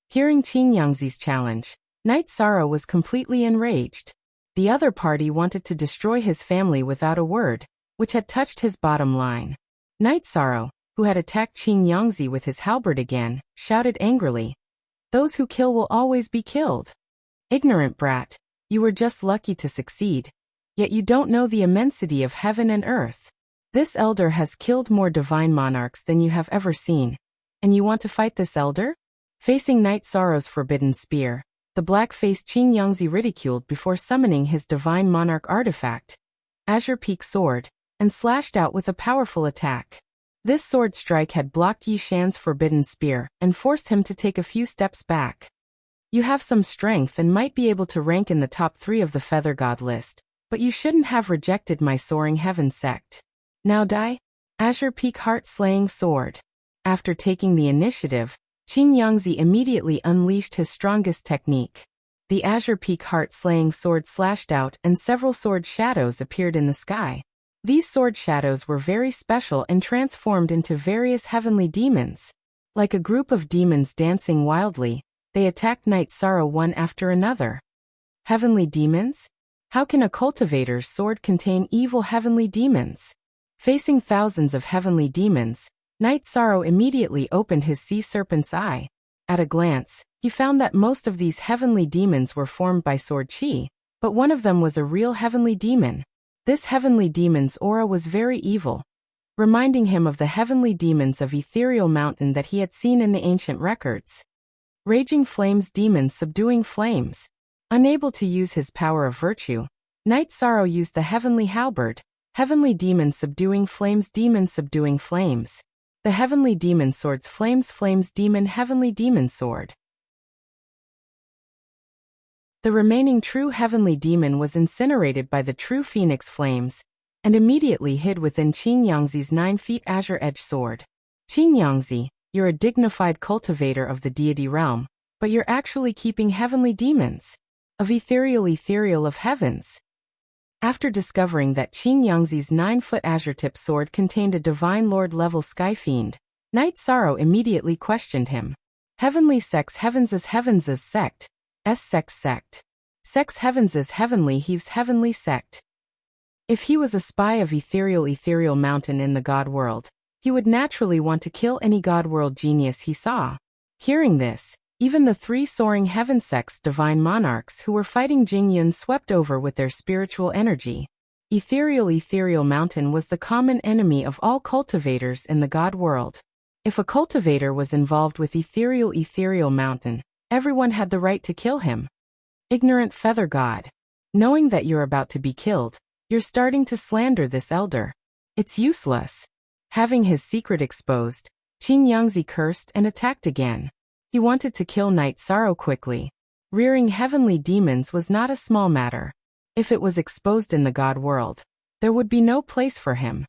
Hearing Qin Yangzi's challenge, Knight Sorrow was completely enraged. The other party wanted to destroy his family without a word, which had touched his bottom line. Knight Sorrow, who had attacked Qin Yangzi with his halberd again, shouted angrily, "Those who kill will always be killed. Ignorant brat, you were just lucky to succeed. Yet you don't know the immensity of heaven and earth. This elder has killed more divine monarchs than you have ever seen. And you want to fight this elder?" Facing Knight Sorrow's forbidden spear, the black-faced Qin Yangzi ridiculed before summoning his divine monarch artifact, Azure Peak Sword, and slashed out with a powerful attack. This sword strike had blocked Yi Shan's forbidden spear and forced him to take a few steps back. You have some strength and might be able to rank in the top 3 of the Feather God list, but you shouldn't have rejected my Soaring Heaven sect. Now die? Azure Peak Heart-Slaying Sword. After taking the initiative, Qin Yangzi immediately unleashed his strongest technique. The Azure Peak Heart-Slaying Sword slashed out and several sword shadows appeared in the sky. These sword shadows were very special and transformed into various heavenly demons. Like a group of demons dancing wildly, they attacked Knight Sorrow one after another. Heavenly demons? How can a cultivator's sword contain evil heavenly demons? Facing thousands of heavenly demons, Knight Sorrow immediately opened his sea serpent's eye. At a glance, he found that most of these heavenly demons were formed by sword chi, but one of them was a real heavenly demon. This heavenly demon's aura was very evil, reminding him of the heavenly demons of Ethereal Mountain that he had seen in the ancient records. Raging Flames Demon Subduing Flames. Unable to use his power of virtue, Knight Sorrow used the Heavenly Halberd, Heavenly Demon Subduing Flames Demon Subduing Flames. The Heavenly Demon Sword's Flames Flames Demon Heavenly Demon Sword. The remaining true heavenly demon was incinerated by the true phoenix flames, and immediately hid within Qin Yangzi's 9 feet azure edge sword. Qin Yangzi, you're a dignified cultivator of the deity realm, but you're actually keeping heavenly demons. Of ethereal of heavens. After discovering that Qin Yangzi's 9-foot azure tip sword contained a divine lord level sky fiend, Knight Sorrow immediately questioned him. Heavenly sex heavens' sect. Sect. Sex heavens' heavenly heaves heavenly sect. If he was a spy of ethereal mountain in the god world, he would naturally want to kill any god world genius he saw. Hearing this, even the 3 soaring heaven sect's divine monarchs who were fighting Jing Yun swept over with their spiritual energy. Ethereal mountain was the common enemy of all cultivators in the god world. If a cultivator was involved with ethereal mountain, everyone had the right to kill him. Ignorant feather god. Knowing that you're about to be killed, you're starting to slander this elder. It's useless. Having his secret exposed, Qin Yangzi cursed and attacked again. He wanted to kill Knight Sorrow quickly. Rearing heavenly demons was not a small matter. If it was exposed in the god world, there would be no place for him.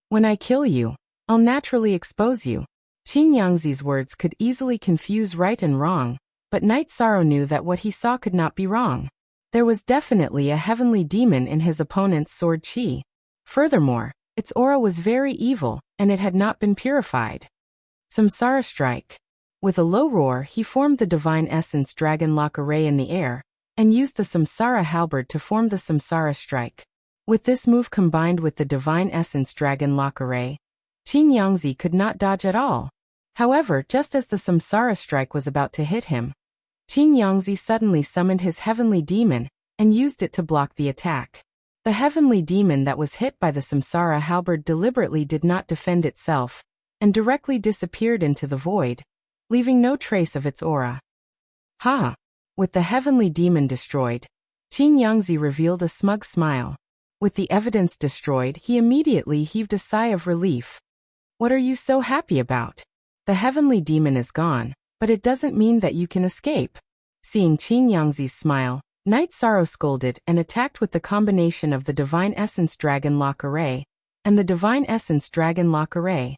When I kill you, I'll naturally expose you. Qin Yangzi's words could easily confuse right and wrong, but Knight Sorrow knew that what he saw could not be wrong. There was definitely a heavenly demon in his opponent's sword chi. Furthermore, its aura was very evil, and it had not been purified. Samsara Strike. With a low roar, he formed the Divine Essence Dragon Lock Array in the air, and used the Samsara Halberd to form the Samsara Strike. With this move combined with the Divine Essence Dragon Lock Array, Qin Yangzi could not dodge at all. However, just as the Samsara Strike was about to hit him, Qin Yangzi suddenly summoned his heavenly demon, and used it to block the attack. The heavenly demon that was hit by the Samsara Halberd deliberately did not defend itself, and directly disappeared into the void, leaving no trace of its aura. Ha! With the heavenly demon destroyed, Qin Yangzi revealed a smug smile. With the evidence destroyed, he immediately heaved a sigh of relief. What are you so happy about? The heavenly demon is gone, but it doesn't mean that you can escape. Seeing Qin Yangzi's smile, Knight Sorrow scolded and attacked with the combination of the Divine Essence Dragon Lock Array and the Divine Essence Dragon Lock Array.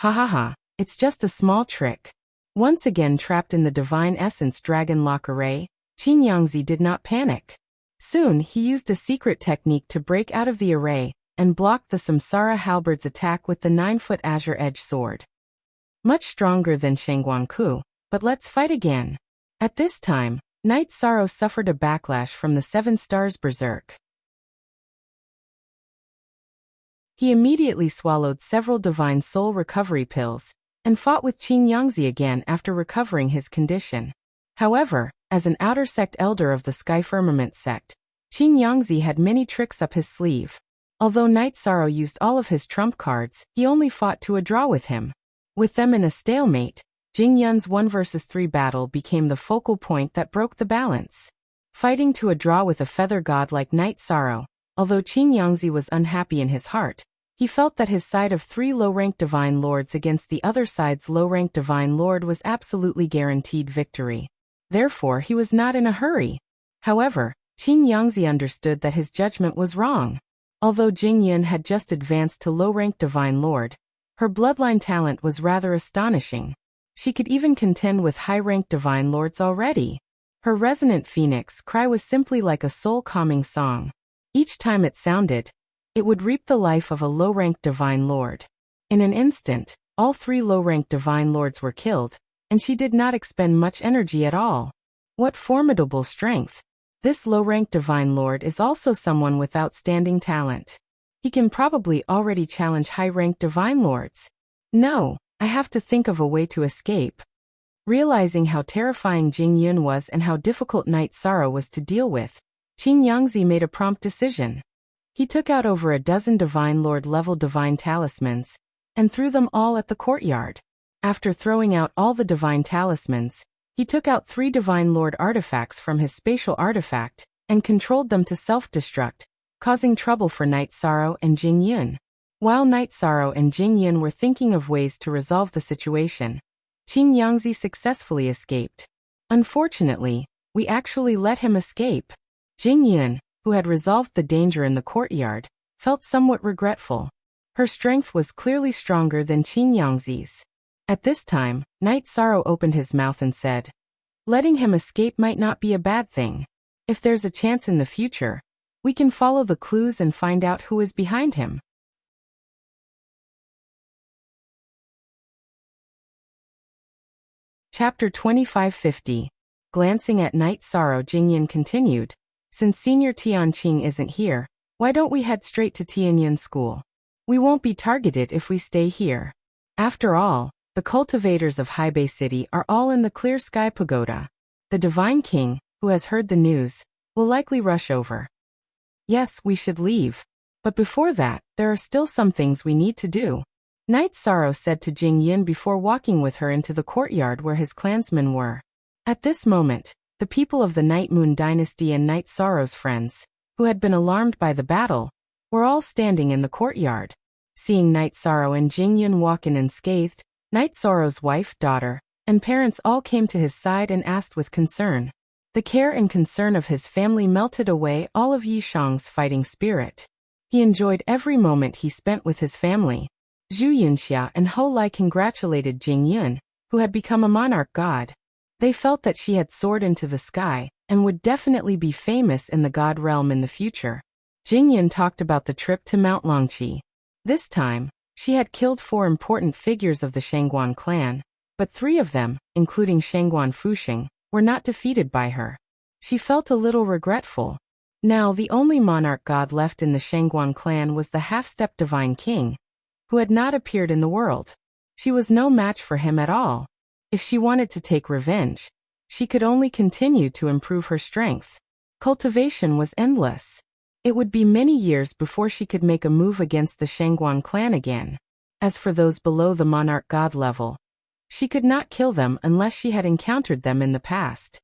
Ha ha ha, it's just a small trick. Once again trapped in the Divine Essence Dragon Lock Array, Qin Yangzi did not panic. Soon he used a secret technique to break out of the array and blocked the Samsara Halberd's attack with the 9-foot azure edge sword. Much stronger than Shangguan Ku, but let's fight again. At this time, Knight Sorrow suffered a backlash from the 7 stars berserk. He immediately swallowed several divine soul recovery pills, and fought with Qin Yangzi again after recovering his condition. However, as an outer sect elder of the Sky Firmament sect, Qin Yangzi had many tricks up his sleeve. Although Knight Sorrow used all of his trump cards, he only fought to a draw with him. With them in a stalemate, Jing Yun's 1 vs 3 battle became the focal point that broke the balance. Fighting to a draw with a feather god like Knight Sorrow, although Qin Yangzi was unhappy in his heart, he felt that his side of 3 low-ranked divine lords against the other side's low-ranked divine lord was absolutely guaranteed victory. Therefore, he was not in a hurry. However, Qin Yangzi understood that his judgment was wrong. Although Jing Yun had just advanced to low-ranked divine lord, her bloodline talent was rather astonishing. She could even contend with high-ranked divine lords already. Her resonant phoenix cry was simply like a soul-calming song. Each time it sounded, it would reap the life of a low-ranked divine lord. In an instant, all 3 low-ranked divine lords were killed, and she did not expend much energy at all. What formidable strength! This low-ranked divine lord is also someone with outstanding talent. He can probably already challenge high-ranked divine lords. No, I have to think of a way to escape. Realizing how terrifying Jing Yun was and how difficult Knight Sorrow was to deal with, Qin Yangzi made a prompt decision. He took out over a dozen divine lord level divine talismans, and threw them all at the courtyard. After throwing out all the divine talismans, he took out 3 divine lord artifacts from his spatial artifact, and controlled them to self-destruct, causing trouble for Knight Sorrow and Jing Yun. While Knight Sorrow and Jing Yun were thinking of ways to resolve the situation, Qin Yangzi successfully escaped. Unfortunately, we actually let him escape. Jing Yun, who had resolved the danger in the courtyard, felt somewhat regretful. Her strength was clearly stronger than Qin Yangzi's. At this time, Knight Sorrow opened his mouth and said, "Letting him escape might not be a bad thing. If there's a chance in the future, we can follow the clues and find out who is behind him." Chapter 2550. Glancing at Knight Sorrow, Jingyun continued, "Since Senior Tianqing isn't here, why don't we head straight to Tianyun School? We won't be targeted if we stay here. After all, the cultivators of Haibei City are all in the Clear Sky Pagoda. The Divine King, who has heard the news, will likely rush over. Yes, we should leave. But before that, there are still some things we need to do," Knight Sorrow said to Jing Yun before walking with her into the courtyard where his clansmen were. At this moment, the people of the Night Moon Dynasty and Knight Sorrow's friends, who had been alarmed by the battle, were all standing in the courtyard. Seeing Knight Sorrow and Jing Yun walk in unscathed, Knight Sorrow's wife, daughter, and parents all came to his side and asked with concern. The care and concern of his family melted away all of Yi Shang's fighting spirit. He enjoyed every moment he spent with his family. Zhu Yunxia and Ho Lai congratulated Jing Yun, who had become a monarch god. They felt that she had soared into the sky, and would definitely be famous in the god realm in the future. Jing Yun talked about the trip to Mount Longqi. This time, she had killed 4 important figures of the Shangguan clan, but 3 of them, including Shangguan Fuxing, were not defeated by her. She felt a little regretful. Now the only monarch god left in the Shangguan clan was the half-step Divine King, who had not appeared in the world. She was no match for him at all. If she wanted to take revenge, she could only continue to improve her strength. Cultivation was endless. It would be many years before she could make a move against the Shangguan clan again. As for those below the monarch god level, she could not kill them unless she had encountered them in the past.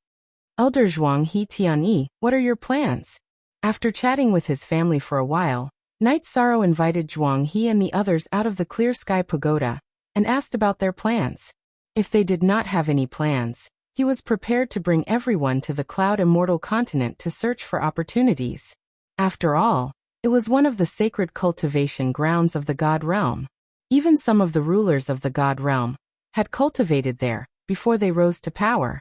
Elder Zhuang He Tianyi, what are your plans? After chatting with his family for a while, Knight Sorrow invited Zhuang He and the others out of the Clear Sky Pagoda, and asked about their plans. If they did not have any plans, he was prepared to bring everyone to the Cloud Immortal continent to search for opportunities. After all, it was one of the sacred cultivation grounds of the God realm. Even some of the rulers of the God realm had cultivated there before they rose to power.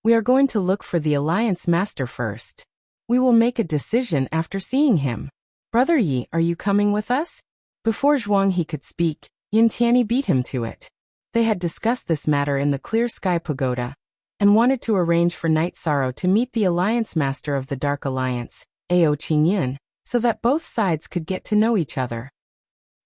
We are going to look for the Alliance Master first. We will make a decision after seeing him. Brother Yi, are you coming with us? Before Zhuang He could speak, Yin Tianyi beat him to it. They had discussed this matter in the Clear Sky Pagoda, and wanted to arrange for Night Sorrow to meet the Alliance Master of the Dark Alliance, Ao Qingyun, so that both sides could get to know each other.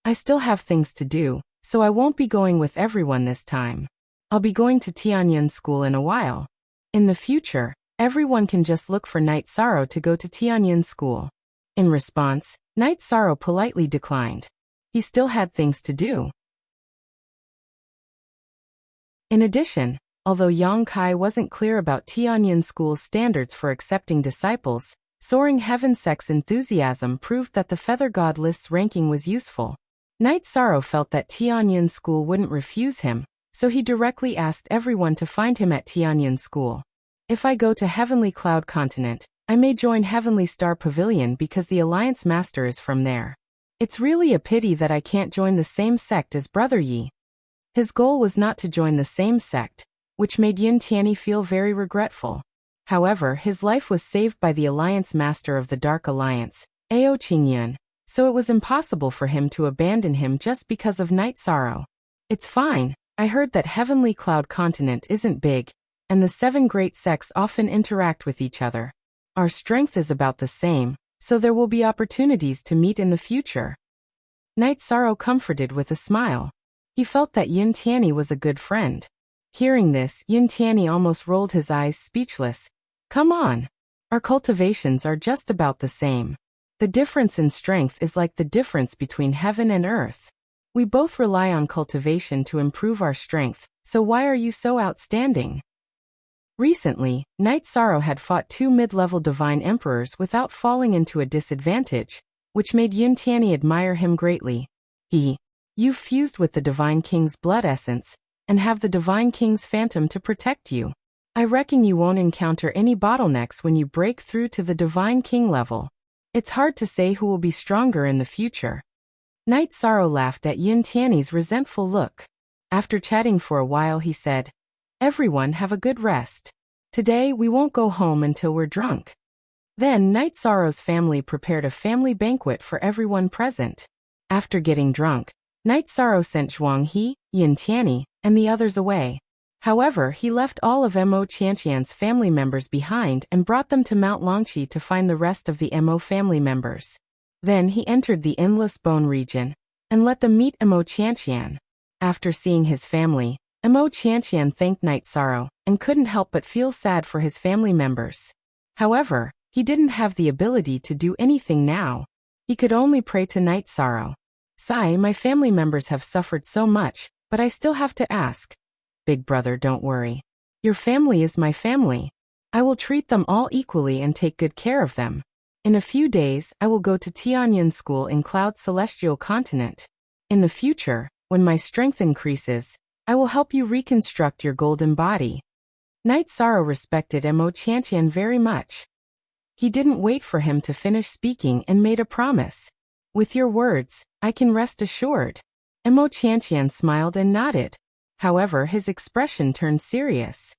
I still have things to do, so I won't be going with everyone this time. I'll be going to Tianyun School in a while. In the future, everyone can just look for Night Sorrow to go to Tianyun School. In response, Night Sorrow politely declined. He still had things to do. In addition, although Yang Kai wasn't clear about Tianyun School's standards for accepting disciples, soaring heaven sex enthusiasm proved that the Feather God list's ranking was useful. Night Sorrow felt that Tianyun School wouldn't refuse him, so he directly asked everyone to find him at Tianyun School. If I go to Heavenly Cloud Continent, I may join Heavenly Star Pavilion because the Alliance Master is from there. It's really a pity that I can't join the same sect as Brother Yi. His goal was not to join the same sect, which made Yin Tianyi feel very regretful. However, his life was saved by the Alliance Master of the Dark Alliance, Ao Qingyun, so it was impossible for him to abandon him just because of Night Sorrow. It's fine, I heard that Heavenly Cloud Continent isn't big, and the 7 great sects often interact with each other. Our strength is about the same, so there will be opportunities to meet in the future. Night Sorrow comforted with a smile. He felt that Yin Tianyi was a good friend. Hearing this, Yin Tianyi almost rolled his eyes speechless. Come on. Our cultivations are just about the same. The difference in strength is like the difference between heaven and earth. We both rely on cultivation to improve our strength, so why are you so outstanding? Recently, Night Sorrow had fought 2 mid-level divine emperors without falling into a disadvantage, which made Yin Tianyi admire him greatly. You fused with the Divine King's blood essence, and have the Divine King's phantom to protect you. I reckon you won't encounter any bottlenecks when you break through to the Divine King level. It's hard to say who will be stronger in the future. Night Sorrow laughed at Yin Tianyi's resentful look. After chatting for a while he said, Everyone have a good rest. Today we won't go home until we're drunk. Then Night Sorrow's family prepared a family banquet for everyone present. After getting drunk, Night Sorrow sent Zhuang He, Yin Tianyi, and the others away. However, he left all of Mo Qianqian's family members behind and brought them to Mount Longqi to find the rest of the Mo family members. Then he entered the Endless Bone region and let them meet Mo Qianqian. After seeing his family, Mo Qianqian thanked Night Sorrow and couldn't help but feel sad for his family members. However, he didn't have the ability to do anything now. He could only pray to Night Sorrow. Sai, my family members have suffered so much, but I still have to ask. Big brother, don't worry. Your family is my family. I will treat them all equally and take good care of them. In a few days, I will go to Tianyun School in Cloud Celestial Continent. In the future, when my strength increases, I will help you reconstruct your golden body. Night Sorrow respected Mo Qianqian very much. He didn't wait for him to finish speaking and made a promise. With your words, I can rest assured. Mo Qianqian smiled and nodded. However, his expression turned serious.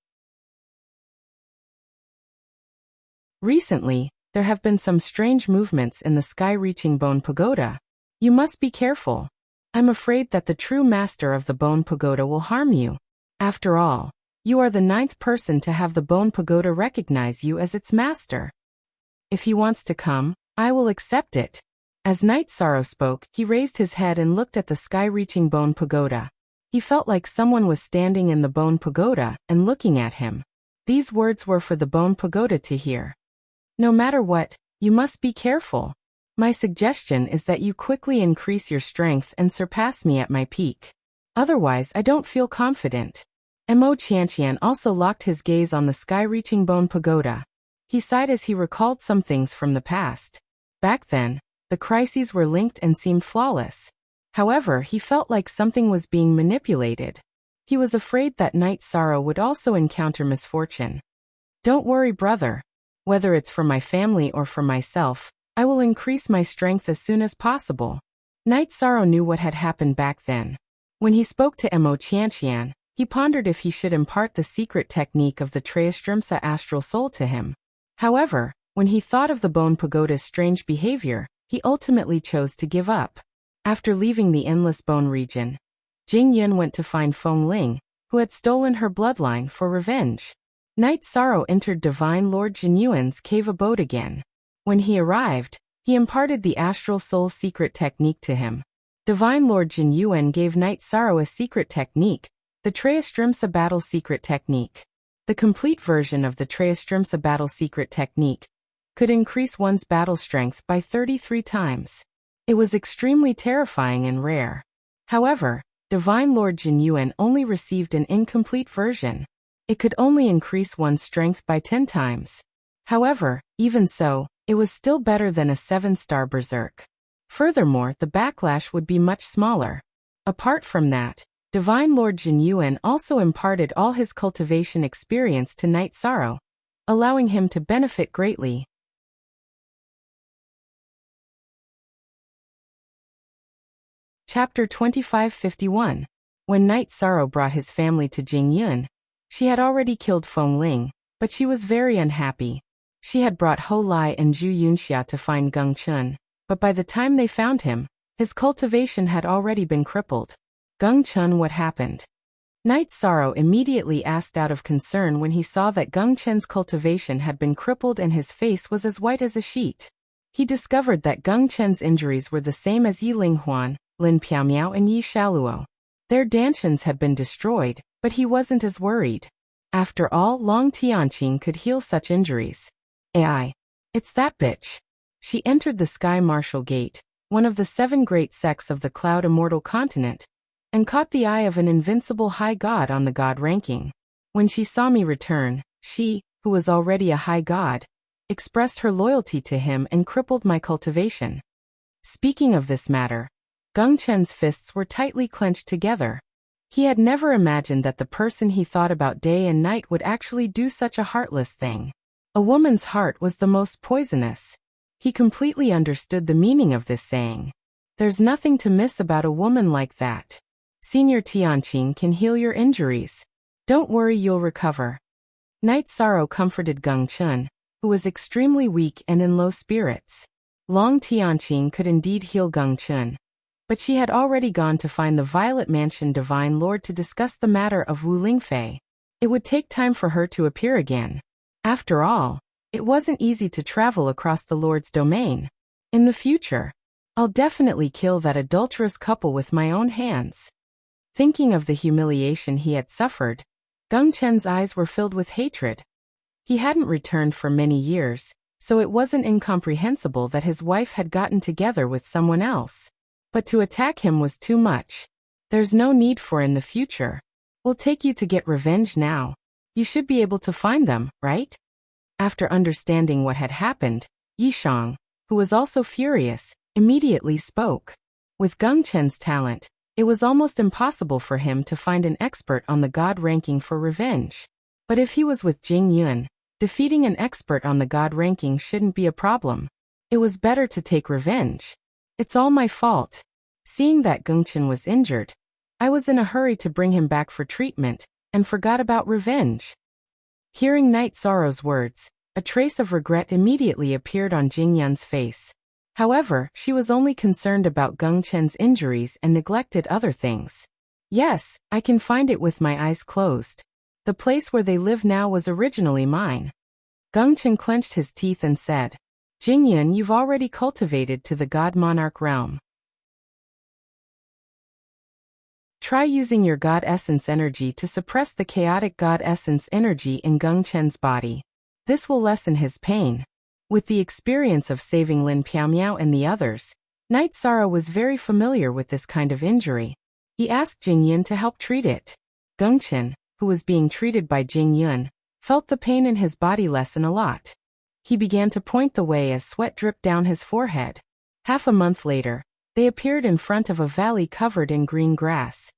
Recently, there have been some strange movements in the sky-reaching Bone Pagoda. You must be careful. I'm afraid that the true master of the Bone Pagoda will harm you. After all, you are the 9th person to have the Bone Pagoda recognize you as its master. If he wants to come, I will accept it. As Night Sorrow spoke, he raised his head and looked at the sky-reaching Bone Pagoda. He felt like someone was standing in the Bone Pagoda and looking at him. These words were for the Bone Pagoda to hear. No matter what, you must be careful. My suggestion is that you quickly increase your strength and surpass me at my peak. Otherwise, I don't feel confident. Mo Qianqian also locked his gaze on the sky-reaching Bone Pagoda. He sighed as he recalled some things from the past. Back then, the crises were linked and seemed flawless. However, he felt like something was being manipulated. He was afraid that Night Sorrow would also encounter misfortune. Don't worry, brother. Whether it's for my family or for myself, I will increase my strength as soon as possible. Night Sorrow knew what had happened back then. When he spoke to Mo Qianqian, he pondered if he should impart the secret technique of the Trayastrimsa astral soul to him. However, when he thought of the Bone Pagoda's strange behavior, he ultimately chose to give up. After leaving the Endless Bone region, Jing Yun went to find Feng Ling, who had stolen her bloodline, for revenge. Night Sorrow entered Divine Lord Jinyuan's cave abode again. When he arrived, he imparted the Astral Soul secret technique to him. Divine Lord Jinyuan gave Night Sorrow a secret technique, the Trayastrimsa battle secret technique. The complete version of the Trayastrimsa battle secret technique could increase one's battle strength by 33 times. It was extremely terrifying and rare. However, Divine Lord Jinyuan only received an incomplete version. It could only increase one's strength by 10 times. However, even so, it was still better than a 7-star berserk. Furthermore, the backlash would be much smaller. Apart from that, Divine Lord Jinyuan also imparted all his cultivation experience to Night Sorrow, allowing him to benefit greatly. Chapter 2551. When Night Sorrow brought his family to Jing Yun, she had already killed Feng Ling, but she was very unhappy. She had brought Ho Lai and Zhu Yunxia to find Geng Chun, but by the time they found him, his cultivation had already been crippled. Geng Chun, what happened? Night Sorrow immediately asked out of concern when he saw that Geng Chun's cultivation had been crippled and his face was as white as a sheet. He discovered that Geng Chun's injuries were the same as Yi Linghuan, Lin Piaomiao and Yi Shaluo. Their dantians had been destroyed, but he wasn't as worried. After all, Long Tianqing could heal such injuries. AI. It's that bitch. She entered the Sky Martial Gate, one of the 7 great sects of the Cloud Immortal Continent, and caught the eye of an invincible high god on the god ranking. When she saw me return, she, who was already a high god, expressed her loyalty to him and crippled my cultivation. Speaking of this matter, Geng Chen's fists were tightly clenched together. He had never imagined that the person he thought about day and night would actually do such a heartless thing. A woman's heart was the most poisonous. He completely understood the meaning of this saying. There's nothing to miss about a woman like that. Senior Tianqing can heal your injuries. Don't worry, you'll recover. Night Sorrow comforted Geng Chun, who was extremely weak and in low spirits. Long Tianqing could indeed heal Geng Chun, but she had already gone to find the Violet Mansion Divine Lord to discuss the matter of Wu Lingfei. It would take time for her to appear again. After all, it wasn't easy to travel across the Lord's domain. In the future, I'll definitely kill that adulterous couple with my own hands. Thinking of the humiliation he had suffered, Geng Chen's eyes were filled with hatred. He hadn't returned for many years, so it wasn't incomprehensible that his wife had gotten together with someone else. But to attack him was too much. There's no need for in the future. We'll take you to get revenge now. You should be able to find them, right? After understanding what had happened, Yishang, who was also furious, immediately spoke. With Geng Chen's talent, it was almost impossible for him to find an expert on the god ranking for revenge. But if he was with Jing Yun, defeating an expert on the god ranking shouldn't be a problem. It was better to take revenge. It's all my fault. Seeing that Geng Chen was injured, I was in a hurry to bring him back for treatment, and forgot about revenge. Hearing Night Sorrow's words, a trace of regret immediately appeared on Jing Yun's face. However, she was only concerned about Geng Chen's injuries and neglected other things. Yes, I can find it with my eyes closed. The place where they live now was originally mine. Geng Chen clenched his teeth and said, Jing Yun, you've already cultivated to the God Monarch realm. Try using your God Essence energy to suppress the chaotic God Essence energy in Geng Chen's body. This will lessen his pain. With the experience of saving Lin Piaomiao and the others, Night Sorrow was very familiar with this kind of injury. He asked Jing Yun to help treat it. Geng Chen, who was being treated by Jing Yun, felt the pain in his body lessen a lot. He began to point the way as sweat dripped down his forehead. Half a month later, they appeared in front of a valley covered in green grass.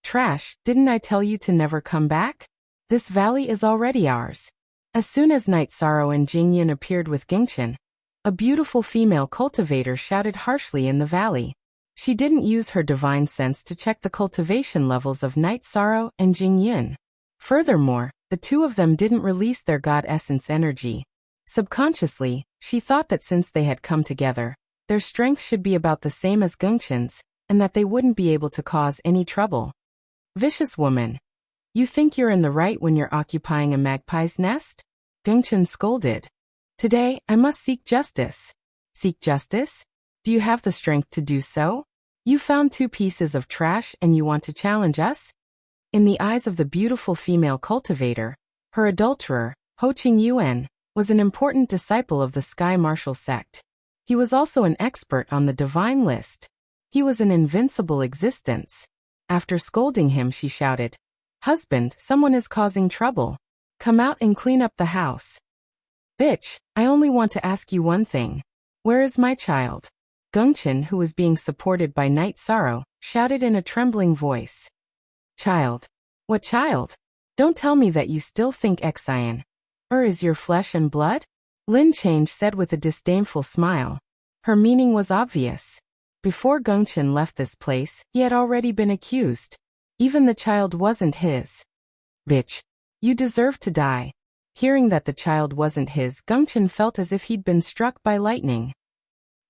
Trash, didn't I tell you to never come back? This valley is already ours. As soon as Night Sorrow and Jing Yun appeared with Geng Chen, a beautiful female cultivator shouted harshly in the valley. She didn't use her divine sense to check the cultivation levels of Night Sorrow and Jing Yun. Furthermore, the two of them didn't release their God Essence energy. Subconsciously, she thought that since they had come together, their strength should be about the same as Geng Chen's, and that they wouldn't be able to cause any trouble. Vicious woman. You think you're in the right when you're occupying a magpie's nest? Gongchen scolded. Today, I must seek justice. Seek justice? Do you have the strength to do so? You found 2 pieces of trash and you want to challenge us? In the eyes of the beautiful female cultivator, her adulterer, Ho Qingyuan, was an important disciple of the Sky Martial sect. He was also an expert on the divine list. He was an invincible existence. After scolding him, she shouted, "Husband, someone is causing trouble. Come out and clean up the house." "Bitch, I only want to ask you one thing. Where is my child?" Gongchen, who was being supported by Night Sorrow, shouted in a trembling voice. "Child? What child? Don't tell me that you still think Xian is your flesh and blood?" Lin Change said with a disdainful smile. Her meaning was obvious. Before Gongchen left this place, he had already been accused. Even the child wasn't his. "Bitch. You deserve to die." Hearing that the child wasn't his, Gongchen felt as if he'd been struck by lightning.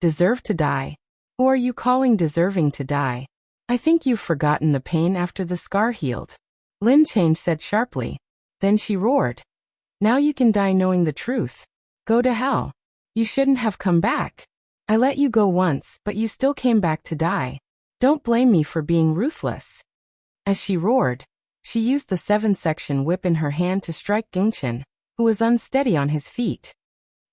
Deserve to die? Who are you calling deserving to die? I think you've forgotten the pain after the scar healed. Lin Change said sharply. Then she roared. Now you can die knowing the truth. Go to hell. You shouldn't have come back. I let you go once, but you still came back to die. Don't blame me for being ruthless. As she roared, she used the 7-section whip in her hand to strike Gongchen, who was unsteady on his feet.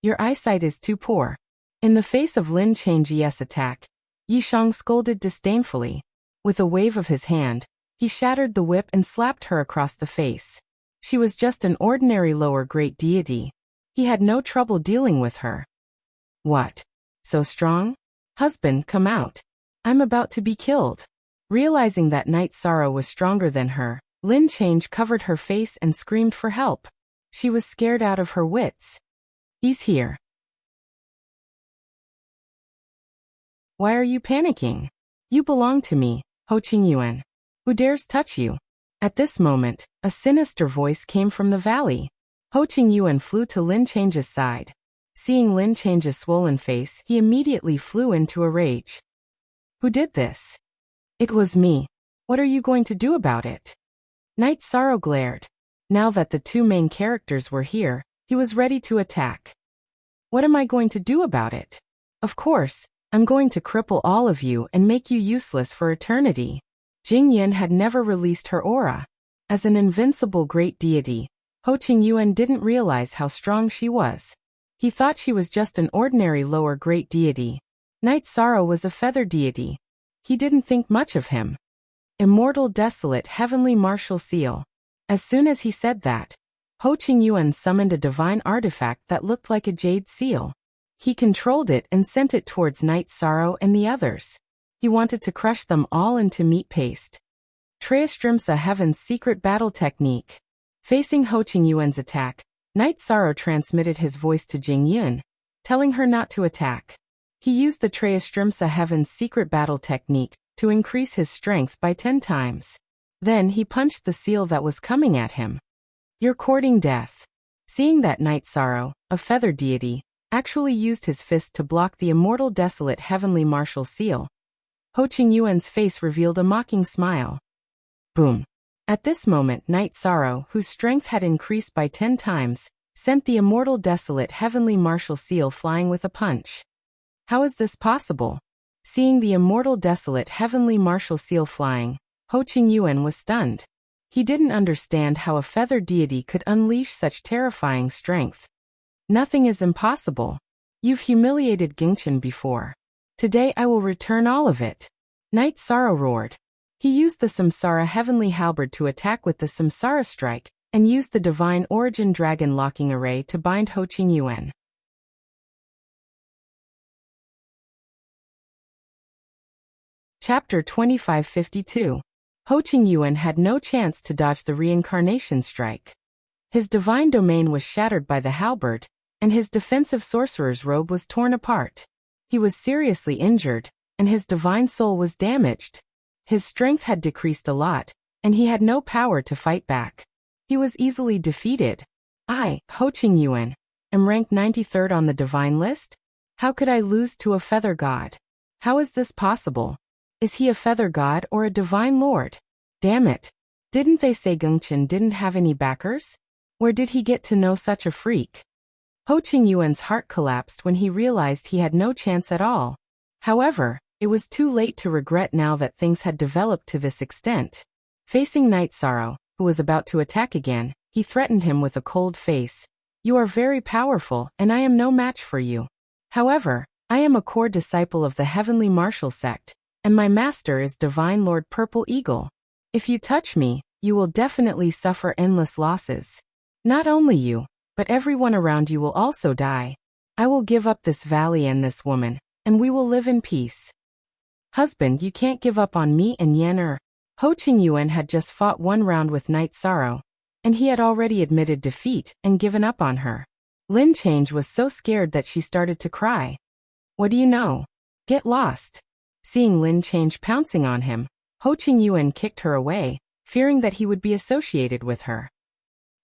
Your eyesight is too poor. In the face of Lin Change's attack, Yishang scolded disdainfully. With a wave of his hand, he shattered the whip and slapped her across the face. She was just an ordinary lower great deity. He had no trouble dealing with her. What? So strong? Husband, come out. I'm about to be killed. Realizing that Night Sorrow was stronger than her, Lin Change covered her face and screamed for help. She was scared out of her wits. He's here. Why are you panicking? You belong to me, Ho Qingyuan. Who dares touch you? At this moment, a sinister voice came from the valley. Ho Qingyuan flew to Lin Change's side. Seeing Lin Change's swollen face, he immediately flew into a rage. Who did this? It was me. What are you going to do about it? Night Sorrow glared. Now that the two main characters were here, he was ready to attack. What am I going to do about it? Of course, I'm going to cripple all of you and make you useless for eternity. Jing Yin had never released her aura. As an invincible great deity, Ho Qingyuan didn't realize how strong she was. He thought she was just an ordinary lower great deity. Night Sorrow was a feather deity. He didn't think much of him. Immortal Desolate Heavenly Martial Seal. As soon as he said that, Ho Qingyuan summoned a divine artifact that looked like a jade seal. He controlled it and sent it towards Night Sorrow and the others. He wanted to crush them all into meat paste. Treastrimsa Heaven's secret battle technique. Facing Ho Qingyuan's attack, Night Sorrow transmitted his voice to Jing Yin, telling her not to attack. He used the Treastrimsa Heaven's secret battle technique to increase his strength by 10 times. Then he punched the seal that was coming at him. You're courting death. Seeing that Night Sorrow, a feather deity, actually used his fist to block the immortal desolate heavenly martial seal, Ho Qingyuan's face revealed a mocking smile. Boom. At this moment, Night Sorrow, whose strength had increased by 10 times, sent the immortal desolate heavenly martial seal flying with a punch. How is this possible? Seeing the immortal desolate heavenly martial seal flying, Ho Qingyuan was stunned. He didn't understand how a feather deity could unleash such terrifying strength. Nothing is impossible. You've humiliated Gongchen before. Today I will return all of it. Night Sorrow roared. He used the Samsara Heavenly Halberd to attack with the Samsara Strike, and used the Divine Origin Dragon Locking Array to bind Ho Qingyuan. Chapter 2552. Ho Qingyuan had no chance to dodge the Reincarnation Strike. His divine domain was shattered by the halberd, and his defensive sorcerer's robe was torn apart. He was seriously injured, and his divine soul was damaged. His strength had decreased a lot, and he had no power to fight back. He was easily defeated. I, Ho Qingyuan, am ranked 93rd on the divine list? How could I lose to a feather god? How is this possible? Is he a feather god or a divine lord? Damn it. Didn't they say Gengchen didn't have any backers? Where did he get to know such a freak? Ho Qingyuan's heart collapsed when he realized he had no chance at all. However, it was too late to regret now that things had developed to this extent. Facing Night Sorrow, who was about to attack again, he threatened him with a cold face. You are very powerful, and I am no match for you. However, I am a core disciple of the Heavenly Martial Sect, and my master is Divine Lord Purple Eagle. If you touch me, you will definitely suffer endless losses. Not only you, but everyone around you will also die. I will give up this valley and this woman, and we will live in peace. Husband, you can't give up on me and Yan. Ho Qingyuan had just fought one round with Night Sorrow, and he had already admitted defeat and given up on her. Lin Change was so scared that she started to cry. What do you know? Get lost. Seeing Lin Change pouncing on him, Ho Qingyuan kicked her away, fearing that he would be associated with her.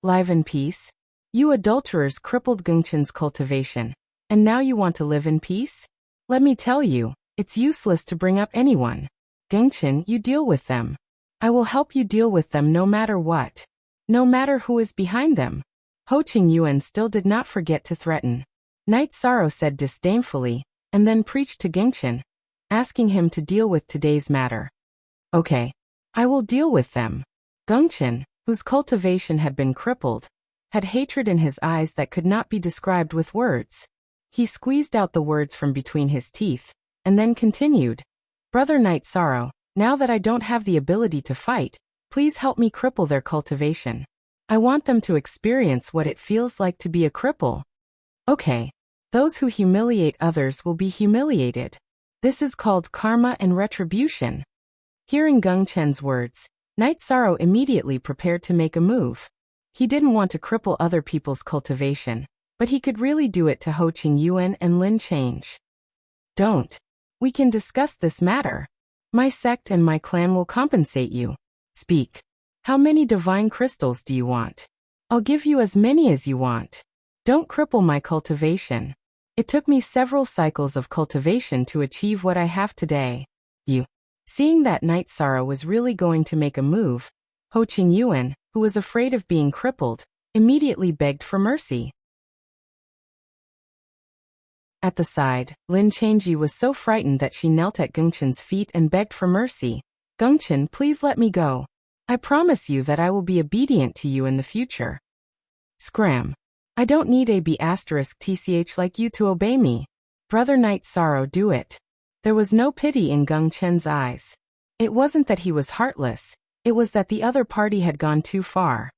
Live in peace? You adulterers crippled Gengchen's cultivation, and now you want to live in peace? Let me tell you, it's useless to bring up anyone. Gengchen, you deal with them. I will help you deal with them no matter what. No matter who is behind them. Ho Qingyuan still did not forget to threaten. Night Sorrow said disdainfully, and then preached to Gengchen, asking him to deal with today's matter. Okay. I will deal with them. Gengchen, whose cultivation had been crippled, had hatred in his eyes that could not be described with words. He squeezed out the words from between his teeth, and then continued. Brother Night Sorrow, now that I don't have the ability to fight, please help me cripple their cultivation. I want them to experience what it feels like to be a cripple. Okay. Those who humiliate others will be humiliated. This is called karma and retribution. Hearing Gengchen's words, Night Sorrow immediately prepared to make a move. He didn't want to cripple other people's cultivation, but he could really do it to Ho Qingyuan and Lin Change. Don't. We can discuss this matter. My sect and my clan will compensate you. Speak. How many divine crystals do you want? I'll give you as many as you want. Don't cripple my cultivation. It took me several cycles of cultivation to achieve what I have today. You. Seeing that Night Sorrow was really going to make a move, Ho Qingyuan, who was afraid of being crippled, immediately begged for mercy. At the side, Lin Changji was so frightened that she knelt at Gengchen's feet and begged for mercy. Gengchen, please let me go. I promise you that I will be obedient to you in the future. Scram. I don't need a B***TCH like you to obey me. Brother Night Sorrow, do it. There was no pity in Gengchen's eyes. It wasn't that he was heartless, it was that the other party had gone too far.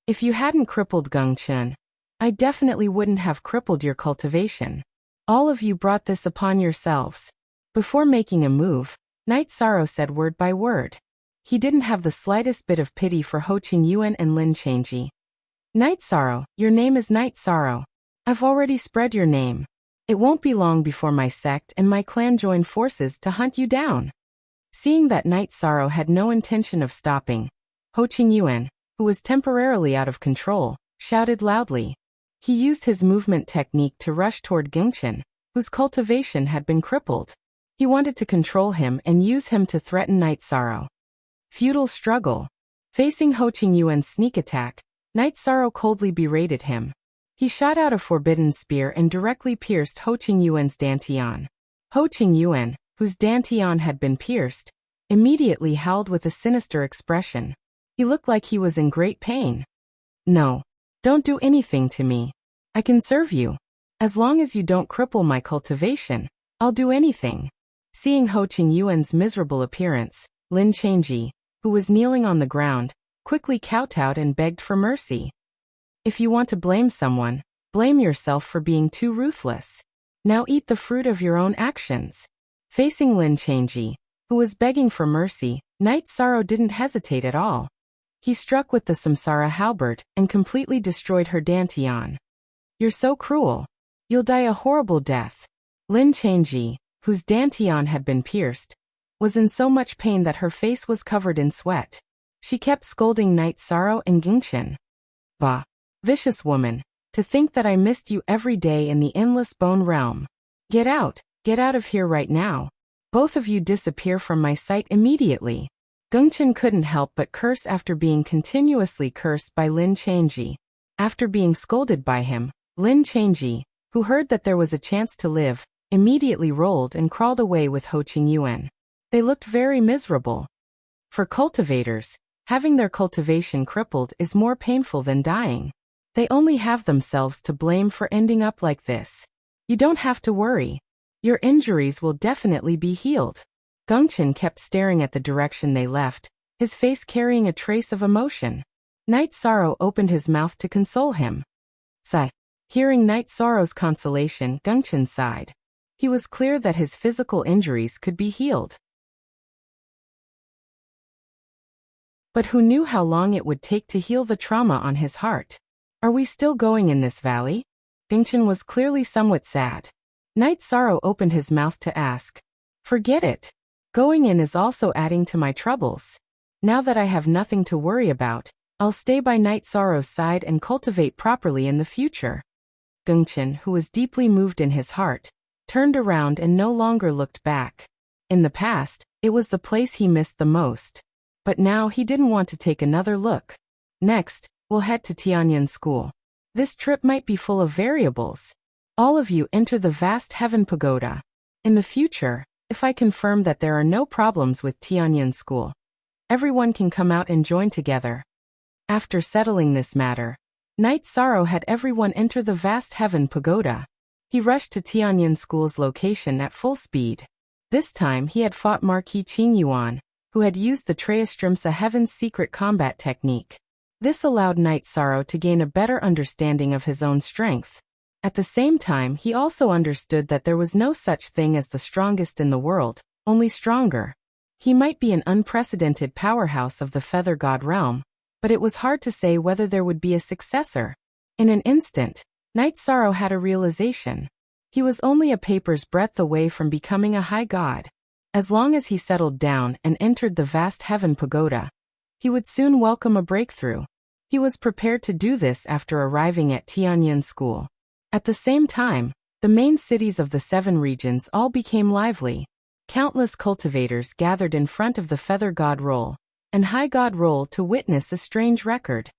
If you hadn't crippled Gengchen, I definitely wouldn't have crippled your cultivation. All of you brought this upon yourselves. Before making a move, Night Sorrow said word by word. He didn't have the slightest bit of pity for Ho Qingyuan and Lin Changji. Night Sorrow, your name is Night Sorrow. I've already spread your name. It won't be long before my sect and my clan join forces to hunt you down. Seeing that Night Sorrow had no intention of stopping, Ho Qingyuan, who was temporarily out of control, shouted loudly. He used his movement technique to rush toward Gengchen, whose cultivation had been crippled. He wanted to control him and use him to threaten Night Sorrow. Futile struggle. Facing Ho Qingyuan's sneak attack, Night Sorrow coldly berated him. He shot out a forbidden spear and directly pierced Ho Qingyuan's dantian. Ho Qingyuan, whose dantian had been pierced, immediately howled with a sinister expression. He looked like he was in great pain. No. Don't do anything to me. I can serve you. As long as you don't cripple my cultivation, I'll do anything. Seeing Ho Qingyuan's miserable appearance, Lin Changji, who was kneeling on the ground, quickly kowtowed and begged for mercy. If you want to blame someone, blame yourself for being too ruthless. Now eat the fruit of your own actions. Facing Lin Changji, who was begging for mercy, Night Sorrow didn't hesitate at all. He struck with the Samsara halberd and completely destroyed her dantian. You're so cruel. You'll die a horrible death. Lin Changji, whose dantian had been pierced, was in so much pain that her face was covered in sweat. She kept scolding Night Sorrow and Gengchen. Bah! Vicious woman, to think that I missed you every day in the endless bone realm. Get out of here right now. Both of you disappear from my sight immediately. Gongchen couldn't help but curse after being continuously cursed by Lin Changji. After being scolded by him, Lin Changji, who heard that there was a chance to live, immediately rolled and crawled away with Ho Qingyuan. They looked very miserable. For cultivators, having their cultivation crippled is more painful than dying. They only have themselves to blame for ending up like this. You don't have to worry. Your injuries will definitely be healed. Gongchen kept staring at the direction they left, his face carrying a trace of emotion. Night Sorrow opened his mouth to console him. Sigh. Hearing Night Sorrow's consolation, Gongchen sighed. He was clear that his physical injuries could be healed. But who knew how long it would take to heal the trauma on his heart? Are we still going in this valley? Gongchen was clearly somewhat sad. Night Sorrow opened his mouth to ask. Forget it. Going in is also adding to my troubles. Now that I have nothing to worry about, I'll stay by Night Sorrow's side and cultivate properly in the future. Gongchen, who was deeply moved in his heart, turned around and no longer looked back. In the past, it was the place he missed the most. But now he didn't want to take another look. Next, we'll head to Tianyan School. This trip might be full of variables. All of you enter the vast heaven pagoda. In the future, if I confirm that there are no problems with Tianyan School, everyone can come out and join together. After settling this matter, Night Sorrow had everyone enter the vast heaven pagoda. He rushed to Tianyan School's location at full speed. This time he had fought Marquis Qingyuan, who had used the Treastrimsa Heaven's secret combat technique. This allowed Night Sorrow to gain a better understanding of his own strength. At the same time, he also understood that there was no such thing as the strongest in the world, only stronger. He might be an unprecedented powerhouse of the Feather God realm, but it was hard to say whether there would be a successor. In an instant, Night Sorrow had a realization. He was only a paper's breadth away from becoming a high god. As long as he settled down and entered the vast heaven pagoda, he would soon welcome a breakthrough. He was prepared to do this after arriving at Tianyan School. At the same time, the main cities of the 7 regions all became lively. Countless cultivators gathered in front of the Feather God Roll and High God Roll to witness a strange record.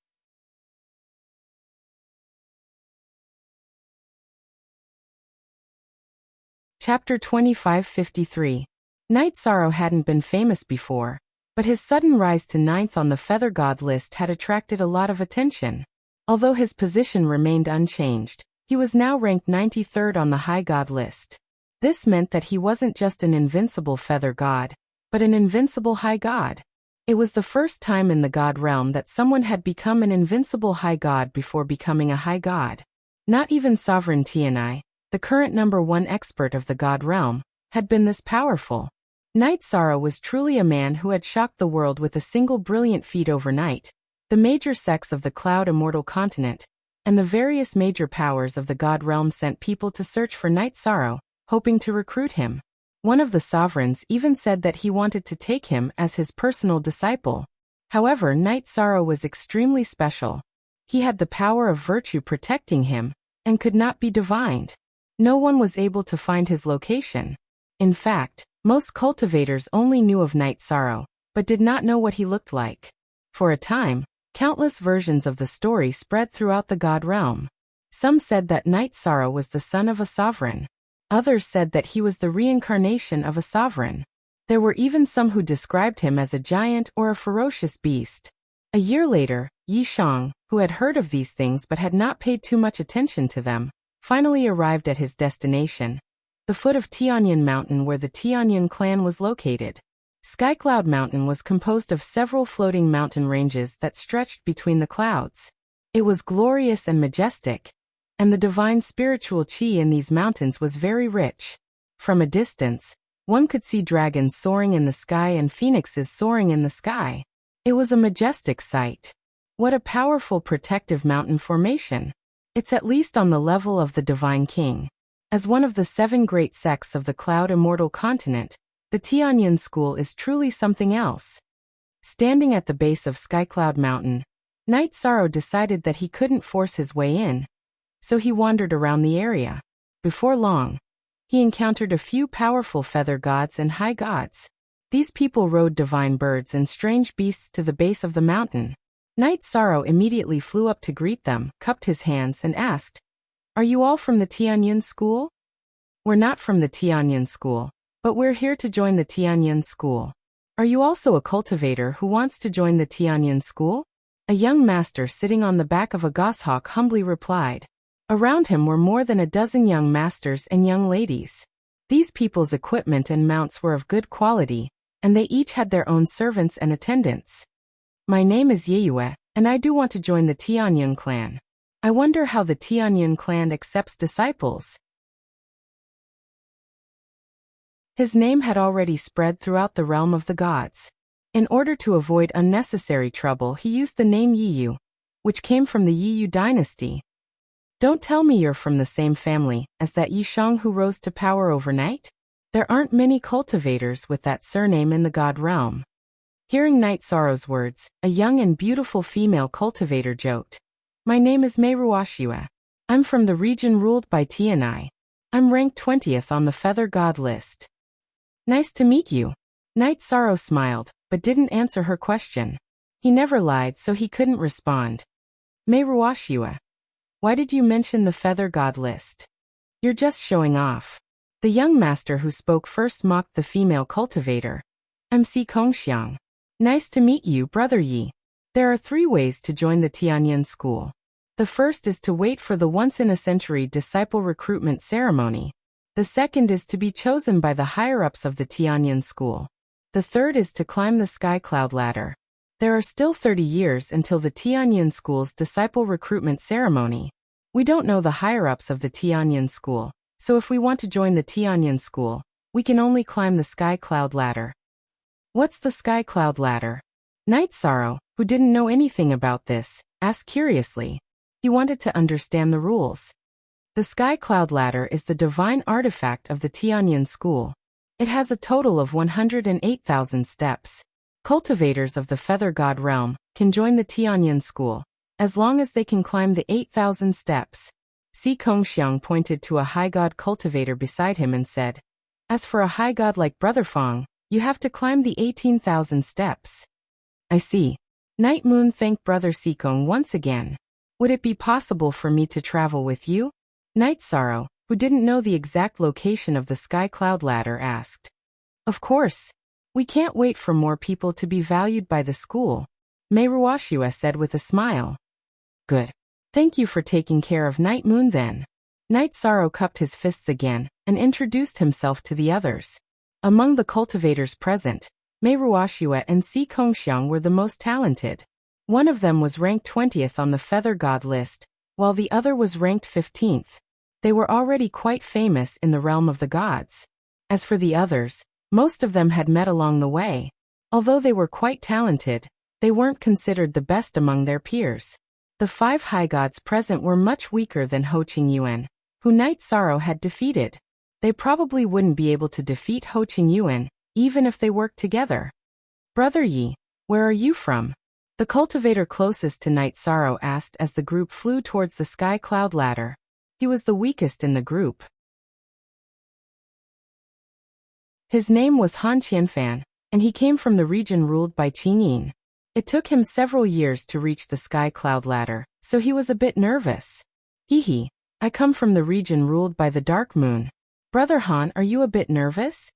Chapter 2553. Night Sorrow hadn't been famous before, but his sudden rise to 9th on the Feather God list had attracted a lot of attention. Although his position remained unchanged, he was now ranked 93rd on the High God list. This meant that he wasn't just an invincible Feather God, but an invincible High God. It was the first time in the God realm that someone had become an invincible High God before becoming a High God. Not even Sovereign Tianai, the current #1 expert of the God realm, had been this powerful. Night Sorrow was truly a man who had shocked the world with a single brilliant feat overnight. The major sects of the Cloud Immortal Continent and the various major powers of the God realm sent people to search for Night Sorrow, hoping to recruit him. One of the sovereigns even said that he wanted to take him as his personal disciple. However, Night Sorrow was extremely special. He had the power of virtue protecting him and could not be divined. No one was able to find his location. In fact, most cultivators only knew of Night Sorrow, but did not know what he looked like. For a time, countless versions of the story spread throughout the God realm. Some said that Night Sorrow was the son of a sovereign. Others said that he was the reincarnation of a sovereign. There were even some who described him as a giant or a ferocious beast. A year later, Yi Shang, who had heard of these things but had not paid too much attention to them, finally arrived at his destination, the foot of Tianyan Mountain where the Tianyan clan was located. Skycloud Mountain was composed of several floating mountain ranges that stretched between the clouds. It was glorious and majestic, and the divine spiritual chi in these mountains was very rich. From a distance, one could see dragons soaring in the sky and phoenixes soaring in the sky. It was a majestic sight. What a powerful protective mountain formation. It's at least on the level of the Divine King. As one of the 7 great sects of the Cloud Immortal Continent, the Tianyan School is truly something else. Standing at the base of Skycloud Mountain, Night Sorrow decided that he couldn't force his way in, so he wandered around the area. Before long, He encountered a few powerful feather gods and high gods. These people rode divine birds and strange beasts to the base of the mountain. Knight Sorrow immediately flew up to greet them, cupped his hands and asked, "Are you all from the Tianyun school?" "We're not from the Tianyun school, but we're here to join the Tianyun school." "Are you also a cultivator who wants to join the Tianyun school?" A young master sitting on the back of a goshawk humbly replied. Around him were more than a dozen young masters and young ladies. These people's equipment and mounts were of good quality, and they each had their own servants and attendants. "My name is Yeyue, and I do want to join the Tianyun clan. I wonder how the Tianyun clan accepts disciples." His name had already spread throughout the realm of the gods. In order to avoid unnecessary trouble, he used the name Yiyu, which came from the Yiyu dynasty. "Don't tell me you're from the same family as that Yishang who rose to power overnight? There aren't many cultivators with that surname in the god realm." Hearing Night Sorrow's words, a young and beautiful female cultivator joked. "My name is Meiruashua. I'm from the region ruled by Tianai. I'm ranked 20th on the feather god list." "Nice to meet you." Night Sorrow smiled, but didn't answer her question. He never lied, so he couldn't respond. "Meiruashua, why did you mention the feather god list? You're just showing off." The young master who spoke first mocked the female cultivator. "I'm Si Kongxiang. Nice to meet you, Brother Yi. There are 3 ways to join the Tianyun school. The first is to wait for the once-in-a-century disciple recruitment ceremony. The second is to be chosen by the higher-ups of the Tianyun school. The third is to climb the sky cloud ladder. There are still 30 years until the Tianyun school's disciple recruitment ceremony. We don't know the higher-ups of the Tianyun school, so if we want to join the Tianyun school, we can only climb the sky cloud ladder." "What's the sky cloud ladder?" Night Sorrow, who didn't know anything about this, asked curiously. He wanted to understand the rules. The sky cloud ladder is the divine artifact of the Tianyun school. It has a total of 108,000 steps. Cultivators of the feather god realm can join the Tianyun school, as long as they can climb the 8,000 steps. Si Kongxiang pointed to a high god cultivator beside him and said, "As for a high god like Brother Fong, you have to climb the 18,000 steps." "I see." Night Moon thanked Brother Sikong once again. "Would it be possible for me to travel with you?" Night Sorrow, who didn't know the exact location of the sky cloud ladder, asked. "Of course. We can't wait for more people to be valued by the school," Meiruashua said with a smile. "Good. Thank you for taking care of Night Moon then." Night Sorrow cupped his fists again and introduced himself to the others. Among the cultivators present, Meiruashua and Si Kongxiang were the most talented. One of them was ranked 20th on the feather god list, while the other was ranked 15th. They were already quite famous in the realm of the gods. As for the others, most of them had met along the way. Although they were quite talented, they weren't considered the best among their peers. The 5 high gods present were much weaker than Ho Qingyuan, who Night Sorrow had defeated. They probably wouldn't be able to defeat Ho Qingyuan, even if they worked together. "Brother Yi, where are you from?" The cultivator closest to Night Sorrow asked as the group flew towards the sky cloud ladder. He was the weakest in the group. His name was Han Qianfan, and he came from the region ruled by Qingyin. It took him several years to reach the sky cloud ladder, so he was a bit nervous. "Hee, I come from the region ruled by the dark moon. Brother Han, are you a bit nervous?"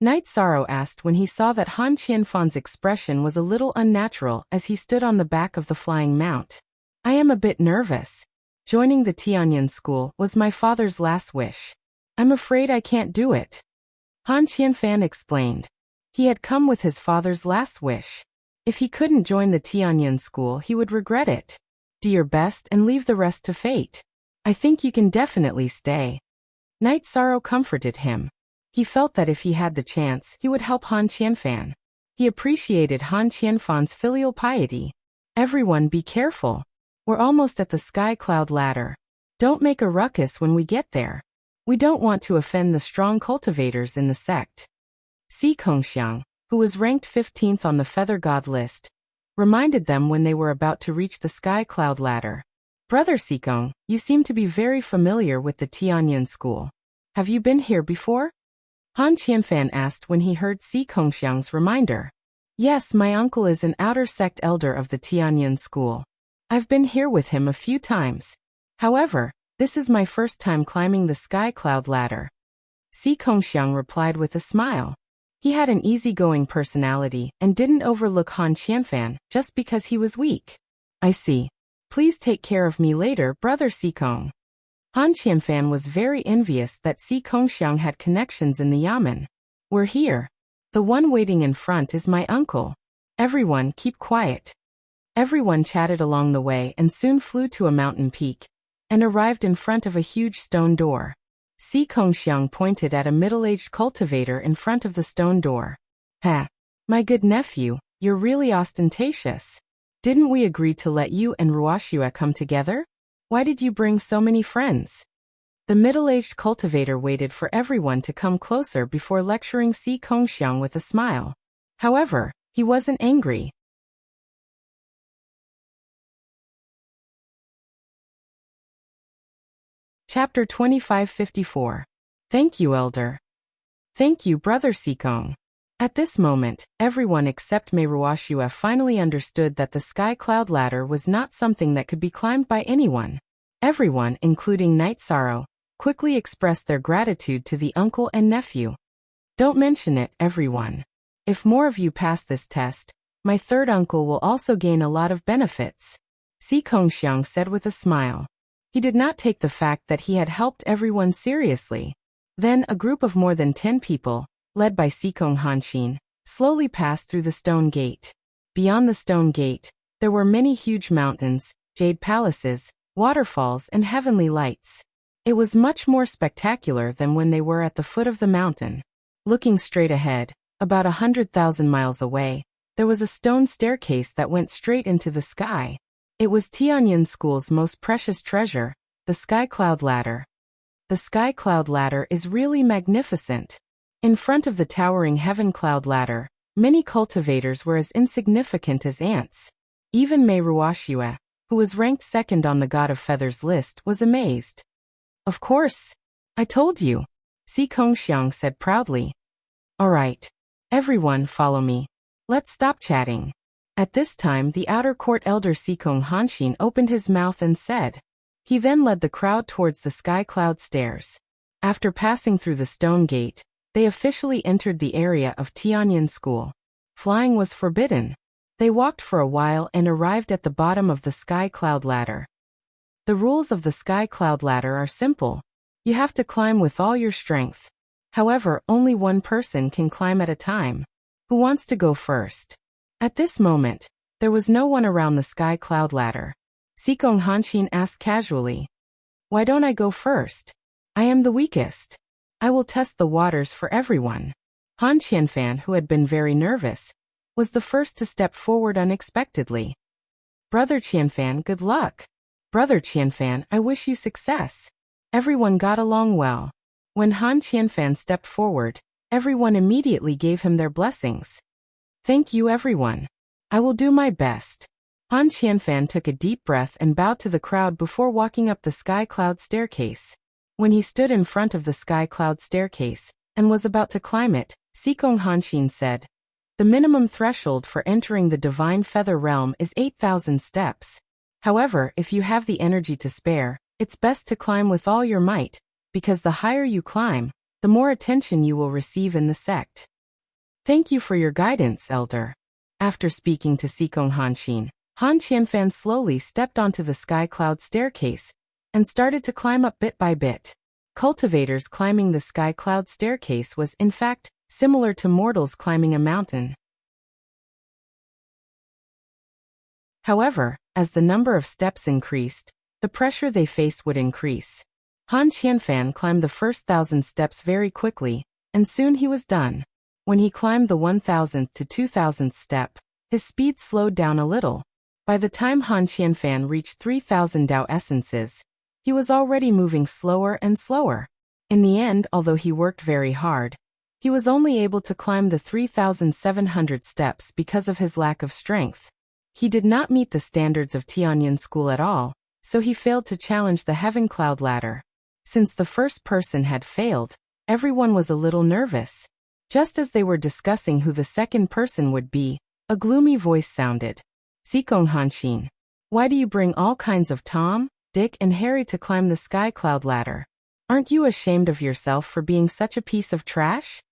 Night Sorrow asked when he saw that Han Qianfan's expression was a little unnatural as he stood on the back of the flying mount. "I am a bit nervous. Joining the Tianyun school was my father's last wish. I'm afraid I can't do it." Han Qianfan explained. He had come with his father's last wish. If he couldn't join the Tianyun school, he would regret it. "Do your best and leave the rest to fate. I think you can definitely stay." Night Sorrow comforted him. He felt that if he had the chance, he would help Han Qianfan. He appreciated Han Qianfan's filial piety. "Everyone be careful. We're almost at the sky cloud ladder. Don't make a ruckus when we get there. We don't want to offend the strong cultivators in the sect." Si Kongxiang, who was ranked 15th on the feather god list, reminded them when they were about to reach the sky cloud ladder. "Brother Sikong, you seem to be very familiar with the Tianyun school. Have you been here before? Han Qianfan asked when he heard Si Kongxiang's reminder. Yes, my uncle is an outer sect elder of the Tianyan school. I've been here with him a few times. However, this is my first time climbing the sky cloud ladder. Si Kongxiang replied with a smile. He had an easygoing personality and didn't overlook Han Qianfan just because he was weak. I see. Please take care of me later, brother Si Kong. Han Qianfan was very envious that Si Kongxiang had connections in the Yamen. We're here. The one waiting in front is my uncle. Everyone keep quiet. Everyone chatted along the way and soon flew to a mountain peak and arrived in front of a huge stone door. Si Kongxiang pointed at a middle-aged cultivator in front of the stone door. Ha! My good nephew, you're really ostentatious. Didn't we agree to let you and Ruoxue come together? Why did you bring so many friends? The middle-aged cultivator waited for everyone to come closer before lecturing Si Kongxiang with a smile. However, he wasn't angry. Chapter 2554. Thank you, Elder. Thank you, Brother Si Kong. At this moment, everyone except Mei Ruoxue finally understood that the sky cloud ladder was not something that could be climbed by anyone. Everyone, including Night Sorrow, quickly expressed their gratitude to the uncle and nephew. Don't mention it, everyone. If more of you pass this test, my third uncle will also gain a lot of benefits. Si Kongxiang said with a smile. He did not take the fact that he had helped everyone seriously. Then a group of more than 10 people, led by Si Kong Hanxin, slowly passed through the stone gate. Beyond the stone gate, there were many huge mountains, jade palaces, waterfalls, and heavenly lights. It was much more spectacular than when they were at the foot of the mountain. Looking straight ahead, about 100,000 miles away, there was a stone staircase that went straight into the sky. It was Tianyan School's most precious treasure, the Sky Cloud Ladder. The Sky Cloud Ladder is really magnificent. In front of the towering Heaven Cloud Ladder, many cultivators were as insignificant as ants. Even Mei Ruoxue, who was ranked second on the God of Feathers list, was amazed. Of course. I told you. Si Kongxiang said proudly. All right. Everyone follow me. Let's stop chatting. At this time the outer court elder Si Kong Hanxin opened his mouth and said. He then led the crowd towards the sky cloud stairs. After passing through the stone gate, they officially entered the area of Tianyan School. Flying was forbidden. They walked for a while and arrived at the bottom of the sky cloud ladder. The rules of the sky cloud ladder are simple. You have to climb with all your strength. However, only one person can climb at a time. Who wants to go first? At this moment, there was no one around the sky cloud ladder. Si Kong Hanxin asked casually. Why don't I go first? I am the weakest. I will test the waters for everyone. Han Qianfan, who had been very nervous, was the first to step forward unexpectedly. Brother Qianfan, good luck. Brother Qianfan, I wish you success. Everyone got along well. When Han Qianfan stepped forward, everyone immediately gave him their blessings. Thank you, everyone. I will do my best. Han Qianfan took a deep breath and bowed to the crowd before walking up the sky cloud staircase. When he stood in front of the sky cloud staircase and was about to climb it, Si Kong Hanxin said, the minimum threshold for entering the divine feather realm is 8,000 steps. However, if you have the energy to spare, it's best to climb with all your might, because the higher you climb, the more attention you will receive in the sect. Thank you for your guidance, Elder. After speaking to Si Kong Hanxin, Han Qianfan slowly stepped onto the sky cloud staircase and started to climb up bit by bit. Cultivators climbing the sky cloud staircase was, in fact, similar to mortals climbing a mountain. However, as the number of steps increased, the pressure they faced would increase. Han Qianfan climbed the first 1,000 steps very quickly, and soon he was done. When he climbed the 1,000th to 2,000th step, his speed slowed down a little. By the time Han Qianfan reached 3,000 Dao essences, he was already moving slower and slower. In the end, although he worked very hard, he was only able to climb the 3,700 steps because of his lack of strength. He did not meet the standards of Tianyan School at all, so he failed to challenge the Heaven Cloud Ladder. Since the first person had failed, everyone was a little nervous. Just as they were discussing who the second person would be, a gloomy voice sounded. Sikong Hanshin, why do you bring all kinds of Tom, Dick and Harry to climb the sky cloud ladder? Aren't you ashamed of yourself for being such a piece of trash?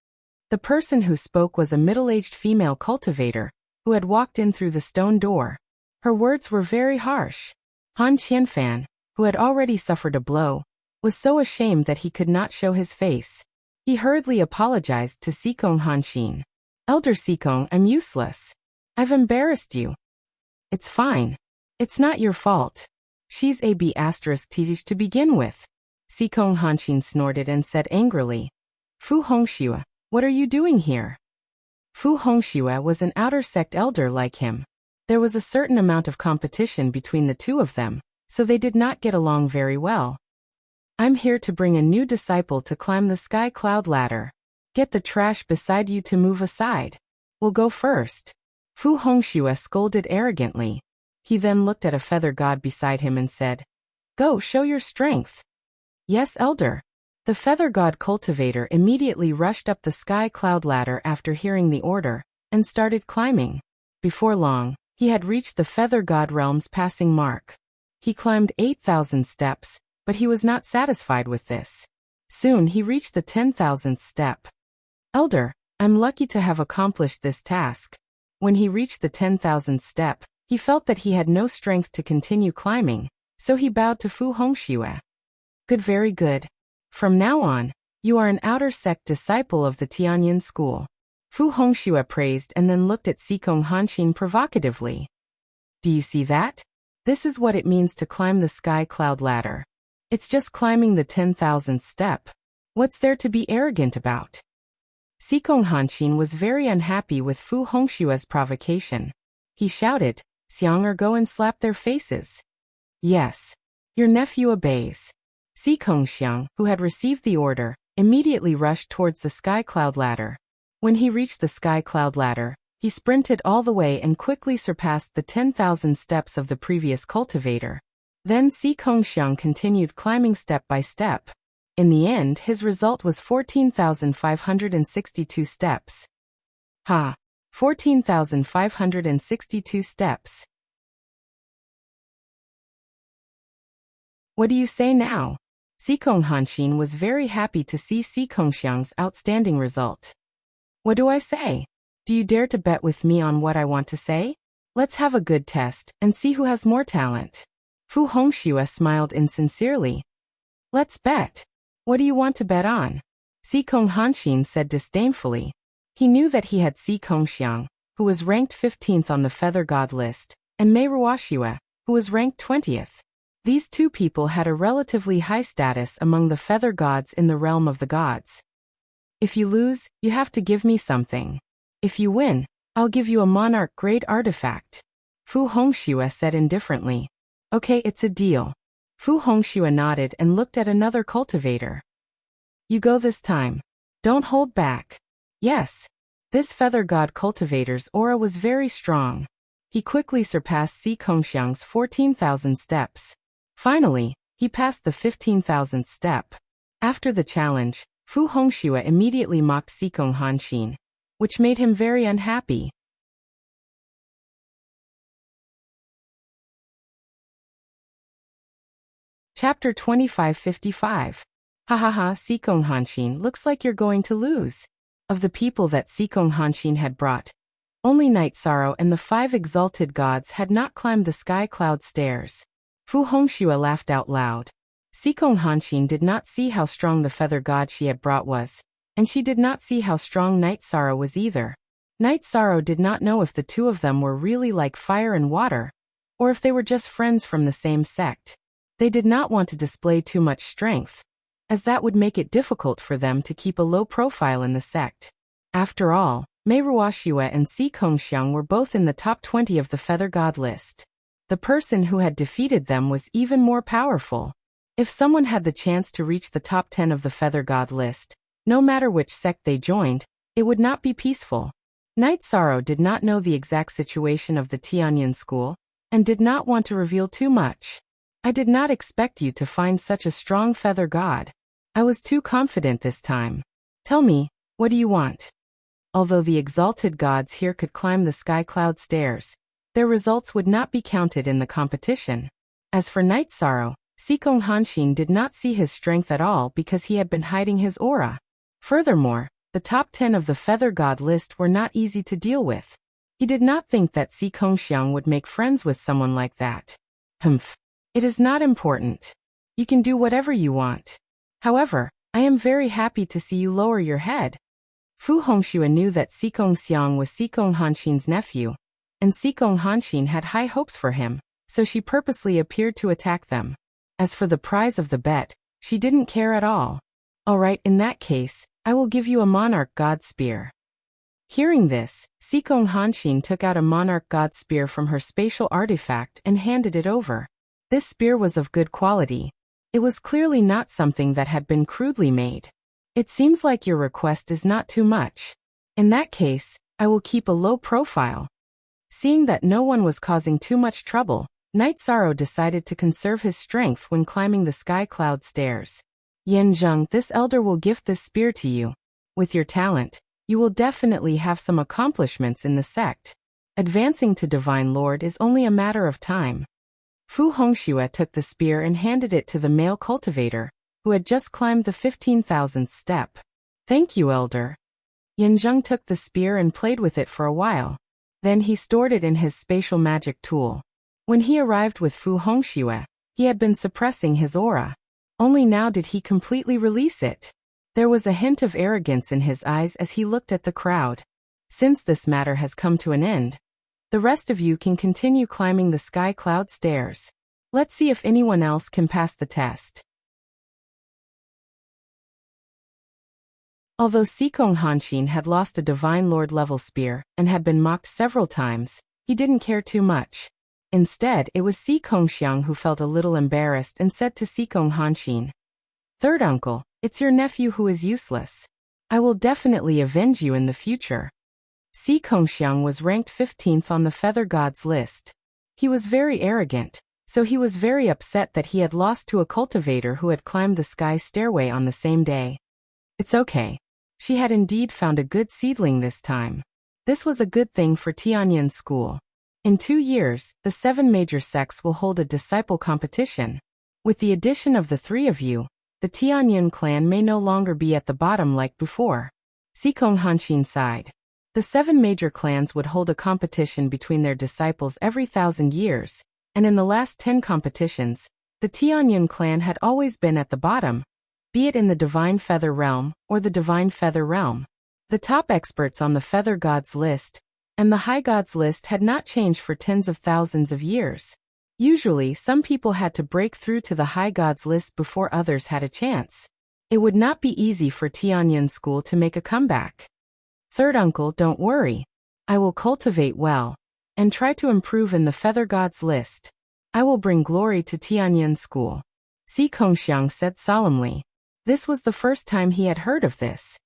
The person who spoke was a middle-aged female cultivator, who had walked in through the stone door. Her words were very harsh. Han Qianfan, who had already suffered a blow, was so ashamed that he could not show his face. He hurriedly apologized to Sikong Hanshin. Elder Sikong, I'm useless. I've embarrassed you. It's fine. It's not your fault. She's a B** to begin with. Sikong Hanshin snorted and said angrily. Fu Hongxue, what are you doing here? Fu Hongxue was an outer sect elder like him. There was a certain amount of competition between the two of them, so they did not get along very well. I'm here to bring a new disciple to climb the sky cloud ladder. Get the trash beside you to move aside. We'll go first. Fu Hongxue scolded arrogantly. He then looked at a feather god beside him and said, Go, show your strength. Yes, elder. The feather god cultivator immediately rushed up the sky cloud ladder after hearing the order, and started climbing. Before long, he had reached the feather god realm's passing mark. He climbed 8,000 steps, but he was not satisfied with this. Soon he reached the 10,000th step. Elder, I'm lucky to have accomplished this task. When he reached the 10,000th step, he felt that he had no strength to continue climbing, so he bowed to Fu Hongxue. Good, very good. From now on, you are an outer sect disciple of the Tianyin school. Fu Hongxue praised and then looked at Sikong Hanshin provocatively. Do you see that? This is what it means to climb the sky cloud ladder. It's just climbing the 10,000th step. What's there to be arrogant about? Sikong Hanshin was very unhappy with Fu Hongxue's provocation. He shouted, Xiang, or go and slap their faces. Yes. Your nephew obeys. Sikong Xiang, who had received the order, immediately rushed towards the sky cloud ladder. When he reached the sky cloud ladder, he sprinted all the way and quickly surpassed the 10,000 steps of the previous cultivator. Then Sikong Xiang continued climbing step by step. In the end, his result was 14,562 steps. Ha! 14,562 steps. What do you say now? Sikong Hanshin was very happy to see Sikong Xiang's outstanding result. What do I say? Do you dare to bet with me on what I want to say? Let's have a good test and see who has more talent. Fu Hongxue smiled insincerely. Let's bet. What do you want to bet on? Sikong Hanshin said disdainfully. He knew that he had Sikong Xiang, who was ranked 15th on the feather god list, and Mei Ruoxue, who was ranked 20th. These two people had a relatively high status among the feather gods in the realm of the gods. If you lose, you have to give me something. If you win, I'll give you a monarch-grade artifact. Fu Hongxue said indifferently. Okay, it's a deal. Fu Hongxue nodded and looked at another cultivator. You go this time. Don't hold back. Yes. This feather god cultivator's aura was very strong. He quickly surpassed Sikong Xiang's 14,000 steps. Finally, he passed the 15,000th step. After the challenge, Fu Hongxue immediately mocked Sikong Hanshin, which made him very unhappy. Chapter 2555. Hahaha, Sikong Hanshin, looks like you're going to lose. Of the people that Sikong Hanshin had brought, only Night Sorrow and the 5 exalted gods had not climbed the sky cloud stairs. Fu Hongxue laughed out loud. Sikong Hanshin did not see how strong the feather god she had brought was, and she did not see how strong Night Sorrow was either. Night Sorrow did not know if the two of them were really like fire and water, or if they were just friends from the same sect. They did not want to display too much strength, as that would make it difficult for them to keep a low profile in the sect. After all, Mei Ruoxue and Sikong Xiang were both in the top 20 of the feather god list. The person who had defeated them was even more powerful. If someone had the chance to reach the top 10 of the feather god list, no matter which sect they joined, it would not be peaceful. Night Sorrow did not know the exact situation of the Tianyin school, and did not want to reveal too much. I did not expect you to find such a strong feather god. I was too confident this time. Tell me, what do you want? Although the exalted gods here could climb the sky cloud stairs, their results would not be counted in the competition. As for Night Sorrow, Sikong Hanshin did not see his strength at all because he had been hiding his aura. Furthermore, the top 10 of the feather god list were not easy to deal with. He did not think that Sikong Xiang would make friends with someone like that. Humph. It is not important. You can do whatever you want. However, I am very happy to see you lower your head. Fu Hongxue knew that Sikong Xiang was Sikong Hanshin's nephew, and Sikong Hanshin had high hopes for him, so she purposely appeared to attack them. As for the prize of the bet, she didn't care at all. Alright, in that case, I will give you a monarch god spear. Hearing this, Sikong Hanshin took out a monarch god spear from her spatial artifact and handed it over. This spear was of good quality. It was clearly not something that had been crudely made. It seems like your request is not too much. In that case, I will keep a low profile. Seeing that no one was causing too much trouble, Night Sorrow decided to conserve his strength when climbing the sky cloud stairs. Yen Zheng, this elder will gift this spear to you. With your talent, you will definitely have some accomplishments in the sect. Advancing to Divine Lord is only a matter of time. Fu Hongxue took the spear and handed it to the male cultivator, who had just climbed the 15,000th step. Thank you, elder. Yen Zheng took the spear and played with it for a while. Then he stored it in his spatial magic tool. When he arrived with Fu Hongxue, he had been suppressing his aura. Only now did he completely release it. There was a hint of arrogance in his eyes as he looked at the crowd. Since this matter has come to an end, the rest of you can continue climbing the sky cloud stairs. Let's see if anyone else can pass the test. Although Sikong Hanshin had lost a Divine Lord level spear and had been mocked several times, he didn't care too much. Instead, it was Sikong Xiang who felt a little embarrassed and said to Sikong Hanshin, "Third uncle, it's your nephew who is useless. I will definitely avenge you in the future." Sikong Xiang was ranked 15th on the Feather Gods list. He was very arrogant, so he was very upset that he had lost to a cultivator who had climbed the sky stairway on the same day. It's okay. She had indeed found a good seedling this time. This was a good thing for Tianyan School. In 2 years, the 7 major sects will hold a disciple competition. With the addition of the 3 of you, the Tianyan clan may no longer be at the bottom like before. Sikong Hanshin sighed. The 7 major clans would hold a competition between their disciples every 1,000 years, and in the last 10 competitions, the Tianyan clan had always been at the bottom, be it in the Divine Feather Realm or the Divine Feather Realm. The top experts on the Feather Gods list and the High Gods list had not changed for tens of thousands of years. Usually, some people had to break through to the High Gods list before others had a chance. It would not be easy for Tianyan School to make a comeback. Third uncle, don't worry. I will cultivate well and try to improve in the Feather Gods list. I will bring glory to Tianyan School. Sikong Xiang said solemnly. This was the first time he had heard of this.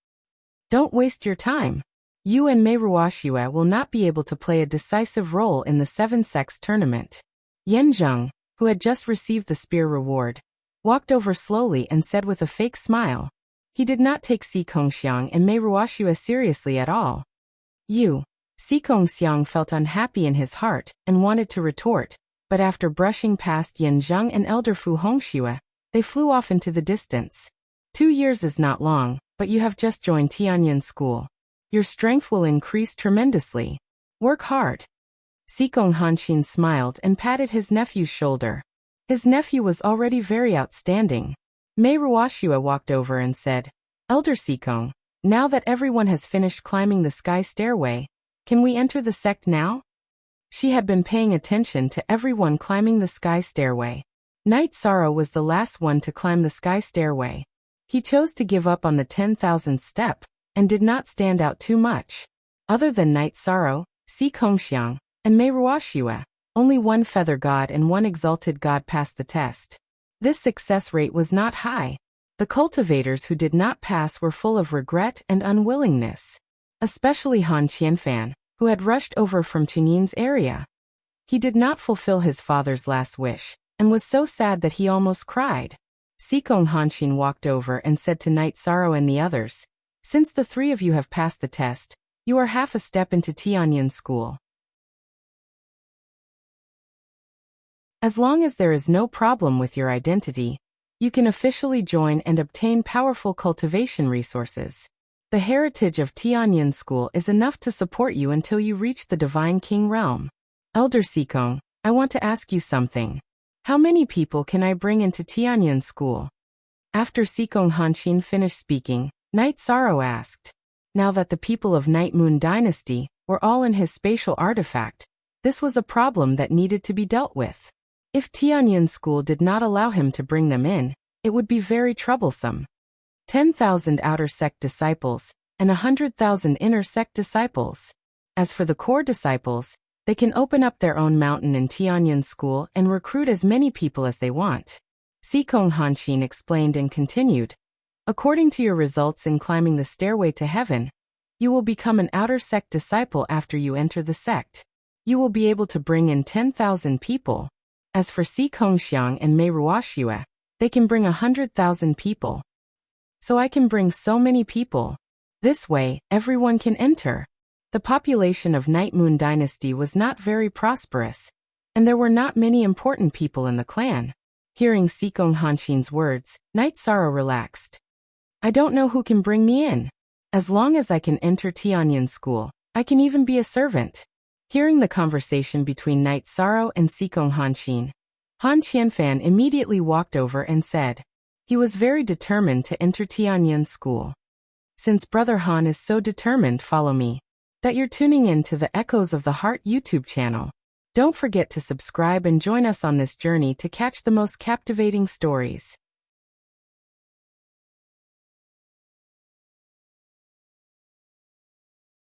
Don't waste your time. You and Mei Ruoxue will not be able to play a decisive role in the 7 sects tournament. Yen Zheng, who had just received the spear reward, walked over slowly and said with a fake smile. He did not take Sikong Xiang and Mei Ruoxue seriously at all. Sikong Xiang felt unhappy in his heart and wanted to retort, but after brushing past Yen Zheng and Elder Fu Hongxue, they flew off into the distance. 2 years is not long, but you have just joined Tianyan School. Your strength will increase tremendously. Work hard. Sikong Hanshin smiled and patted his nephew's shoulder. His nephew was already very outstanding. Mei Ruoxue walked over and said, Elder Sikong, now that everyone has finished climbing the sky stairway, can we enter the sect now? She had been paying attention to everyone climbing the sky stairway. Night Sorrow was the last one to climb the sky stairway. He chose to give up on the 10,000th step and did not stand out too much. Other than Night Sorrow, Sikong Xiang, and Mei Ruoxue, only one feather god and one exalted god passed the test. This success rate was not high. The cultivators who did not pass were full of regret and unwillingness. Especially Han Qianfan, who had rushed over from Qingyin's area. He did not fulfill his father's last wish, and was so sad that he almost cried. Sikong Hanshin walked over and said to Night Sorrow and the others, "Since the three of you have passed the test, you are half a step into Tianyin school. As long as there is no problem with your identity, you can officially join and obtain powerful cultivation resources. The heritage of Tianyin School is enough to support you until you reach the Divine King realm. Elder Sikong, I want to ask you something. How many people can I bring into Tianyin School?" After Sikong Hanshin finished speaking, Night Sorrow asked. Now that the people of Night Moon Dynasty were all in his spatial artifact, this was a problem that needed to be dealt with. If Tianyin School did not allow him to bring them in, it would be very troublesome. 10,000 outer sect disciples, and 100,000 inner sect disciples. As for the core disciples, they can open up their own mountain in Tianyin School and recruit as many people as they want. Sikong Hanshin explained and continued. According to your results in climbing the stairway to heaven, you will become an outer sect disciple after you enter the sect. You will be able to bring in 10,000 people. As for Sikong Xiang and Mei Ruoxue, they can bring 100,000 people. So I can bring so many people. This way, everyone can enter. The population of Night Moon Dynasty was not very prosperous, and there were not many important people in the clan. Hearing Sikong Hanshin's words, Night Sorrow relaxed. I don't know who can bring me in. As long as I can enter Tianyin School, I can even be a servant. Hearing the conversation between Night Sorrow and Sikong Hanshin, Han Qianfan immediately walked over and said, he was very determined to enter Tianyin School. Since Brother Han is so determined, follow me. That you're tuning in to the Echoes of the Heart YouTube channel. Don't forget to subscribe and join us on this journey to catch the most captivating stories.